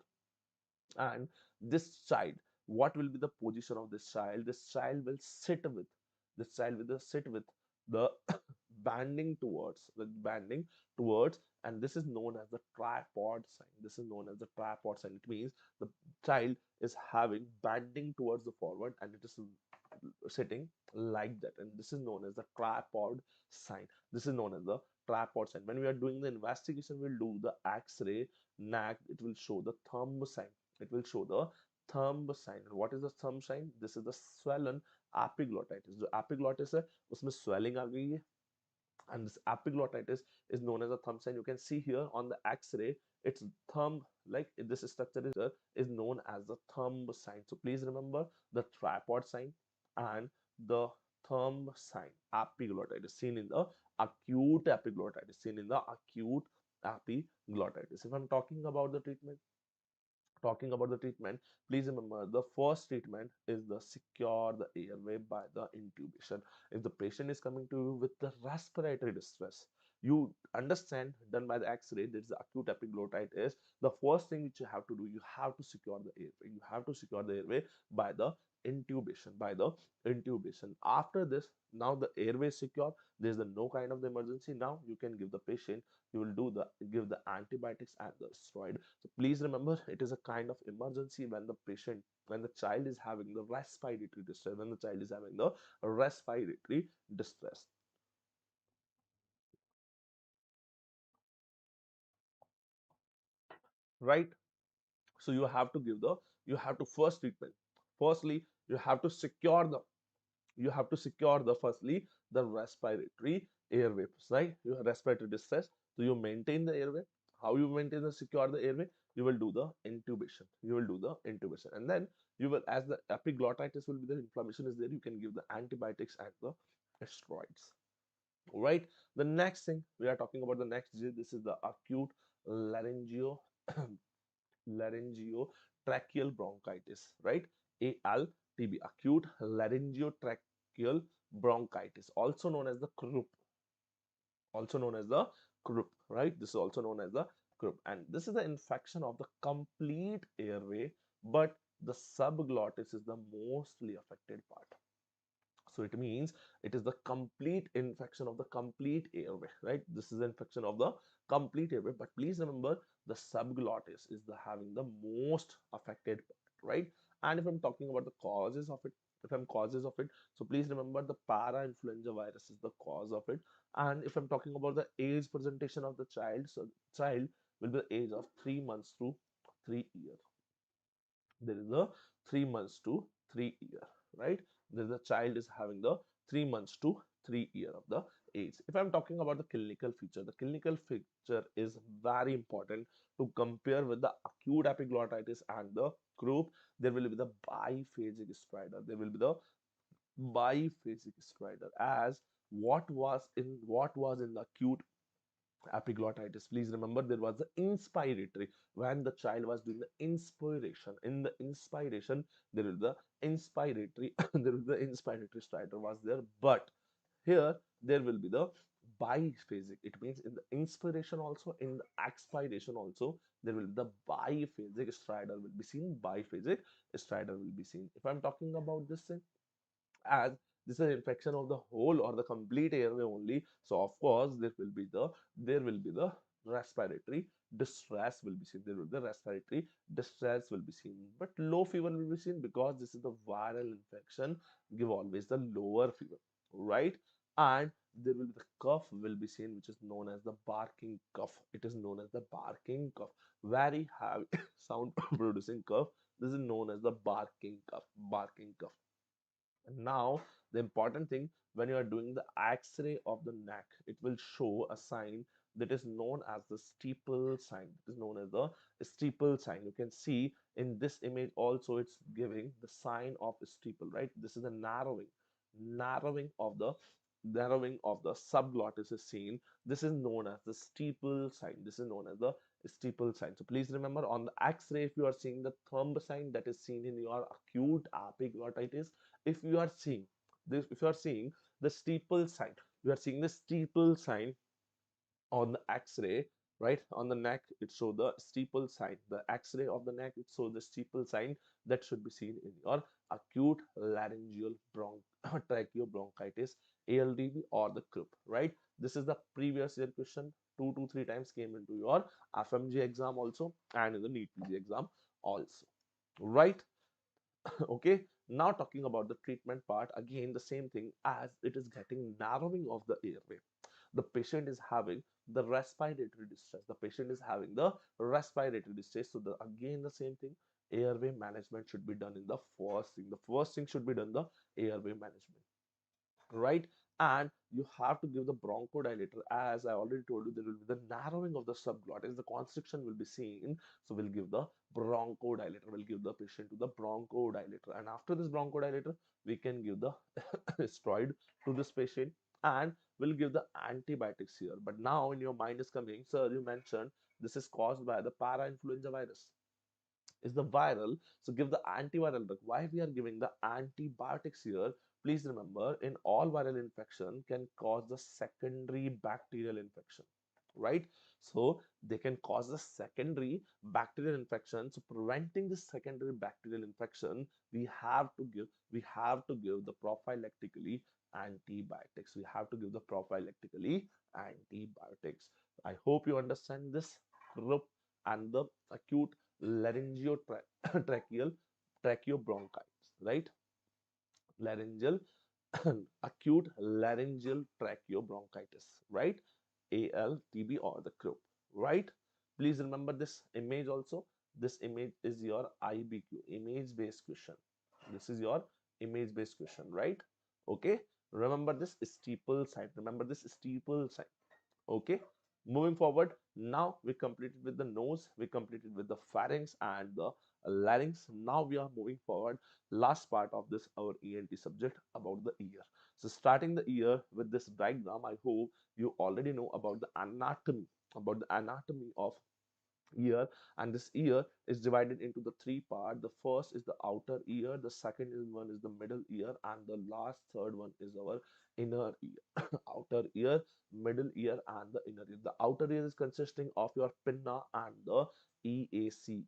Speaker 1: And this child, what will be the position of this child? This child will sit with the banding towards, and this is known as the tripod sign. This is known as the tripod sign. It means the child is having banding towards the forward, and it is sitting like that, and this is known as the tripod sign. This is known as the tripod sign. When we are doing the investigation, we'll do the x-ray neck. It will show the thumb sign. It will show the thumb sign. And what is the thumb sign? This is the swollen epiglottitis. जो epiglottis है उसमें swelling आ गई है, and this epiglottitis is known as a thumb sign. You can see here on the x-ray, its thumb, like this structure is known as the thumb sign. So please remember the tripod sign and the thumb sign. Epiglottitis seen in the acute epiglottitis, seen in the acute epiglottitis. If I'm talking about the treatment, please remember the first treatment is the secure the airway by the intubation. If the patient is coming to you with the respiratory distress, you understand done by the x-ray, there's the acute epiglottitis. The first thing which you have to do, you have to secure the airway. You have to secure the airway by the intubation. After this, now the airway is secure, there's the no kind of the emergency. Now you can give the patient, you will give the antibiotics and the steroid. So please remember, it is a kind of emergency when the child is having the respiratory distress, right? So you have to first treatment. Firstly, you have to secure the firstly the respiratory airway, right? You have respiratory distress, so you maintain the airway. How you maintain the secure the airway? You will do the intubation, and then you will, as the epiglottitis will be there, inflammation is there, you can give the antibiotics and the steroids. Right. The next thing we are talking about, the next disease, this is the acute laryngeo laryngeotracheal bronchitis, right? ALTB, acute laryngeotracheal bronchitis, also known as the croup, right? This is also known as the croup, and this is the infection of the complete airway, but the subglottis is the mostly affected part. So it means it is the complete infection of the complete airway, right? This is the infection of the complete airway, but please remember the subglottis is the having the most affected part, right? And if I'm talking about the causes of it, so please remember the para-influenza virus is the cause of it. And if I'm talking about the age presentation of the child, so child will be the age of 3 months to 3 years. There is a 3 months to 3 year, right? There is a child is having the 3 months to 3 year of the age. If I'm talking about the clinical feature, the clinical feature is very important to compare with the acute epiglottitis and the croup. There will be the biphasic stridor. There will be the biphasic stridor, as what was in the acute epiglottitis. Please remember there was the inspiratory. When the child was doing the inspiration, in the inspiration there is the inspiratory there is the inspiratory stridor was there, but here there will be the biphasic. It means in the inspiration also, in the expiration also, there will be the biphasic stridor will be seen. Biphasic stridor will be seen. If I'm talking about this thing, as this is an infection of the whole or the complete airway only, so of course there will be the respiratory distress will be seen. There will be the respiratory distress will be seen, but low fever will be seen because this is the viral infection. Give always the lower fever, right? And there will be the cough will be seen, which is known as the barking cough. It is known as the barking cough. Very heavy sound producing cough. This is known as the barking cough. Barking cough. And now the important thing, when you are doing the X-ray of the neck, it will show a sign that is known as the steeple sign. It is known as the steeple sign. You can see in this image also it's giving the sign of steeple, right? This is the narrowing of the subglottis is seen. This is known as the steeple sign. This is known as the steeple sign. So please remember, on the X-ray, if you are seeing the thumb sign that is seen in your acute epiglottitis, if you are seeing this, if you are seeing the steeple sign, you are seeing the steeple sign on the X-ray, right? On the neck, it show the steeple sign. The X-ray of the neck, it show the steeple sign that should be seen in your acute laryngeal tracheobronchitis, ALDB, or the croup, right? This is the previous year question. 2 to 3 times came into your FMG exam also and in the NEET PG exam also, right? Okay, now talking about the treatment part, again the same thing, as it is getting narrowing of the airway. The patient is having the respiratory distress. The patient is having the respiratory distress. So again the same thing, airway management should be done in the first thing. The first thing should be done the airway management, right? And you have to give the bronchodilator. As I already told you, there will be the narrowing of the subglottis, the constriction will be seen. So we'll give the bronchodilator, we'll give the patient to the bronchodilator, and after this bronchodilator we can give the steroid to this patient, and we'll give the antibiotics here. But now in your mind is coming, sir, you mentioned this is caused by the parainfluenza virus, is the viral, so give the antiviral drug. Why we are giving the antibiotics here? Please remember, in all viral infection can cause the secondary bacterial infection, right? So they can cause the secondary bacterial infection. So preventing the secondary bacterial infection, we have to give the prophylactically antibiotics. We have to give the prophylactically antibiotics. I hope you understand this group and the acute laryngeotracheal tracheobronchitis, right? Laryngeal acute laryngeal tracheobronchitis, right? ALTB or the croup, right? Please remember this image also. This image is your IBQ, image based question. This is your image based question, right? Okay, remember this steeple sign. Remember this steeple sign. Okay, moving forward, now we completed with the nose, we completed with the pharynx and the larynx. Now we are moving forward, last part of this our ENT subject, about the ear. So starting the ear with this diagram, I hope you already know about the anatomy of ear. And this ear is divided into the three parts. The first is the outer ear, the second one is the middle ear, and the last third one is our inner ear. Outer ear, middle ear, and the inner ear. The outer ear is consisting of your pinna and the EAC,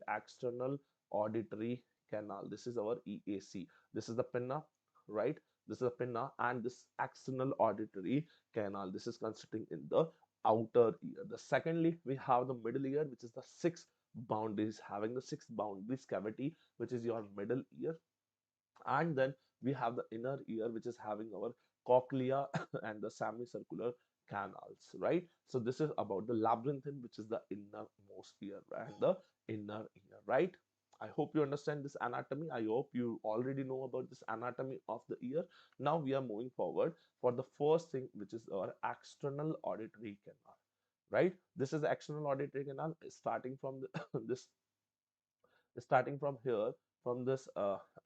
Speaker 1: external auditory canal. This is our EAC. This is the pinna, right? This is the pinna, and this external auditory canal, this is consisting in the outer ear. The secondly, we have the middle ear, which is the six boundaries, having the six boundaries cavity, which is your middle ear. And then we have the inner ear, which is having our cochlea and the semicircular canals, right? So this is about the labyrinthine, which is the innermost ear and the inner ear, right? I hope you understand this anatomy. I hope you already know about this anatomy of the ear. Now we are moving forward for the first thing, which is our external auditory canal, right? This is the external auditory canal starting from the, this starting from here, from this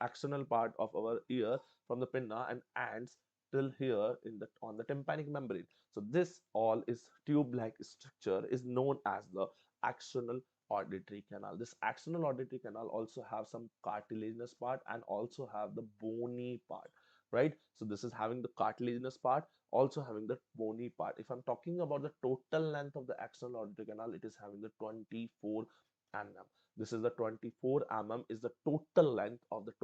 Speaker 1: external part of our ear, from the pinna and ends till here in the on the tympanic membrane. So this all is tube-like structure is known as the external auditory canal. This external auditory canal also have some cartilaginous part and also have the bony part, right? So this is having the cartilaginous part, also having the bony part. If I'm talking about the total length of the external auditory canal, it is having the 24 mm. This is the 24 mm is the total length of our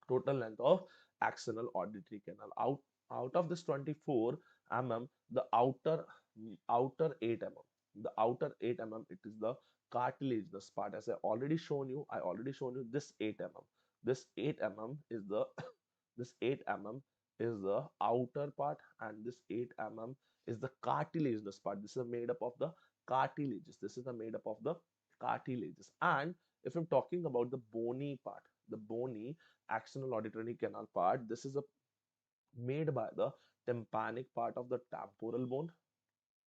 Speaker 1: total length of external auditory canal. Out of this 24 mm, the outer outer 8 mm. The outer 8 mm, it is the cartilaginous part. As I already shown you this 8 mm. This 8 mm is the this 8 mm is the outer part, and this 8 mm is the cartilaginous part. This is made up of the cartilages. This is the made up of the cartilages. And if I'm talking about the bony part, the bony axonal auditory canal part, this is a made by the tympanic part of the temporal bone,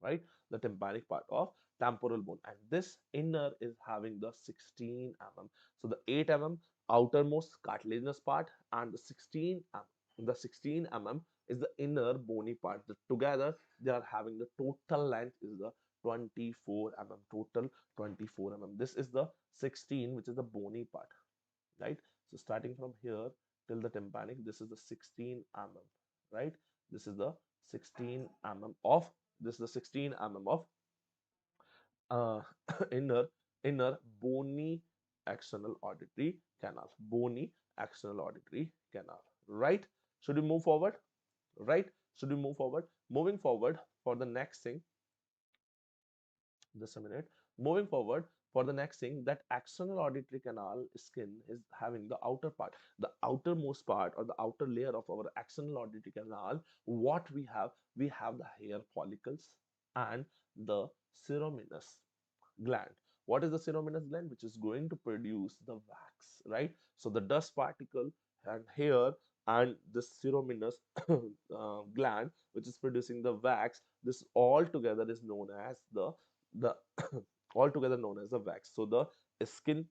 Speaker 1: right? The tympanic part of temporal bone, and this inner is having the 16 mm. So the 8 mm outermost cartilaginous part, and the 16 mm is the inner bony part. Together they are having the total length is the 24 mm, total 24 mm. This is the 16, which is the bony part, right? So starting from here till the tympanic, this is the 16 mm, right? This is the 16 mm of this is the 16 mm of uh, inner bony axonal auditory canal, bony axonal auditory canal, right? Should we move forward? Right? Should we move forward? Moving forward for the next thing, just a minute. Moving forward for the next thing, that axonal auditory canal skin is having the outer part, the outermost part or the outer layer of our axonal auditory canal. What we have the hair follicles and the ceruminous gland. What is the ceruminous gland? Which is going to produce the wax, right? So the dust particle and hair and the ceruminous gland, which is producing the wax, this all together is known as the all together known as the wax. So the skin,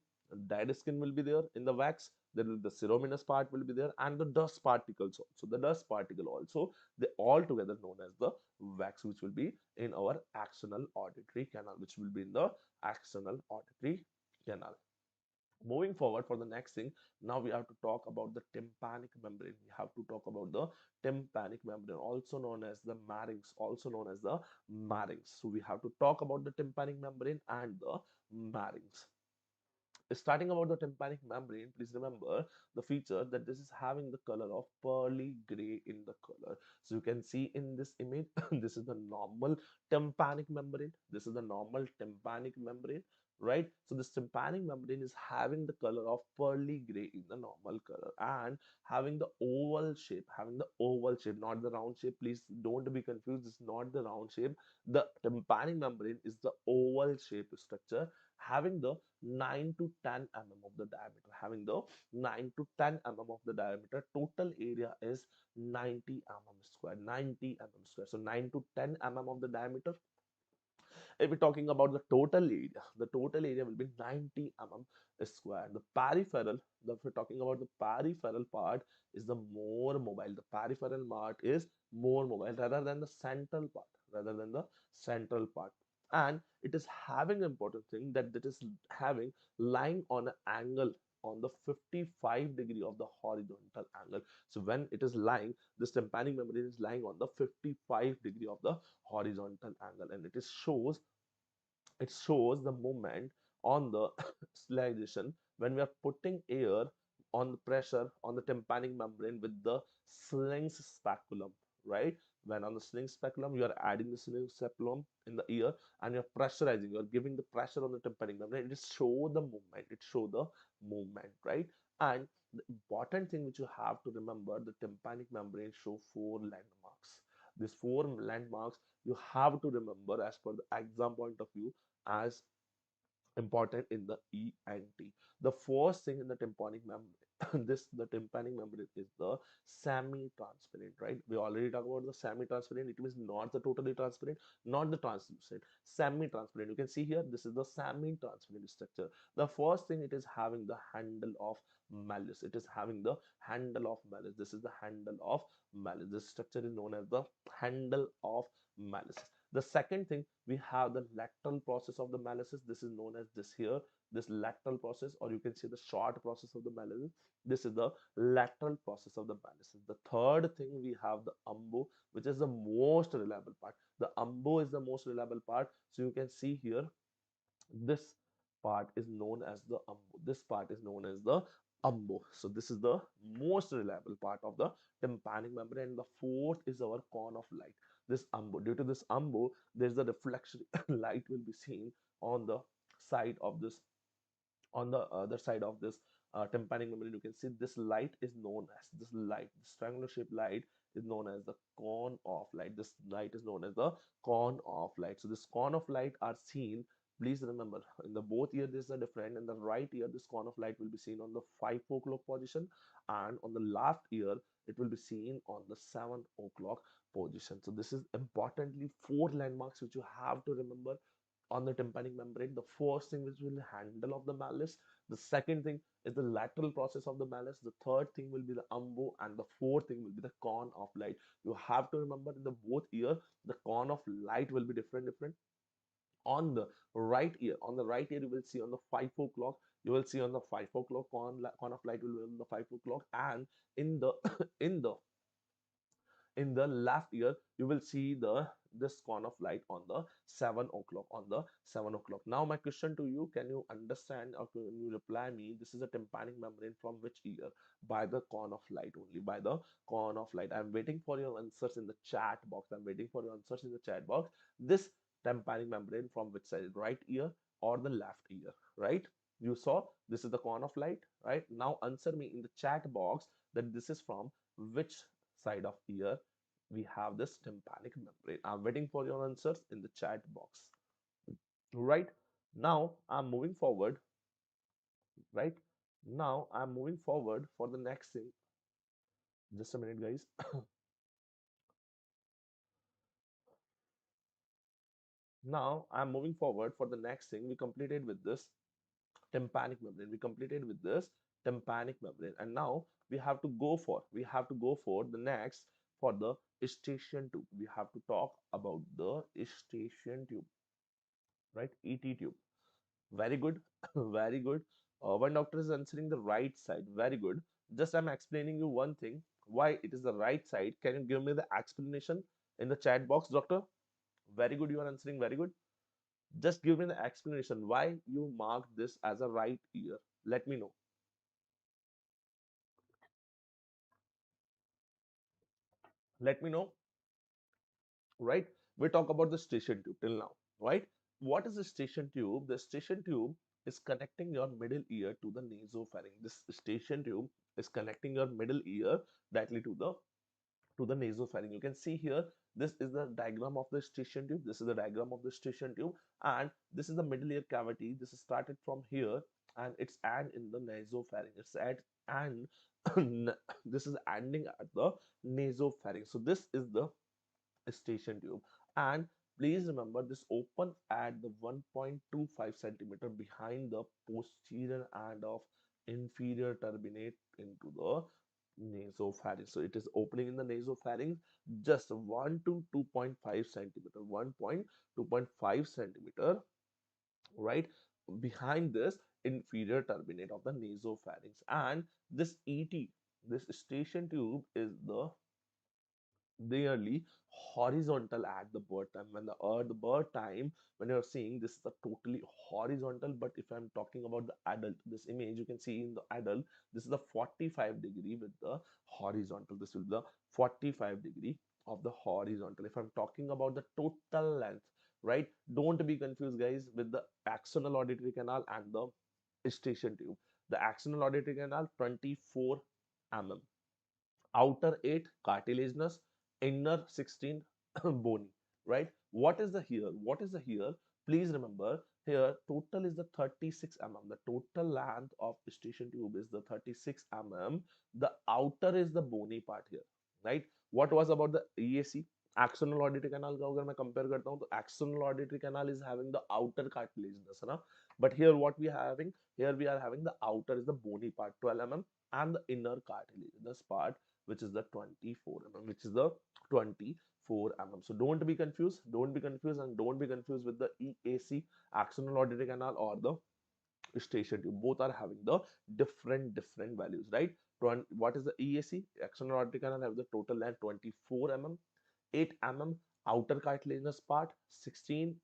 Speaker 1: dead skin will be there in the wax. Then the ceruminous part will be there, and the dust particles also. The dust particle also, they all together known as the wax, which will be in our axonal auditory canal, which will be in the axonal auditory canal. Moving forward for the next thing, now we have to talk about the tympanic membrane. We have to talk about the tympanic membrane, also known as the larynx, also known as the larynx. So we have to talk about the tympanic membrane and the larynx. Starting about the tympanic membrane, please remember the feature that this is having the color of pearly gray in the color. So you can see in this image, this is the normal tympanic membrane. This is the normal tympanic membrane, right? So this tympanic membrane is having the color of pearly gray in the normal color, and having the oval shape, not the round shape. Please don't be confused. It's not the round shape. The tympanic membrane is the oval shape structure, having the 9 to 10 mm of the diameter, having the 9 to 10 mm of the diameter. Total area is 90 mm square, 90 mm square. So 9 to 10 mm of the diameter. If we're talking about the total area will be 90 mm square. The peripheral, if we're talking about the peripheral part, is the more mobile. The peripheral part is more mobile rather than the central part, And it is having an important thing that it is having lying on an angle on the 55-degree of the horizontal angle. So when it is lying, this tympanic membrane is lying on the 55-degree of the horizontal angle, and it shows the movement on the slidation when we are putting air on the pressure on the tympanic membrane with the slings speculum, right? When on the sling speculum, you are adding the sling speculum in the ear, and you're pressurizing, you're giving the pressure on the tympanic membrane. It show the movement, right? And the important thing which you have to remember, the tympanic membrane show 4 landmarks. These 4 landmarks you have to remember as per the exam point of view, as important in the ENT. The first thing in the tympanic membrane, the tympanic membrane is the semi-transparent, right? We already talked about the semi-transparent. It means not the totally transparent, not the translucent, semi-transparent. You can see here, this is the semi-transparent structure. The first thing, it is having the handle of malice. It is having the handle of malice. This is the handle of malice. This structure is known as the handle of malice. The second thing, we have the lateral process of the malices. This is known as this here, this lateral process, or you can say the short process of the malices. This is the lateral process of the malices. The third thing, we have the umbo, which is the most reliable part. The umbo is the most reliable part. So you can see here, this part is known as the umbo. This part is known as the umbo. So this is the most reliable part of the tympanic membrane. The fourth is our cone of light. This umbo. Due to this umbo, there's a reflection light will be seen on the side of this, on the other side of this tympanic membrane. You can see this light is known as this light, this triangular shaped light is known as the cone of light. This light is known as the cone of light. So this cone of light are seen, please remember, in the both ear this is a different. In the right ear this cone of light will be seen on the 5 o'clock position, and on the left ear it will be seen on the 7 o'clock position. So this is importantly four landmarks which you have to remember on the tympanic membrane. The first thing which will handle of the malleus, the second thing is the lateral process of the malleus, the third thing will be the umbo, and the fourth thing will be the cone of light. You have to remember in the both ear the cone of light will be different. On the right ear, you will see on the 5 o'clock, you will see on the 5 o'clock cone of light will be on the 5 o'clock, and in the in the in the left ear you will see the this cone of light on the 7 o'clock, on the 7 o'clock. Now my question to you, can you understand or can you reply me, this is a tympanic membrane from which ear? By the cone of light only, by the cone of light. I'm waiting for your answers in the chat box. I'm waiting for your answers in the chat box. This tympanic membrane from which side, right ear or the left ear? Right, you saw this is the cone of light, right? Now answer me in the chat box that this is from which side of ear we have this tympanic membrane. I'm waiting for your answers in the chat box. Right, now I'm moving forward. Right, now I'm moving forward for the next thing. Just a minute, guys. Now I'm moving forward for the next thing. We completed with this tympanic membrane. We completed with this tympanic membrane, and now we have to go for the next, for the eustachian tube. We have to talk about the eustachian tube, right? ET tube. Very good, very good. One doctor is answering the right side. Very good. Just I'm explaining you one thing. Why it is the right side? Can you give me the explanation in the chat box, doctor? Very good. You are answering very good. Just give me the explanation why you marked this as a right ear. Let me know. Let me know. Right? We talk about the station tube till now. Right? What is the station tube? The station tube is connecting your middle ear to the nasopharynx. This station tube is connecting your middle ear directly to the nasopharynx. You can see here, this is the diagram of the station tube. This is the diagram of the station tube, and this is the middle ear cavity. This is started from here, and it's and in the nasopharynx. It's at and this is ending at the nasopharynx. So this is the station tube, and please remember this open at the 1.25 centimeter behind the posterior end of inferior turbinate into the nasopharynx. So it is opening in the nasopharynx just 1 to 2.5 centimeter, 1.2.5 centimeter, right, behind this inferior turbinate of the nasopharynx. And this ET, this station tube, is the nearly horizontal at the birth time. When the birth time, when you're seeing this is a totally horizontal, but if I'm talking about the adult, this image you can see in the adult, this is the 45-degree with the horizontal. This will be the 45-degree of the horizontal. If I'm talking about the total length, right, don't be confused guys with the axonal auditory canal and the station tube. The axonal auditory canal 24 mm, outer 8 cartilaginous, inner 16 bony. Right, what is the here, what is the here? Please remember, here total is the 36 mm. The total length of station tube is the 36 mm. The outer is the bony part here. Right, what was about the EAC, axonal auditory canal का अगर मैं compare करता हूँ तो axonal auditory canal is having the outer cartilaginous है ना, but here what we are having, here we are having the outer is the bony part 12 mm, and the inner cartilaginous part which is the 24 mm, which is the 24 mm. So don't be confused, and don't be confused with the EAC, axonal auditory canal, or the station tube. Both are having the different values, right? What is the EAC? Axonal auditory canal have the total length 24 mm, 8 mm outer cartilaginous part, 16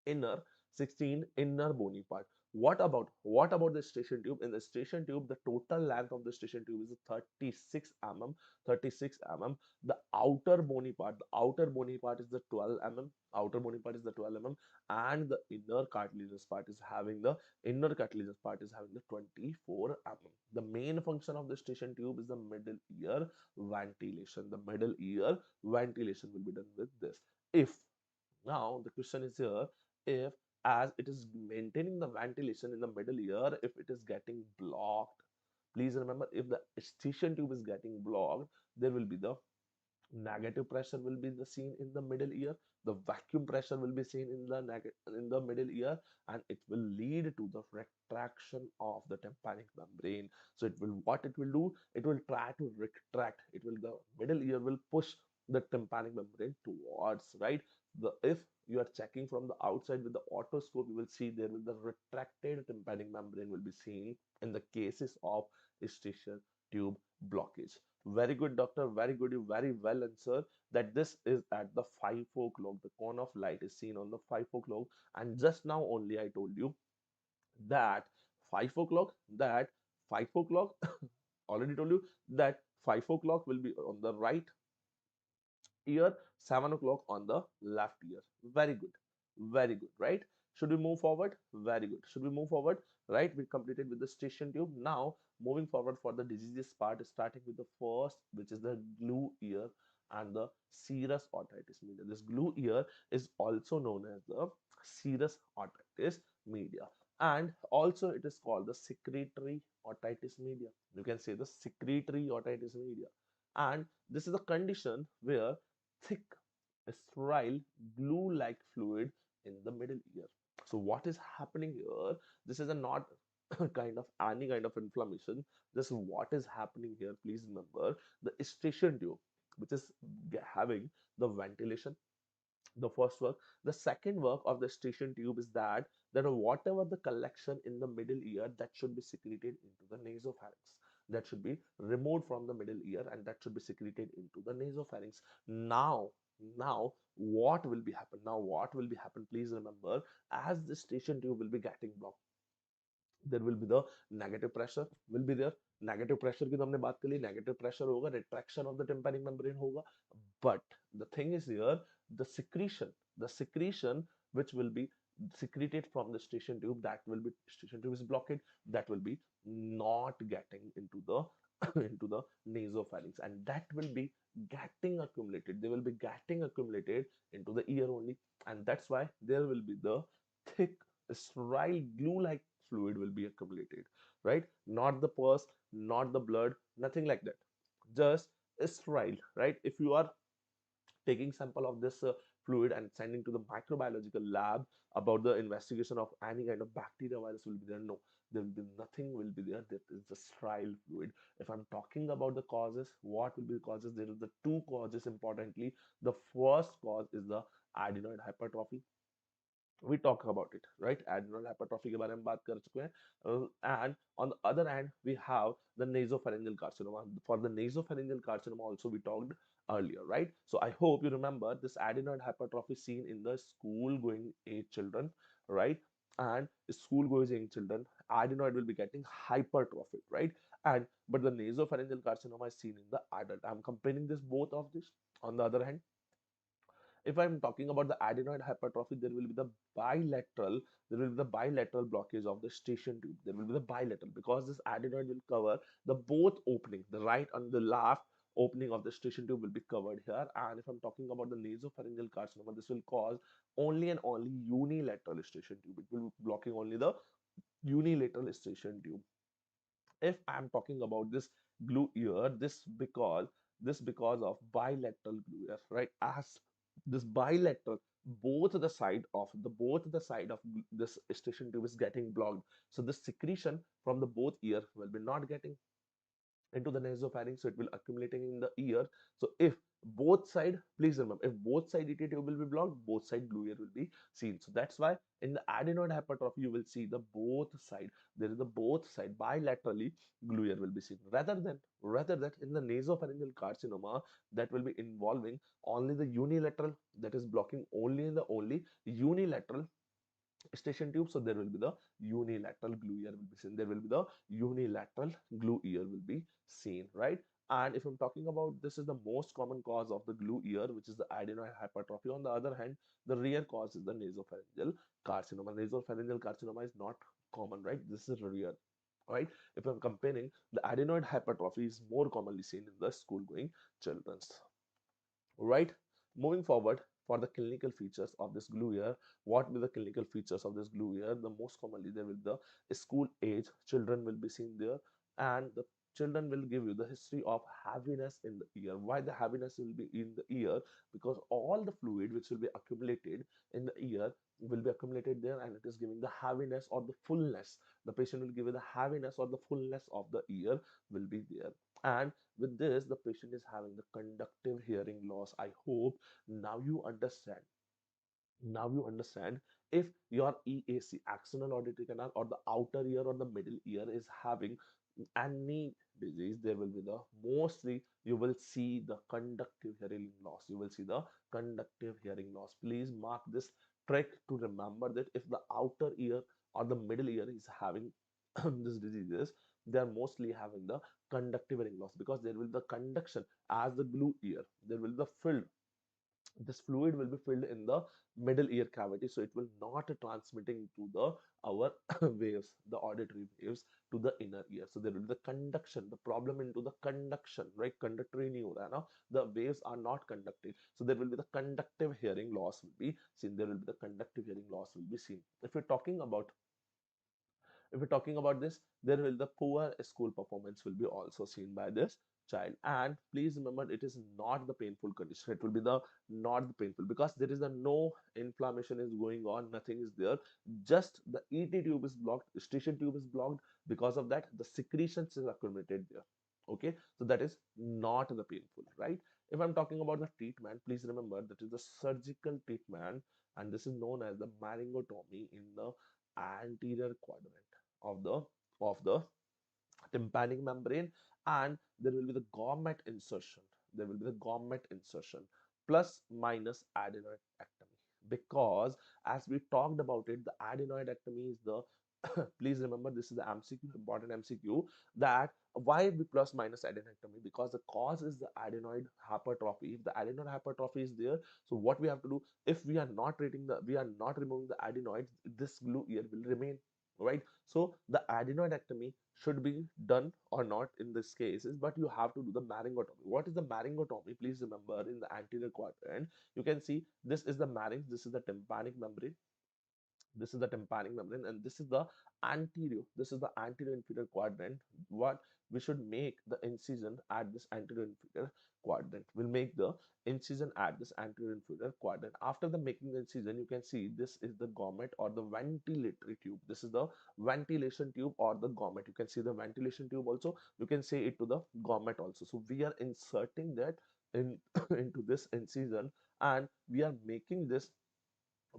Speaker 1: inner, 16 inner bony part. What about the station tube? In the station tube, the total length of the station tube is 36 mm. 36 mm. The outer bony part is the 12 mm. Outer bony part is the 12 mm, and the inner cartilaginous part is having the 24 mm. The main function of the station tube is the middle ear ventilation. The middle ear ventilation will be done with this. If Now the question is here, if as it is maintaining the ventilation in the middle ear, if it is getting blocked, please remember, if the station tube is getting blocked, there will be the negative pressure will be the seen in the middle ear, the vacuum pressure will be seen in the middle ear, and it will lead to the retraction of the tympanic membrane. So it will, what it will do, it will try to retract, it will, the middle ear will push the tympanic membrane towards, right? The If you are checking from the outside with the otoscope, you will see there will the retracted tympanic membrane will be seen in the cases of station tube blockage. Very good, doctor. Very good. You very well answered that this is at the 5 o'clock. The cone of light is seen on the 5 o'clock. And just now only I told you that 5 o'clock, that 5 o'clock, already told you that 5 o'clock will be on the right ear, 7 o'clock on the left ear. Very good. Very good, right? Should we move forward? Very good. Should we move forward? Right? We completed with the station tube. Now, moving forward for the diseases part, starting with the first, which is the glue ear and the serous otitis media. This glue ear is also known as the serous otitis media. And also it is called the secretory otitis media. You can say the secretory otitis media. And this is a condition where thick, sterile, glue-like fluid in the middle ear. So what is happening here? This is a not kind of any kind of inflammation. This is what is happening here. Please remember the station tube, which is having the ventilation, the first work. The second work of the station tube is that whatever the collection in the middle ear, that should be secreted into the nasopharynx, that should be removed from the middle ear, and that should be secreted into the nasopharynx. Now what will be happen? Please remember, as the station tube will be getting blocked, there will be the negative pressure will be there. Negative pressure की तो हमने बात कर ली. Negative pressure होगा, retraction of the tympanic membrane होगा. But the thing is here, the secretion which will be secreted from the station tube, that will be, station tube is blocked, that will be not getting into the into the nasopharynx, and that will be getting accumulated. They will be getting accumulated into the ear only, and that's why there will be the thick, sterile, glue-like fluid will be accumulated, right? Not the pus, not the blood, nothing like that. Just sterile, right? If you are taking sample of this fluid and sending to the microbiological lab about the investigation of any kind of bacteria, virus will be there. No, there will be nothing will be there. That is the sterile fluid. If I'm talking about the causes, what will be the causes? There is the two causes importantly. The first cause is the adenoid hypertrophy. We talk about it, right? Adrenal hypertrophy के बारे में बात कर चुके हैं. And on the other hand, we have the nasopharyngeal carcinoma. For the nasopharyngeal carcinoma also we talked earlier, right? So I hope you remember this adenoid hypertrophy seen in the school going age children, right? And school going children, adenoid will be getting hypertrophic, right? And but the nasopharyngeal carcinoma is seen in the adult. I'm comparing this both of this. On the other hand, if I'm talking about the adenoid hypertrophy, there will be the bilateral blockage of the station tube. There will be the bilateral, because this adenoid will cover the both opening, the right and the left opening of the station tube will be covered here. And if I'm talking about the nasopharyngeal carcinoma, this will cause only and only unilateral station tube. It will be blocking only the unilateral station tube. If I'm talking about this glue ear, this because of bilateral glue ear, right? As this bilateral, both the side of this station tube is getting blocked, so the secretion from the both ear will be not getting into the nasopharynx, so it will accumulating in the ear. So if both side, please remember, if both side ET tube will be blocked, both side glue ear will be seen. So that's why in the adenoid hypertrophy you will see the both side, there is the both side bilaterally glue ear will be seen, rather than in the nasopharyngeal carcinoma, that will be involving only the unilateral, that is blocking only in the only unilateral station tube, so there will be the unilateral glue ear will be seen. There will be the unilateral glue ear will be seen, right? And if I'm talking about, this is the most common cause of the glue ear, which is the adenoid hypertrophy. On the other hand, the rare cause is the nasopharyngeal carcinoma. Nasopharyngeal carcinoma is not common, right? This is rare, right? If I'm comparing, the adenoid hypertrophy is more commonly seen in the school going children's, right? Moving forward, for the clinical features of this glue ear, what will the clinical features of this glue ear? The most commonly there will be the school age children will be seen there, and the children will give you the history of heaviness in the ear. Why the heaviness will be in the ear? Because all the fluid which will be accumulated in the ear will be accumulated there, and it is giving the heaviness or the fullness. The patient will give you the heaviness or the fullness of the ear will be there. And with this, the patient is having the conductive hearing loss. I hope now you understand. Now you understand, if your EAC, external auditory canal, or the outer ear or the middle ear is having any disease, there will be the mostly you will see the conductive hearing loss. You will see the conductive hearing loss. Please mark this trick to remember that if the outer ear or the middle ear is having this diseases, they are mostly having the conductive hearing loss, because there will be the conduction as the glue ear. There will be the filled, this fluid will be filled in the middle ear cavity, so it will not transmitting to the our waves, the auditory waves, to the inner ear. So there will be the conduction, the problem into the conduction, right? Conductory neurona, the waves are not conducting, so there will be the conductive hearing loss will be seen. There will be the conductive hearing loss will be seen. If you're talking about this, there will the poor school performance will be also seen by this child. And please remember, it is not the painful condition. It will be the not the painful, because there is a no inflammation is going on, nothing is there. Just the ET tube is blocked, station tube is blocked. Because of that, the secretions is accumulated there. Okay, so that is not the painful, right? If I'm talking about the treatment, please remember that is the surgical treatment, and this is known as the maryngotomy in the anterior quadrant of the tympanic membrane. And there will be the gaumet insertion. There will be the gaumet insertion plus minus adenoidectomy, because as we talked about it, the adenoidectomy is the please remember, this is the MCQ, important MCQ, that why we plus minus adenoidectomy? Because the cause is the adenoid hypertrophy. If the adenoid hypertrophy is there, so what we have to do, if we are not treating the, we are not removing the adenoids, this glue ear will remain, right? So the adenoidectomy should be done or not in this case is, but you have to do the maryngotomy. What is the maryngotomy? Please remember, in the anterior quadrant, you can see this is the larynx, this is the tympanic membrane, this is the tympanic membrane, and this is the anterior, this is the anterior inferior quadrant. What we should make the incision at this anterior inferior quadrant, will make the incision at this anterior inferior quadrant. After the making the incision, you can see this is the gaumet or the ventilatory tube. This is the ventilation tube or the gaumet. You can see the ventilation tube also, you can say it to the gaumet also. So we are inserting that in into this incision, and we are making this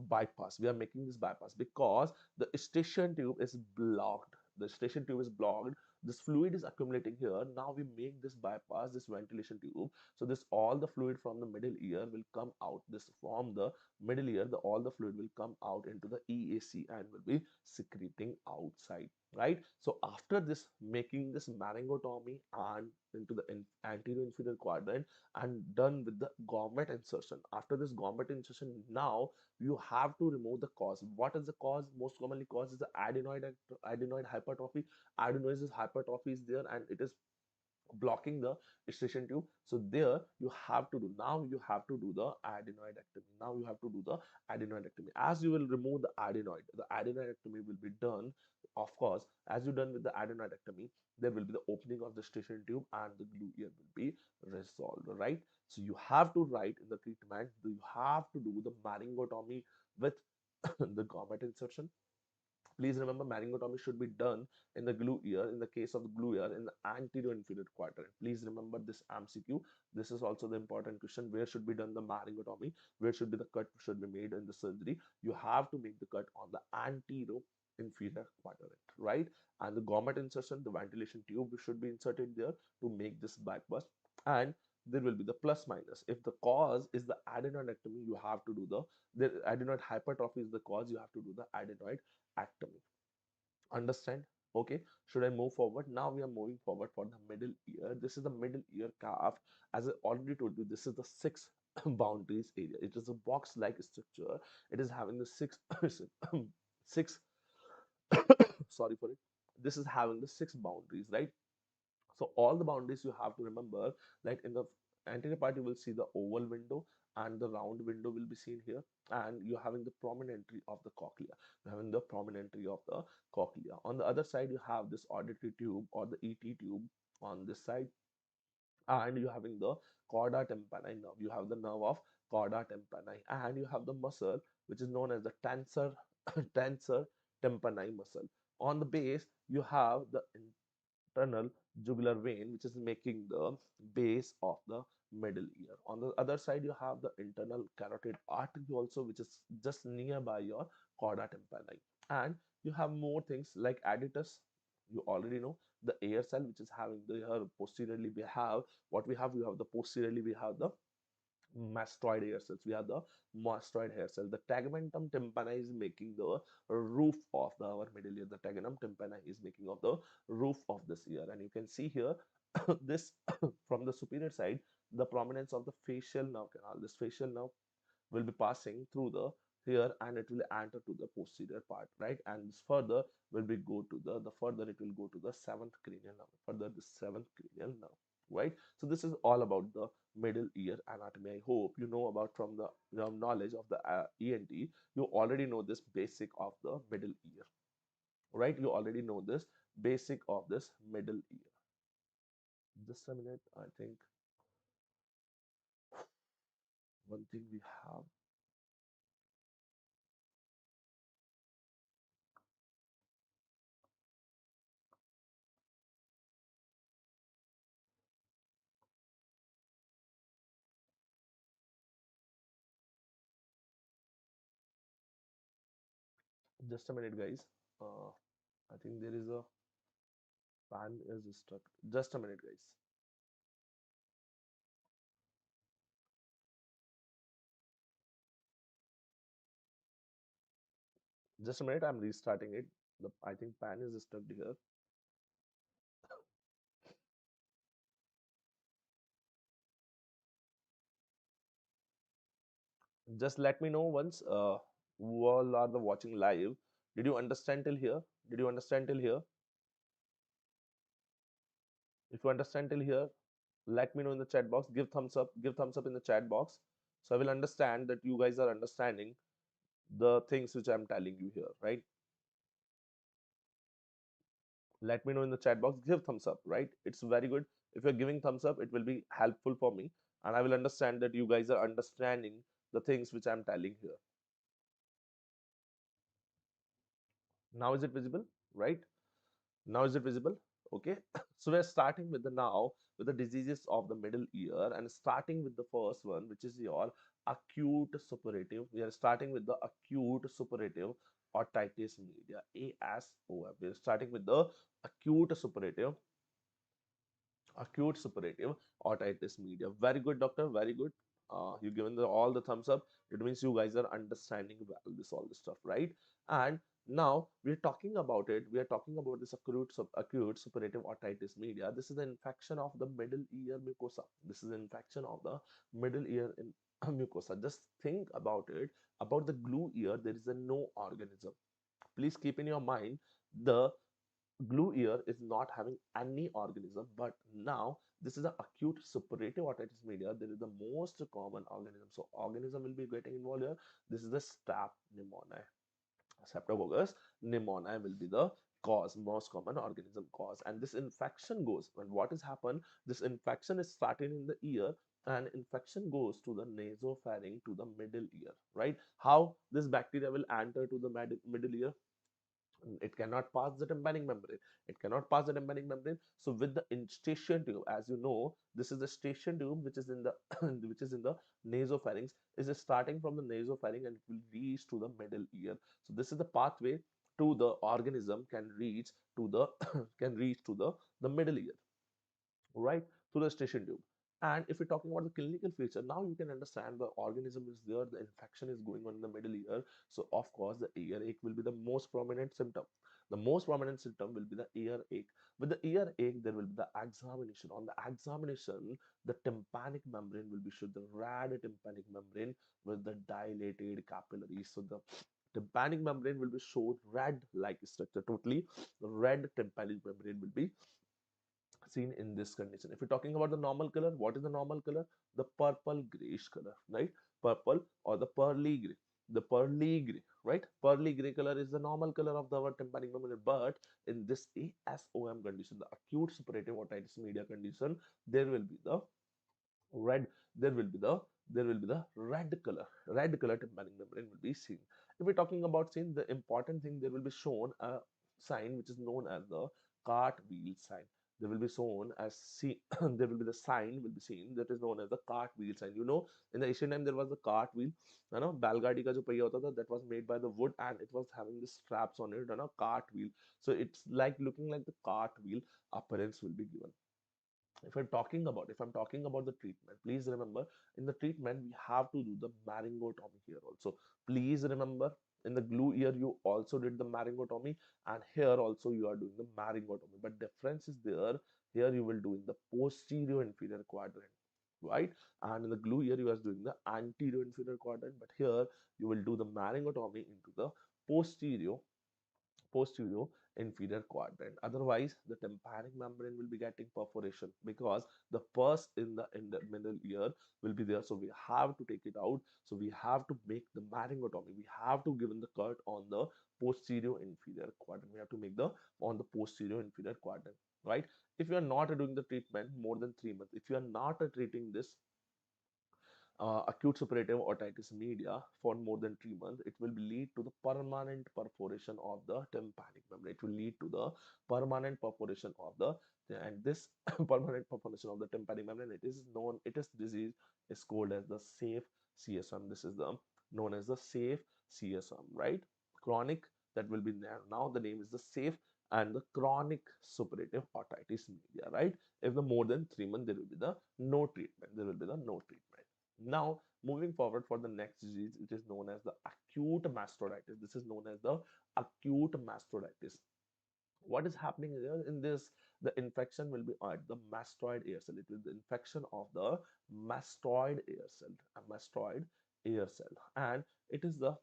Speaker 1: bypass. We are making this bypass because the station tube is blocked. The station tube is blocked. This fluid is accumulating here. Now we make this bypass, this ventilation tube. So this all the fluid from the middle ear will come out. This from the middle ear, the all the fluid will come out into the EAC and will be secreting outside. Right. So after this, making this maryngotomy and into the anterior inferior quadrant and done with the gaumet insertion. After this gaumet insertion, now you have to remove the cause. What is the cause? Most commonly cause is the adenoid hypertrophy. Adenoid hypertrophy is there, and it is blocking the station tube. So there you have to do, now you have to do the adenoidectomy. Now you have to do the adenoidectomy. As you will remove the adenoidectomy will be done. Of course, as you done with the adenoidectomy, there will be the opening of the station tube and the glue ear will be resolved, right? So you have to write in the treatment, you have to do the maryngotomy with the gaumet insertion. Please remember, maryngotomy should be done in the glue ear, in the case of the glue ear, in the anterior inferior quadrant. Please remember this MCQ. This is also the important question. Where should be done the maryngotomy? Where should be the cut should be made in the surgery? You have to make the cut on the anterior inferior quadrant, right? And the gaumet insertion, the ventilation tube should be inserted there to make this bypass. And there will be the plus minus. If the cause is the adenoidectomy, you have to do the adenoid hypertrophy is the cause, you have to do the adenoidectomy. Understand? Okay, should I move forward? Now we are moving forward for the middle ear. This is the middle ear calf. As I already told you, this is the six boundaries area. It is a box like structure. It is having the six six sorry for it. This is having the six boundaries, right? So all the boundaries you have to remember, like in the anterior part, you will see the oval window and the round window will be seen here. And you're having the prominentary of the cochlea. You're having the prominentary of the cochlea. On the other side, you have this auditory tube or the ET tube on this side, and you having the chorda tympani nerve. You have the nerve of chorda tympani, and you have the muscle which is known as the tensor tensor tympani muscle. On the base, you have the internal jugular vein, which is making the base of the middle ear. On the other side, you have the internal carotid artery also, which is just nearby your chorda tympani. And you have more things like adductus. You already know the air cell, which is having the here posteriorly. We have what we have. We have the posteriorly. We have the mastoid hair cells. We have the mastoid hair cell. The tegmentum tympani is making the roof of our middle ear. The tegmentum tympani is making of the roof of this ear. And you can see here this from the superior side, the prominence of the facial nerve canal. This facial nerve will be passing through the here, and it will enter to the posterior part, right? And this further will be go to the further it will go to the seventh cranial nerve, further the seventh cranial nerve, right? So this is all about the middle ear anatomy. I hope you know about from the knowledge of the ENT. You already know this basic of the middle ear, right? You already know this basic of this middle ear. Just a minute, I think one thing we have. Just a minute, guys. I think there is a fan is stuck. Just a minute, guys. Just a minute. I'm restarting it. The I think pan is stuck here. Just let me know once. Who all are the watching live? Did you understand till here? Did you understand till here? If you understand till here, let me know in the chat box. Give thumbs up. Give thumbs up in the chat box, so I will understand that you guys are understanding the things which I'm telling you here, right? Let me know in the chat box. Give thumbs up, right? It's very good. If you're giving thumbs up, it will be helpful for me, and I will understand that you guys are understanding the things which I'm telling here. Now is it visible? Right? Now is it visible? Okay. So we're starting with the now with the diseases of the middle ear, and starting with the first one, which is your acute suppurative. We are starting with the acute suppurative otitis media, ASOF. We're starting with the acute suppurative otitis media. Very good, doctor. Very good. You given all the thumbs up. It means you guys are understanding well this all this stuff, right? And now we're talking about it. We are talking about this acute suppurative otitis media. This is the infection of the middle ear mucosa. This is the infection of the middle ear in mucosa. Just think about it. About the glue ear, there is a no organism. Please keep in your mind the glue ear is not having any organism, but now this is an acute suppurative otitis media. There is the most common organism, so organism will be getting involved here. This is the staph pneumoniae. Streptococcus pneumoniae will be the cause, most common organism cause. And this infection goes, and what has happened, this infection is starting in the ear, and infection goes to the nasopharynx, to the middle ear, right? How this bacteria will enter to the middle ear? It cannot pass the tympanic membrane. It cannot pass the tympanic membrane. So with the station tube, as you know, this is the station tube which is in the which is in the nasopharynx, is starting from the nasopharynx and it will reach to the middle ear. So this is the pathway to the organism can reach to the can reach to the middle ear, right, through the station tube. And if you're talking about the clinical feature, now you can understand the organism is there, the infection is going on in the middle ear. So of course, the earache will be the most prominent symptom. The most prominent symptom will be the earache. With the earache, there will be the examination. On the examination, the tympanic membrane will be shown, the red tympanic membrane with the dilated capillaries. So the tympanic membrane will be shown red like structure, totally red tympanic membrane will be seen in this condition. If you're talking about the normal color, what is the normal color? The purple grayish color, right? Purple or the pearly gray. The pearly gray, right? Pearly gray color is the normal color of the our tympanic membrane. But in this ASOM condition, the acute suppurative otitis media condition, there will be the red, there will be the red color tympanic membrane will be seen. If we're talking about seen, the important thing, there will be shown a sign which is known as the cartwheel sign. There will be shown as see there will be the sign will be seen that is known as the cartwheel sign. You know, in the ancient time there was the cartwheel, you know, बैलगाड़ी का जो पहिया होता था, that was made by the wood and it was having the straps on it, you know, cartwheel. So it's like looking like the cartwheel appearance will be given. If I'm talking about the treatment, please remember, in the treatment we have to do the maryngotomy here also. Please remember, in the glue ear you also did the maryngotomy, and here also you are doing the maryngotomy, but difference is there. Here you will do in the posterior inferior quadrant, right? And in the glue ear you are doing the anterior inferior quadrant, but here you will do the maryngotomy into the posterior posterior inferior quadrant. Otherwise, the tympanic membrane will be getting perforation because the pus in the middle ear will be there. So we have to take it out. So we have to make the maryngotomy. We have to give in the cut on the posterior inferior quadrant. We have to make the on the posterior inferior quadrant, right? If you are not doing the treatment more than 3 months, if you are not treating this acute suppurative otitis media for more than 3 months, it will lead to the permanent perforation of the tympanic membrane. It will lead to the permanent perforation of the, and this permanent perforation of the tympanic membrane, it is known, it is disease is called as the safe CSM. This is the known as the safe CSM, right? Chronic, that will be there. Now the name is the safe and the chronic suppurative otitis media, right? If the more than 3 months, there will be the no treatment. There will be the no treatment. Now, moving forward for the next disease, it is known as the acute mastoiditis. This is known as the acute mastoiditis. What is happening here in this? The infection will be at the mastoid air cell. It is the infection of the mastoid air cell, a mastoid air cell, and it is the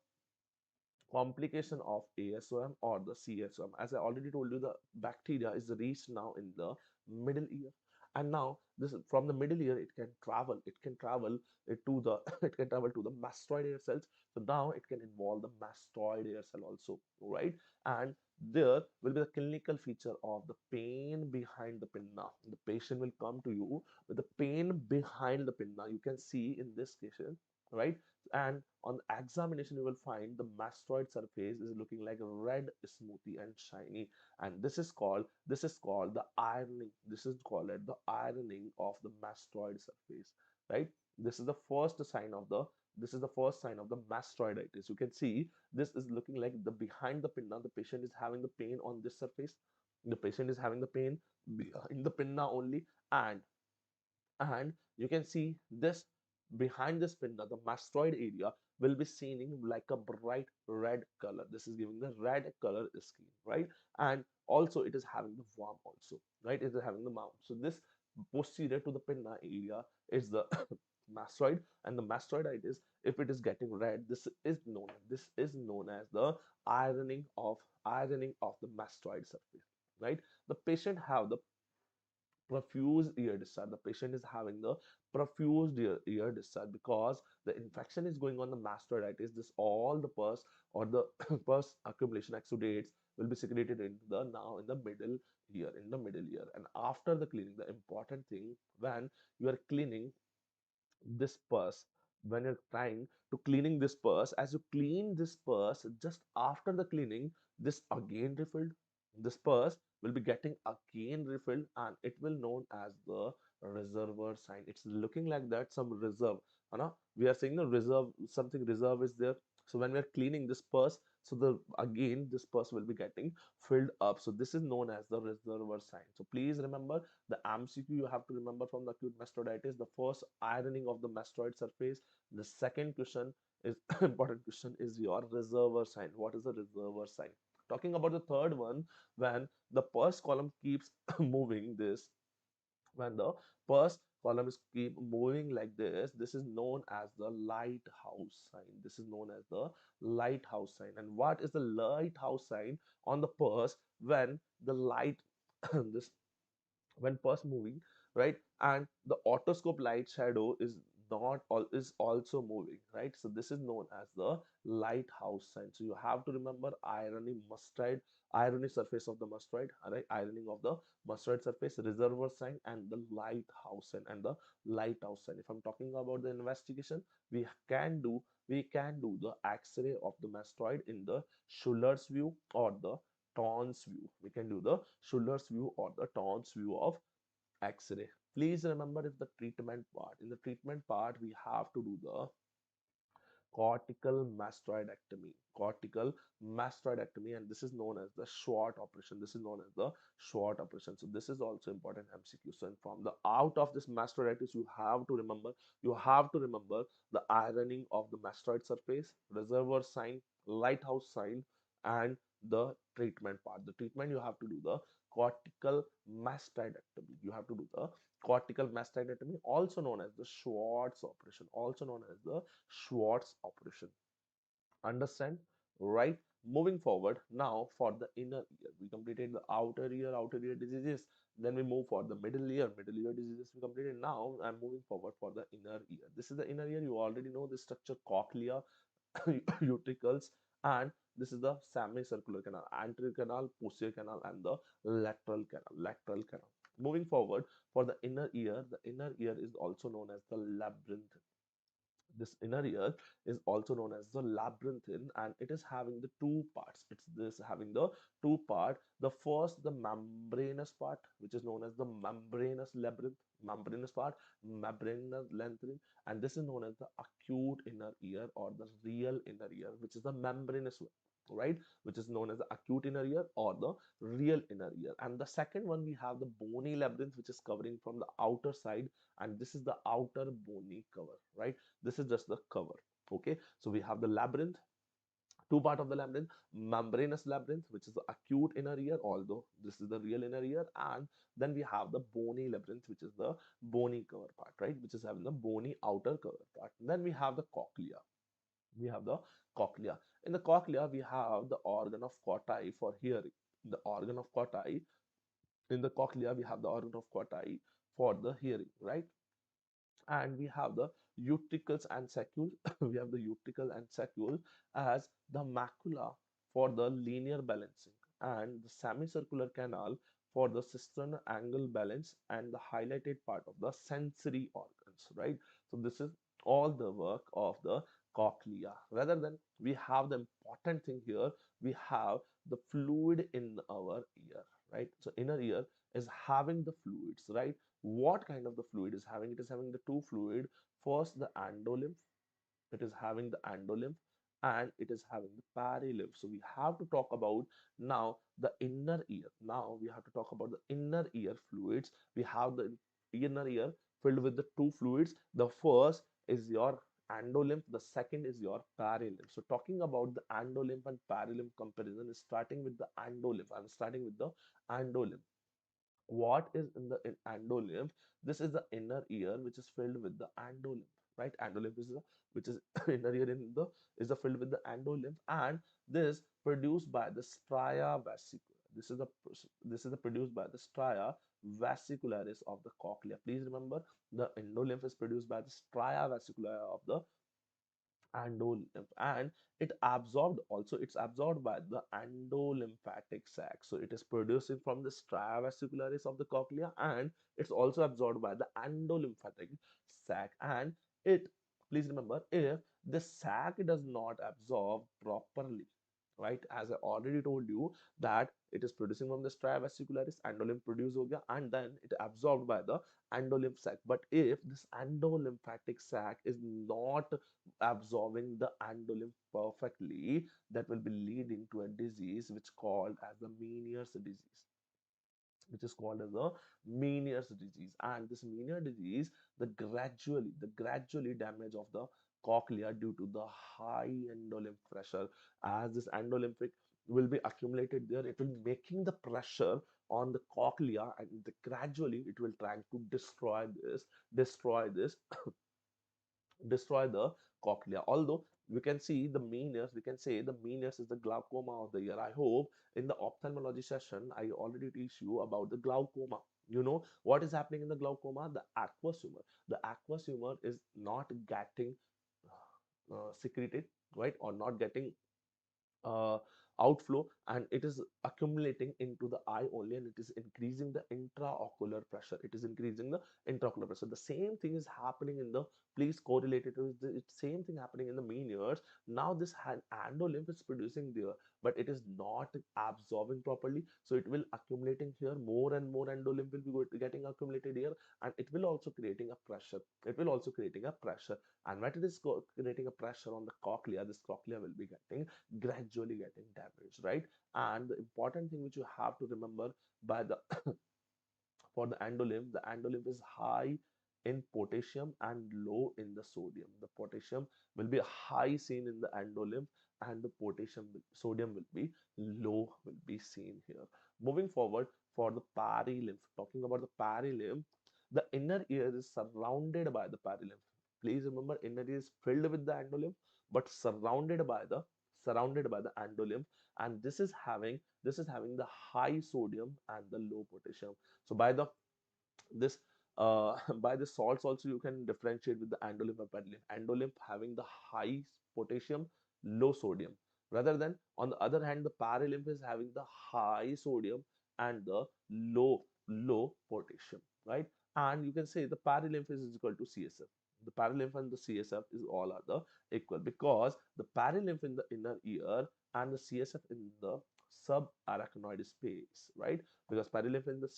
Speaker 1: complication of ASOM or the CSOM. As I already told you, the bacteria is reached now in the middle ear, and now this from the middle ear it can travel. It can travel to the it can travel to the mastoid air cells. So now it can involve the mastoid air cell also, right? And there will be the clinical feature of the pain behind the pinna. The patient will come to you with the pain behind the pinna. You can see in this case, right? And on examination you will find the mastoid surface is looking like red, smoothie and shiny, and this is called the ironing. This is called the ironing of the mastoid surface, right? This is the first sign of the mastoiditis. You can see this is looking like the behind the pinna. The patient is having the pain on this surface. The patient is having the pain behind the pinna only, and you can see this behind this pinna, the mastoid area will be seen like a bright red color. This is giving the red color skin, right? And also it is having the worm also, right? It is having the mouth. So this posterior to the pinna area is the mastoid, and the mastoiditis, if it is getting red, this is known as the ironing of the mastoid surface, right? The patient have the profuse ear discharge. The patient is having the profuse ear discharge because the infection is going on the mastoiditis. This all the pus or the pus accumulation exudates will be secreted into the now in the middle ear. And after the cleaning, the important thing, when you are cleaning this pus, when you're trying to cleaning this pus, as you clean this pus, just after the cleaning, this again refilled, this pus will be getting again refilled, and it will known as the reservoir sign. It's looking like that some reserve, We are saying the reserve, something reserve is there. So when we are cleaning this pus, so the again this pus will be getting filled up. So this is known as the reservoir sign. So please remember the MCQ you have to remember from the acute mastoiditis. The first, ironing of the mastoid surface. The second question is important question is your reservoir sign. What is the reservoir sign? Talking about the third one, when the pus column keeps moving this, when the first column is keep moving like this is known as the lighthouse sign. This is known as the lighthouse sign. And what is the lighthouse sign on the purse? When the light this when pus moving, right, and the otoscope light shadow is not all is also moving, right? So this is known as the lighthouse sign. So you have to remember ironing mastoid, irony surface of the mastoid, right, ironing of the mastoid surface, reservoir sign, and the lighthouse sign. And the lighthouse sign, if I'm talking about the investigation, we can do the x-ray of the mastoid in the Schuller's view or the Tons view. We can do the Schuller's view or the Tons view of X-ray. Please remember, if the treatment part, in the treatment part, we have to do the cortical mastoidectomy. Cortical mastoidectomy, and this is known as the short operation. This is known as the short operation. So this is also important MCQ. So from the out of this mastoiditis, you have to remember the ironing of the mastoid surface, reservoir sign, lighthouse sign, and the treatment part. The treatment, you have to do the cortical mastoidectomy. You have to do the cortical mastoidectomy, also known as the Schwartz operation. Also known as the Schwartz operation. Understand? Right? Moving forward, now for the inner ear, we completed the outer ear diseases. Then we move for the middle ear diseases. We completed. Now I'm moving forward for the inner ear. This is the inner ear. You already know the structure: cochlea, utricles, and this is the semicircular canal, anterior canal, posterior canal, and the lateral canal. Lateral canal. Moving forward for the inner ear is also known as the labyrinth. This inner ear is also known as the labyrinthine, and it is having the two parts. It's this having the two part. The first, the membranous part, which is known as the membranous labyrinth, membranous part, membranous lengthening, and this is known as the acute inner ear or the real inner ear, which is the membranous one, right, which is known as the acute inner ear or the real inner ear. And the second one, we have the bony labyrinth, which is covering from the outer side, and this is the outer bony cover, right? This is just the cover. Okay, so we have the labyrinth, two part of the labyrinth: membranous labyrinth, which is the acute inner ear, although this is the real inner ear, and then we have the bony labyrinth, which is the bony cover part, right, which is having the bony outer cover part. And then we have the cochlea. We have the cochlea. In the cochlea, we have the organ of Conchae for hearing. The organ of Conchae, in the cochlea, we have the organ of Conchae for the hearing, right? And we have the utricles and saccule. We have the utricle and saccule as the macula for the linear balancing, and the semicircular canal for the cistern angle balance, and the highlighted part of the sensory organs, right? So this is all the work of the cochlea. Rather than, we have the important thing here, we have the fluid in our ear, right? So inner ear is having the fluids, right? What kind of the fluid is having? It is having the two fluid. First, the endolymph. It is having the endolymph, and it is having the perilymph. So we have to talk about now the inner ear. Now we have to talk about the inner ear fluids. We have the inner ear filled with the two fluids. The first is your endolymph, the second is your perilymph. So talking about the endolymph and perilymph comparison is starting with the endolymph. I'm starting with the endolymph. What is in the endolymph? This is the inner ear which is filled with the endolymph, right? Endolymph is the, which is inner ear in the, is the filled with the endolymph, and this produced by the stria vesicula. This is the produced by the stria vesicularis of the cochlea. Please remember, the endolymph is produced by the stria vesicula of the endolymph, and it's absorbed by the endolymphatic sac. So it is producing from the stria vesicularis of the cochlea, and it's also absorbed by the endolymphatic sac. And it, please remember, if the sac does not absorb properly, right? As I already told you that it is producing from the stria vesicularis, endolymph produce ho gaya, and then it absorbed by the endolymph sac. But if this endolymphatic sac is not absorbing the endolymph perfectly, that will be leading to a disease which called as the Meniere's disease, which is called as a Meniere's disease. And this Meniere disease, the gradually damage of the cochlea due to the high endolymph pressure. As this endolymphic will be accumulated there, it will making the pressure on the cochlea, and gradually it will trying to destroy the cochlea. Although we can say the meanness is the glaucoma of the year. I hope in the ophthalmology session I already teach you about the glaucoma. You know what is happening in the glaucoma? The aqueous humor. The aqueous humor is not getting secreted, right, or not getting uh, outflow, and it is accumulating into the eye only, and it is increasing the intraocular pressure. It is increasing the intraocular pressure. The same thing is happening in the, please correlate it with the same thing happening in the Meniere's. Now this endolymph is producing there, but it is not absorbing properly, so it will accumulating here. More and more endolymph will be getting accumulated here, and it will also creating a pressure. It will also creating a pressure, and when it is creating a pressure on the cochlea, this cochlea will be getting gradually getting damaged, right? And the important thing which you have to remember by the for the endolymph is high in potassium and low in the sodium. The potassium will be high seen in the endolymph, and the sodium will be low, will be seen here. Moving forward, for the perilymph, talking about the perilymph, the inner ear is surrounded by the perilymph. Please remember, inner ear is filled with the endolymph, but surrounded by the endolymph, and this is having the high sodium and the low potassium. So this by the salts also you can differentiate with the endolymph and perilymph. Endolymph having the high potassium, low sodium, rather than on the other hand the perilymph is having the high sodium and the low potassium, right? And you can say the perilymph is equal to CSF. The perilymph and the CSF is all are the equal, because the perilymph in the inner ear and the CSF in the subarachnoid space, right? Because perilymph in the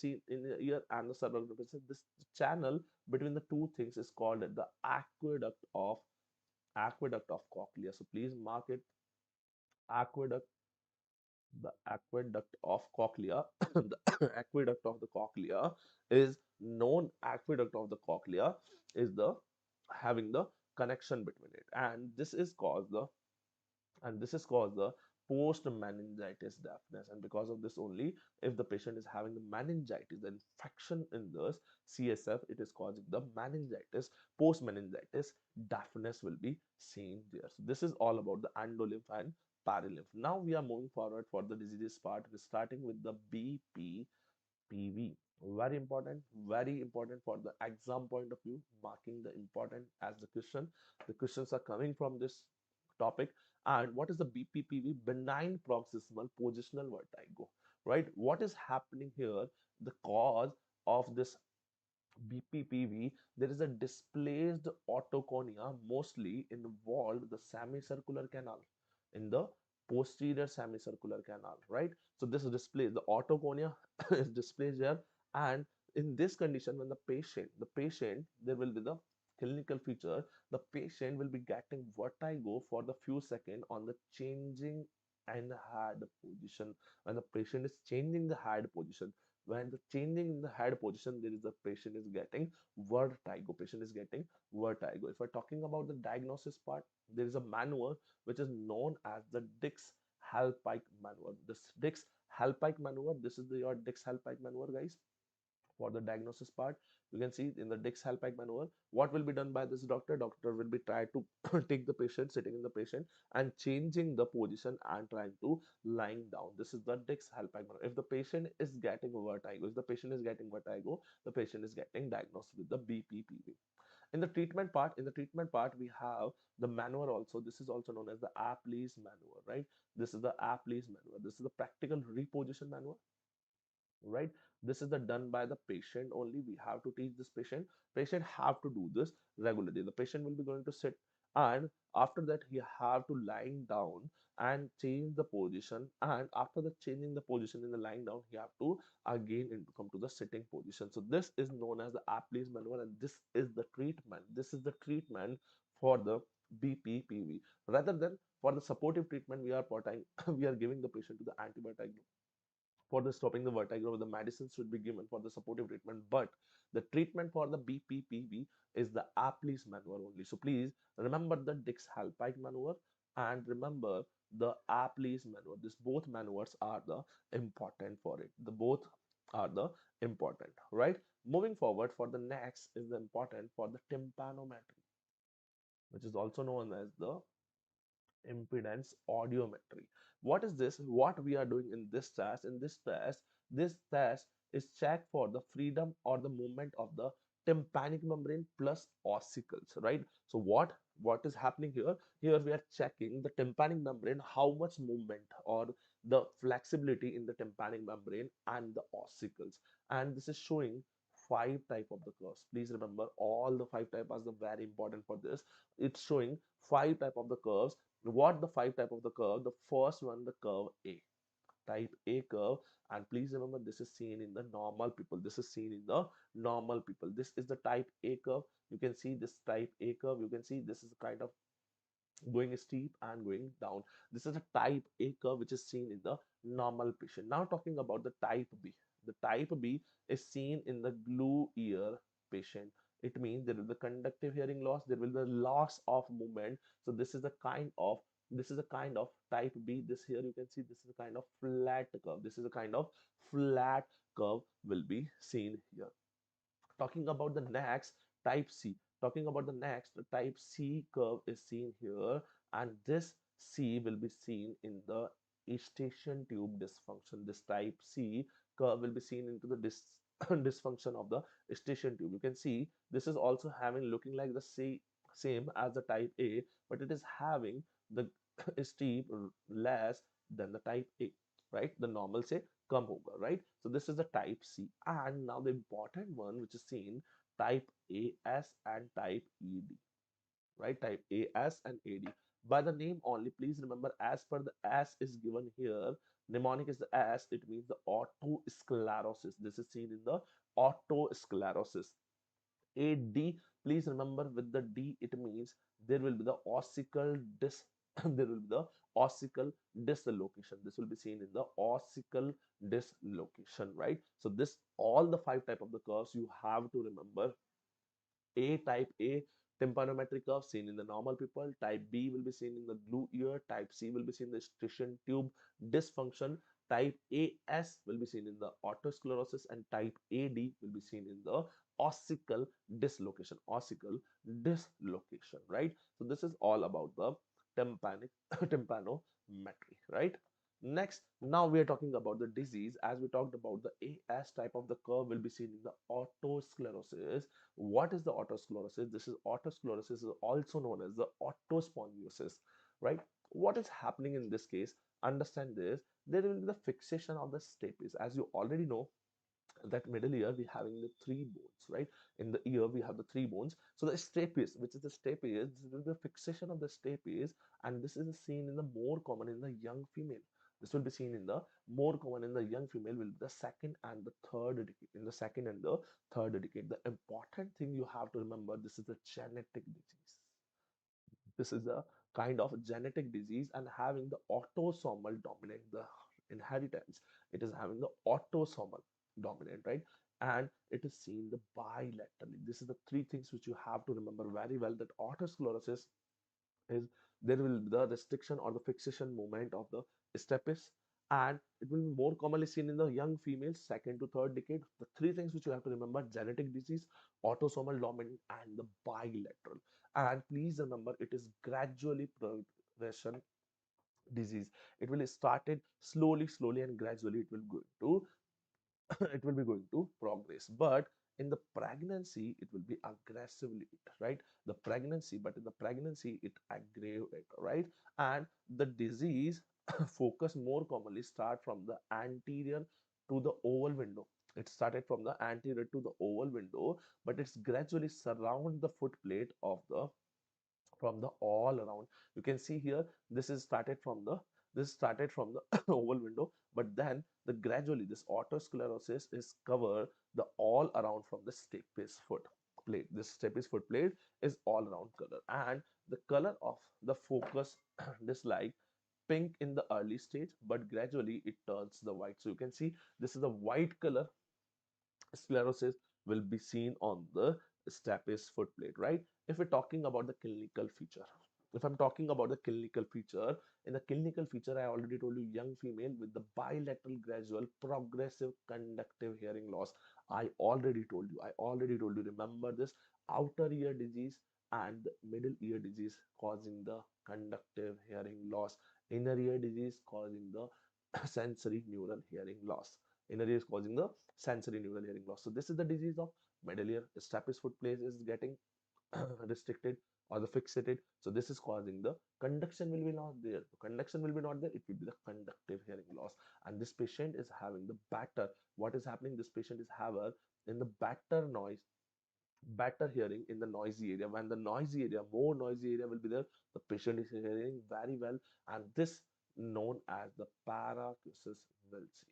Speaker 1: ear and the cerebral represent this channel between the two things is called the aqueduct of cochlea. So please mark it, aqueduct, the aqueduct of cochlea. The aqueduct of the cochlea is known, aqueduct of the cochlea is the having the connection between it, and this is called the post meningitis deafness. And because of this only, if the patient is having the meningitis, the infection in the CSF, it is causing the meningitis. Post meningitis deafness will be seen there. So this is all about the endolymph and perilymph. Now we are moving forward for the diseases part. We're starting with the BPPV. Very important for the exam point of view, marking the important as the question. The questions are coming from this topic. And what is the BPPV? Benign paroxysmal positional vertigo, right? What is happening here? The cause of this BPPV, there is a displaced otoconia, mostly involved the semicircular canal, in the posterior semicircular canal, right? So this is displaced, the otoconia is displaced here, and in this condition, when the patient, there will be the clinical feature, the patient will be getting vertigo for the few seconds on the changing and head position. When the patient is changing the head position, when the changing in the head position, there is a patient is getting vertigo. If we're talking about the diagnosis part, there is a maneuver which is known as the Dix Hallpike maneuver. This is your Dix Hallpike maneuver, guys. For the diagnosis part, you can see in the Dix Hallpike maneuver, what will be done by this doctor will be try to take the patient, sitting in the patient and changing the position and trying to lying down. This is the Dix Hallpike maneuver. If the patient is getting vertigo, the patient is getting diagnosed with the BPPV. In the treatment part, we have the maneuver also. This is also known as the Apley's maneuver, right? This is the Apley's maneuver. This is the practical reposition maneuver, right? This is the done by the patient only. We have to teach this patient have to do this regularly. The patient will be going to sit and after that he have to lying down and change the position, and after the changing the position in the lying down he have to again come to the sitting position. So this is known as the Apley's maneuver, and this is the treatment for the BPPV. Rather than for the supportive treatment, we are putting we are giving the patient to the antibiotic for the stopping the vertigo. The medicine should be given for the supportive treatment, but the treatment for the BPPV is the Apley's maneuver only. So please remember the Dix-Hallpike maneuver and remember the Apley's maneuver. This both maneuvers are the important for it. The both are the important, right? Moving forward, for the next is the important for the tympanometry, which is also known as the impedance audiometry. What is this? What we are doing in this test? This test is check for the freedom or the movement of the tympanic membrane plus ossicles, right? So what is happening here? Here we are checking the tympanic membrane, how much movement or the flexibility in the tympanic membrane and the ossicles, and this is showing five type of the curves. Please remember all the five type are the very important for this. It's showing five type of the curves. What the five type of the curve? The first one, the curve A, type A curve, and please remember this is seen in the normal people. This is seen in the normal people. This is the type A curve. You can see this type A curve. You can see this is kind of going steep and going down. This is a type A curve which is seen in the normal patient. Now talking about the type B. The type B is seen in the glue ear patient. It means there will be conductive hearing loss, there will be loss of movement. So this is a kind of type B. This here you can see this is a kind of flat curve. This is a kind of flat curve will be seen here. Talking about the next, type C. Talking about the next, the type C curve is seen here, and this C will be seen in the eustachian tube dysfunction. This type C curve will be seen into the dysfunction of the eustachian tube. You can see this is also having looking like the same as the type A, but it is having the steep less than the type A, right? The normal say come over, right? So this is the type C. And now the important one which is seen, type AS and type ED, right? Type AS and AD. By the name only, please remember as per the S is given here, mnemonic is the S, it means the otosclerosis. This is seen in the otosclerosis. AD, please remember with the D, it means there will be the ossicle there will be the ossicle dislocation. This will be seen in the ossicle dislocation, right? So this all the five type of the curves you have to remember. A type A tympanometric curve seen in the normal people. Type B will be seen in the glue ear. Type C will be seen in the eustachian tube dysfunction. Type AS will be seen in the otosclerosis, and type AD will be seen in the ossicle dislocation. Ossicle dislocation, right? So this is all about the tympanic tympanometry, right? Next, now we are talking about the disease. As we talked about, the AS type of the curve will be seen in the otosclerosis. What is the otosclerosis? This is otosclerosis is also known as the otosponiosis, right? What is happening in this case? Understand this. There will be the fixation of the stapes. As you already know, that middle ear we having the three bones, right? In the ear we have the three bones. So the stapes, which is the stapes, this is the fixation of the stapes, and this is seen in the more common in the young female. This will be seen in the more common in the young female will be the second and the third decade. In the second and the third decade, the important thing you have to remember, this is a genetic disease. This is a kind of genetic disease and having the autosomal dominant, the inheritance. It is having the autosomal dominant, right? And it is seen the bilaterally. This is the three things which you have to remember very well, that otosclerosis is there will be the restriction or the fixation movement of the stapes, and it will be more commonly seen in the young females, second to third decade. The three things which you have to remember: genetic disease, autosomal dominant, and the bilateral. And please remember, it is gradually progression disease. It will started slowly and gradually it will go to it will be going to progress. But in the pregnancy it will be aggressively, right? The pregnancy, but in the pregnancy it aggravates it, right? And the disease focus more commonly start from the anterior to the oval window. It started from the anterior to the oval window, but it's gradually surround the foot plate of the from the all around. You can see here this started from the oval window, but then the gradually this otosclerosis is cover the all around from the stapes foot plate. This stapes foot plate is all around color, and the color of the focus is like pink in the early stage, but gradually it turns the white. So you can see this is the white color sclerosis will be seen on the stapes foot plate, right? If we're talking about the clinical feature, if I'm talking about the clinical feature, in the clinical feature, I already told you young female with the bilateral gradual progressive conductive hearing loss. I already told you, remember this outer ear disease and the middle ear disease causing the conductive hearing loss, inner ear disease causing the sensory neural hearing loss. Inner ear is causing the sensory neural hearing loss. So this is the disease of middle ear. Stapes foot place is getting restricted or the fixated. So this is causing the conduction will be not there. Conduction will be not there. It will be the conductive hearing loss. And this patient is having the better. What is happening? This patient is having in the better noise, better hearing in the noisy area. When the noisy area, more noisy area will be there, the patient is hearing very well, and this known as the paracusis vilci.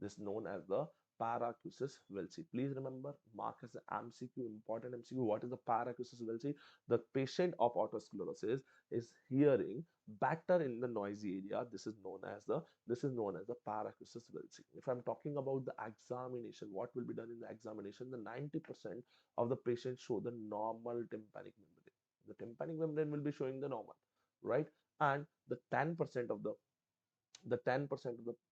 Speaker 1: This known as the paracusis vilci. Please remember, mark as an MCQ, important MCQ. What is the paracusis vilci? The patient of otosclerosis is hearing better in the noisy area. This is known as the paracusis vilci. If I'm talking about the examination, what will be done in the examination? The 90% of the patient show the normal tympanic membrane. The tympanic membrane will be showing the normal, right? And the 10% of the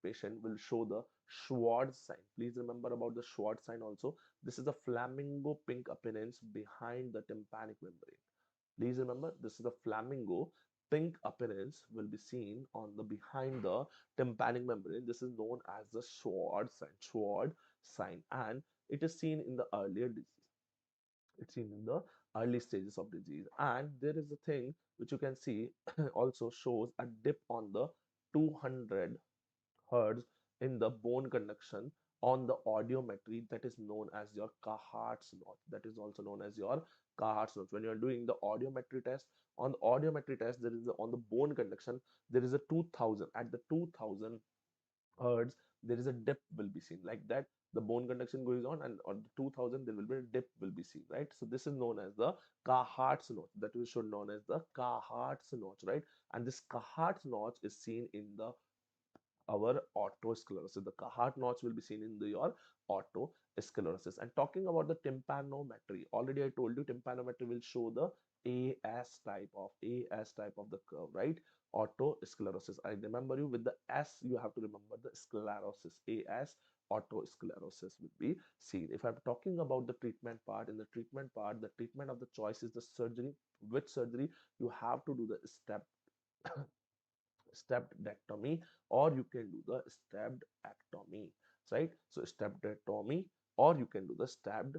Speaker 1: patient will show the Schwartz sign. Please remember about the Schwartz sign also. This is the flamingo pink appearance behind the tympanic membrane. Please remember, this is the flamingo pink appearance will be seen on the behind the tympanic membrane. This is known as the Schwartz sign. Schwartz sign, and it is seen in the earlier disease. It's seen in the early stages of disease. And there is a thing which you can see also shows a dip on the 200 hertz in the bone conduction on the audiometry, that is known as your Cahart's notch. That is also known as your Cahart's notch. When you are doing the audiometry test, on the audiometry test, there is on the bone conduction, there is a 2000 at the 2000 hertz, there is a dip will be seen like that. The bone conduction goes on, and on the 2000 there will be a dip will be seen, right? So this is known as the Cahart's notch. That we should known as the Cahart's notch, right? And this Cahart's notch is seen in the our otosclerosis. The Cahart notch will be seen in your otosclerosis. And talking about the tympanometry, already I told you tympanometry will show the AS type of the curve, right? Otosclerosis. I remember you with the S, you have to remember the sclerosis. AS otosclerosis will be seen. If I'm talking about the treatment part, in the treatment part, the treatment of the choice is the surgery. Which surgery? You have to do the steppedectomy, or you can do the steppedectomy, right? So steppedectomy, or you can do the stabbed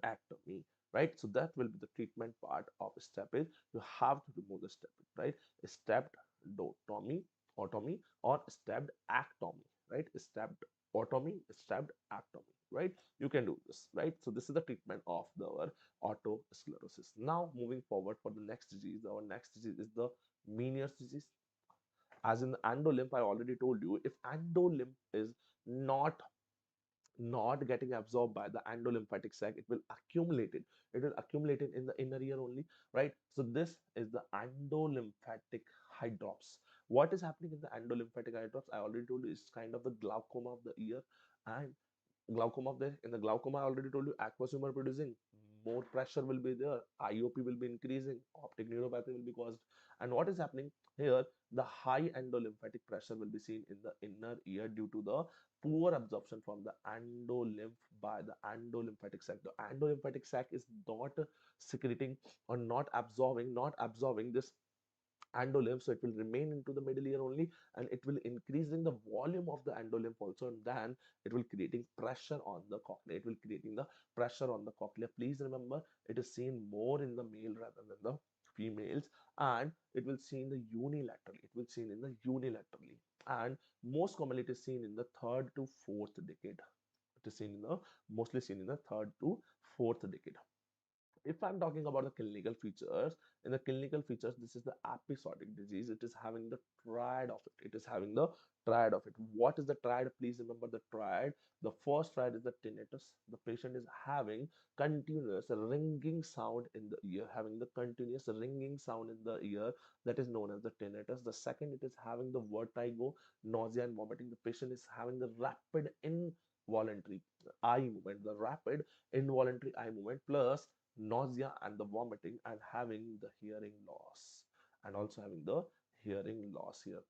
Speaker 1: ectomy, right? So that will be the treatment part of steppage. You have to remove the steppage, right? Stepped dotomy, otomy, or stabbed ectomy, right? Stabbed otomy, stabbed ectomy, right? You can do this, right? So this is the treatment of our otosclerosis. Now moving forward for the next disease, our next disease is the Meniere's disease. As in the endolymph, I already told you, if endolymph is not not getting absorbed by the endolymphatic sac, it will accumulate it. It will accumulate it in the inner ear only, right? So this is the endolymphatic hydrops. What is happening in the endolymphatic hydrops? I already told you, it's kind of the glaucoma of the ear. And glaucoma of the in the glaucoma, I already told you, aqueous humor producing, more pressure will be there, IOP will be increasing, optic neuropathy will be caused. And what is happening here? The high endolymphatic pressure will be seen in the inner ear due to the poor absorption from the endolymph by the endolymphatic sac. The endolymphatic sac is not secreting or not absorbing this endolymph, so it will remain into the middle ear only, and it will increasing the volume of the endolymph also, and then it will creating pressure on the cochlea. It will creating the pressure on the cochlea. Please remember, it is seen more in the male rather than the females, and it will seen the unilaterally. It will seen in the unilaterally, and most commonly it is seen in the third to fourth decade. It is seen in the mostly seen in the third to fourth decade. If I'm talking about the clinical features, in the clinical features, this is the episodic disease. It is having the triad of it. It is having the triad of it. What is the triad? Please remember the triad. The first triad is the tinnitus. The patient is having continuous ringing sound in the ear, having the continuous ringing sound in the ear, that is known as the tinnitus. The second, it is having the vertigo, nausea and vomiting. The patient is having the rapid involuntary eye movement, the rapid involuntary eye movement plus nausea and the vomiting, and having the hearing loss, and also having the hearing loss here.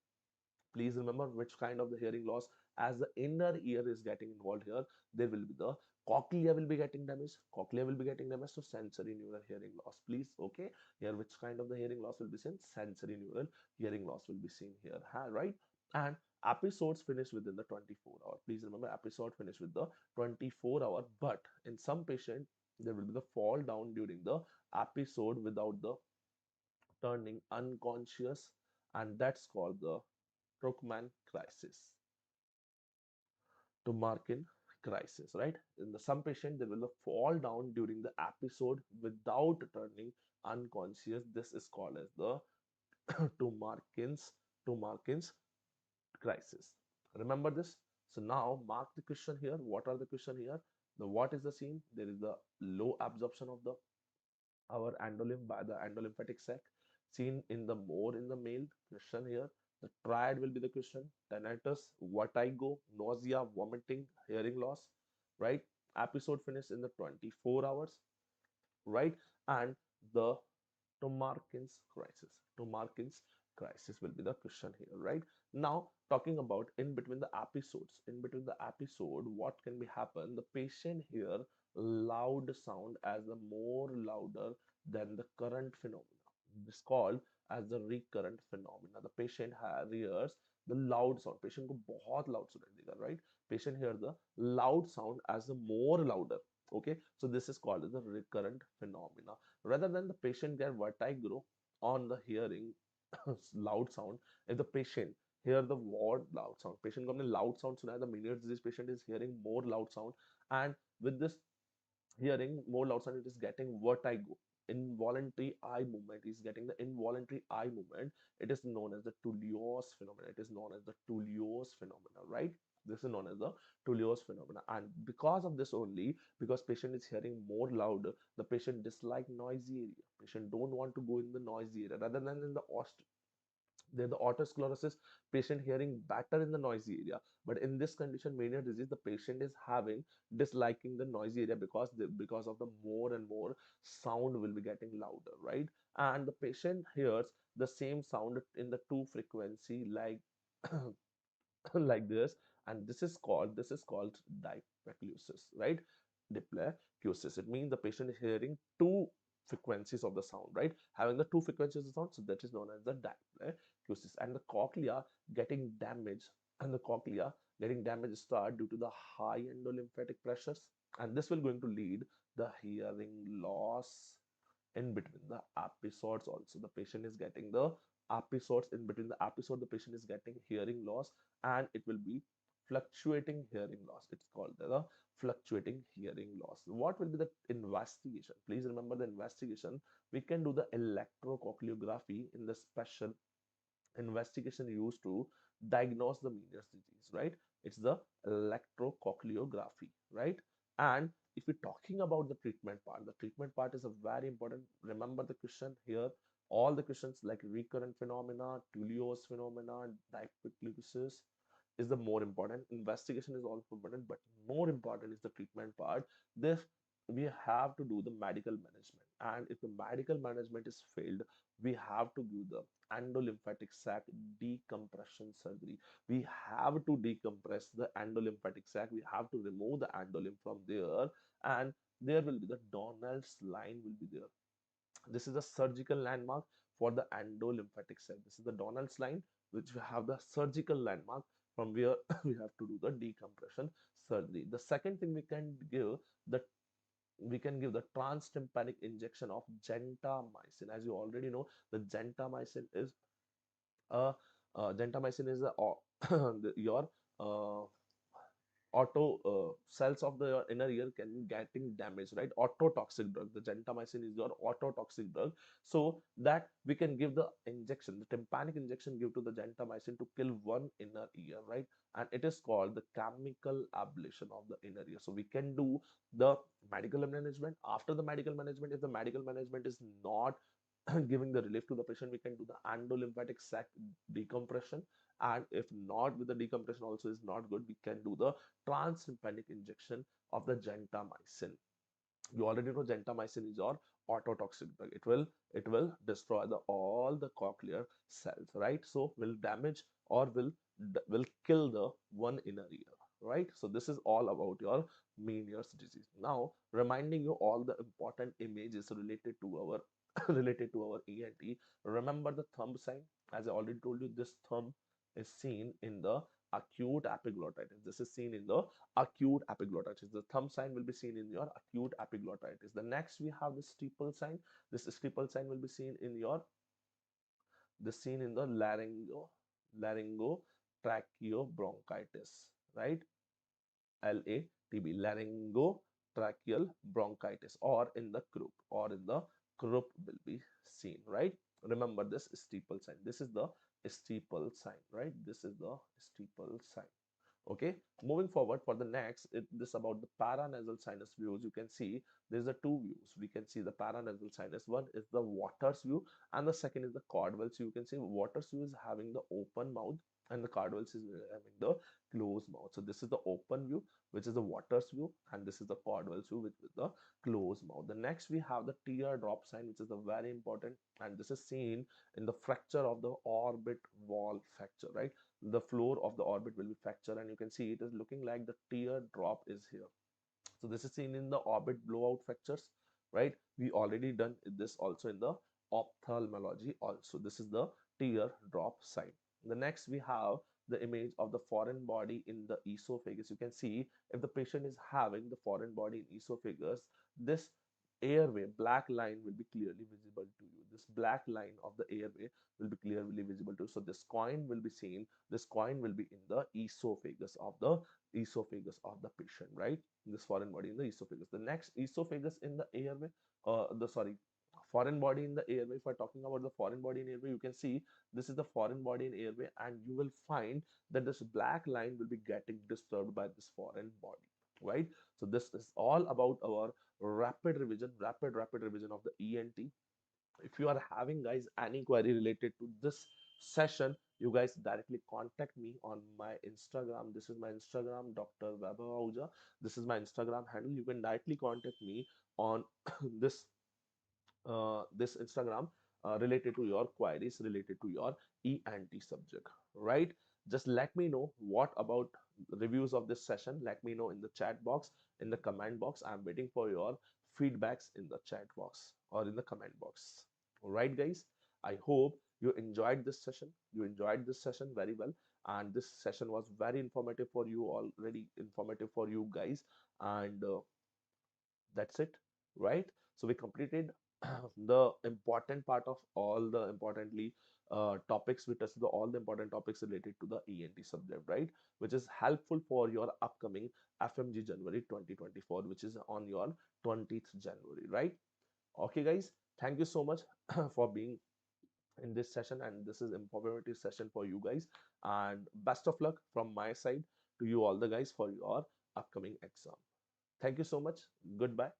Speaker 1: Please remember which kind of the hearing loss. As the inner ear is getting involved here, there will be the cochlea will be getting damaged. Cochlea will be getting damaged, so sensory neural hearing loss. Please, okay, here which kind of the hearing loss will be seen? Sensory neural hearing loss will be seen here, right? And episodes finish within the 24 hour. Please remember, episode finish with the 24-hour. But in some patient, there will be the fall down during the episode without the turning unconscious, and that's called the Truckman crisis, Tumarkin crisis, right? In the some patient, they will fall down during the episode without turning unconscious. This is called as the Tumarkin's crisis. Remember this. So now mark the question here. What are the question here? The what is the scene? There is the low absorption of the our endolymph by the endolymphatic sac, seen in the more in the male. Question here. The triad will be the question: tinnitus, vertigo, nausea, vomiting, hearing loss, right? Episode finish in the 24 hours, right? And the Tomarkin's crisis. Tomarkin's crisis will be the question here, right? Now, talking about in between the episodes, in between the episode, what can be happen? The patient hear loud sound as the more louder than the current phenomena. This called as the recurrent phenomena. The patient hears the loud sound. Patient को बहुत loud सुनाई देगा, right? Patient hear the loud sound as the more louder. Okay, so this is called as the recurrent phenomena. Rather than the patient get vertigo on the hearing loud sound, if the patient hear the word loud sound, patient को हमने loud sound सुना है, the Meniere's disease patient is hearing more loud sound, and with this hearing more loud sound, it is getting vertigo. Involuntary eye movement is getting the involuntary eye movement. It is known as the Tullio's phenomena. It is known as the Tullio's phenomena, right? This is known as the Tullio's phenomena. And because of this only, because patient is hearing more loud, the patient dislike noisy area. Patient don't want to go in the noisy area. Rather than in the the otosclerosis, patient hearing better in the noisy area, but in this condition mania disease, the patient is having disliking the noisy area because because of the more and more sound will be getting louder, right? And the patient hears the same sound in the two frequency like like this, and this is called diplecusis, right? Diplecusis, it means the patient is hearing two frequencies of the sound, right? Having the two frequencies of the sound, so that is known as the diplecusis. And the cochlea getting damaged, and the cochlea getting damaged start due to the high endolymphatic pressures, and this will going to lead the hearing loss in between the episodes. Also, the patient is getting the episodes. In between the episode, the patient is getting hearing loss, and it will be fluctuating hearing loss. It's called the fluctuating hearing loss. What will be the investigation? Please remember the investigation. We can do the electrocochleography in the special investigation used to diagnose the Meniere's disease, right? It's the electrocochleography, right? And if we're talking about the treatment part is a very important. Remember the question here. All the questions like recurrent phenomena, Tullio's phenomena, diplecusis is the more important. Investigation is also important, but more important is the treatment part. This we have to do the medical management, and if the medical management is failed, we have to do the endolymphatic sac decompression surgery. We have to decompress the endolymphatic sac. We have to remove the endolymph from there, and there will be the Donald's line will be there. This is a surgical landmark for the endolymphatic sac. This is the Donald's line, which we have the surgical landmark from where we have to do the decompression surgery. The second thing the we can give the transtympanic injection of gentamicin. As you already know, the gentamicin is a your cells of the inner ear can getting damaged, right? Ototoxic drug. The gentamicin is your ototoxic drug, so that we can give the injection, the tympanic injection, give to the gentamicin to kill one inner ear, right? And it is called the chemical ablation of the inner ear. So we can do the medical management. After the medical management, if the medical management is not giving the relief to the patient, we can do the endolymphatic sac decompression, and if not, with the decompression also is not good, we can do the transtympanic injection of the gentamicin. You already know gentamicin is your ototoxic drug. It will destroy the all the cochlear cells, right? So will damage or will kill the one inner ear, right? So this is all about your Meniere's disease. Now reminding you all the important images related to our related to our ENT. Remember the thumb sign. As I already told you, this thumb is seen in the acute epiglottitis. This is seen in the acute epiglottitis. The thumb sign will be seen in your acute epiglottitis. The next we have the steeple sign. This steeple sign will be seen in your laryngotracheobronchitis, right? LATB, laryngotracheal bronchitis, or in the croup will be seen, right? Remember this steeple sign. This is the steeple sign, right? This is the steeple sign. Okay, moving forward for the next, this about the paranasal sinus views. You can see there's a two views. We can see the paranasal sinus. One is the Waters view, and the second is the Caldwell's view. You can see Waters view is having the open mouth, and the Caldwell's is having the closed mouth. So this is the open view, which is the Waters view, and this is the Caldwell's view, which is the closed mouth. The next we have the teardrop sign, which is the very important, and this is seen in the fracture of the orbit wall fracture, right? The floor of the orbit will be fractured, and you can see it is looking like the teardrop is here. So this is seen in the orbit blowout fractures, right? We already done this also in the ophthalmology also. This is the teardrop sign. The next we have the image of the foreign body in the esophagus. You can see if the patient is having the foreign body in esophagus, this airway black line will be clearly visible to you. This black line of the airway will be clearly visible to you. So this coin will be seen. This coin will be in the esophagus of the patient, right? This foreign body in the esophagus. The next, esophagus in the airway, the sorry, foreign body in the airway. If we're talking about the foreign body in airway, you can see this is the foreign body in airway, and you will find that this black line will be getting disturbed by this foreign body, right? So this is all about our rapid revision, rapid revision of the ENT. If you are having guys any query related to this session, you guys directly contact me on my Instagram. This is my Instagram, Dr. Vaibhav. This is my Instagram handle. You can directly contact me on this this Instagram related to your queries related to your ENT subject, right? Just let me know what about reviews of this session. Let me know in the chat box, in the comment box. I'm waiting for your feedbacks in the chat box or in the comment box. All right, guys. I hope you enjoyed this session. You enjoyed this session very well, and this session was very informative for you, already informative for you guys, and that's it, right? So we completed the important part of all the importantly topics. We tested all the important topics related to the ENT subject, right? Which is helpful for your upcoming FMG January 2024, which is on your 20th January, right? Okay, guys, thank you so much for being in this session, and this is informative session for you guys, and best of luck from my side to you all the guys for your upcoming exam. Thank you so much. Goodbye.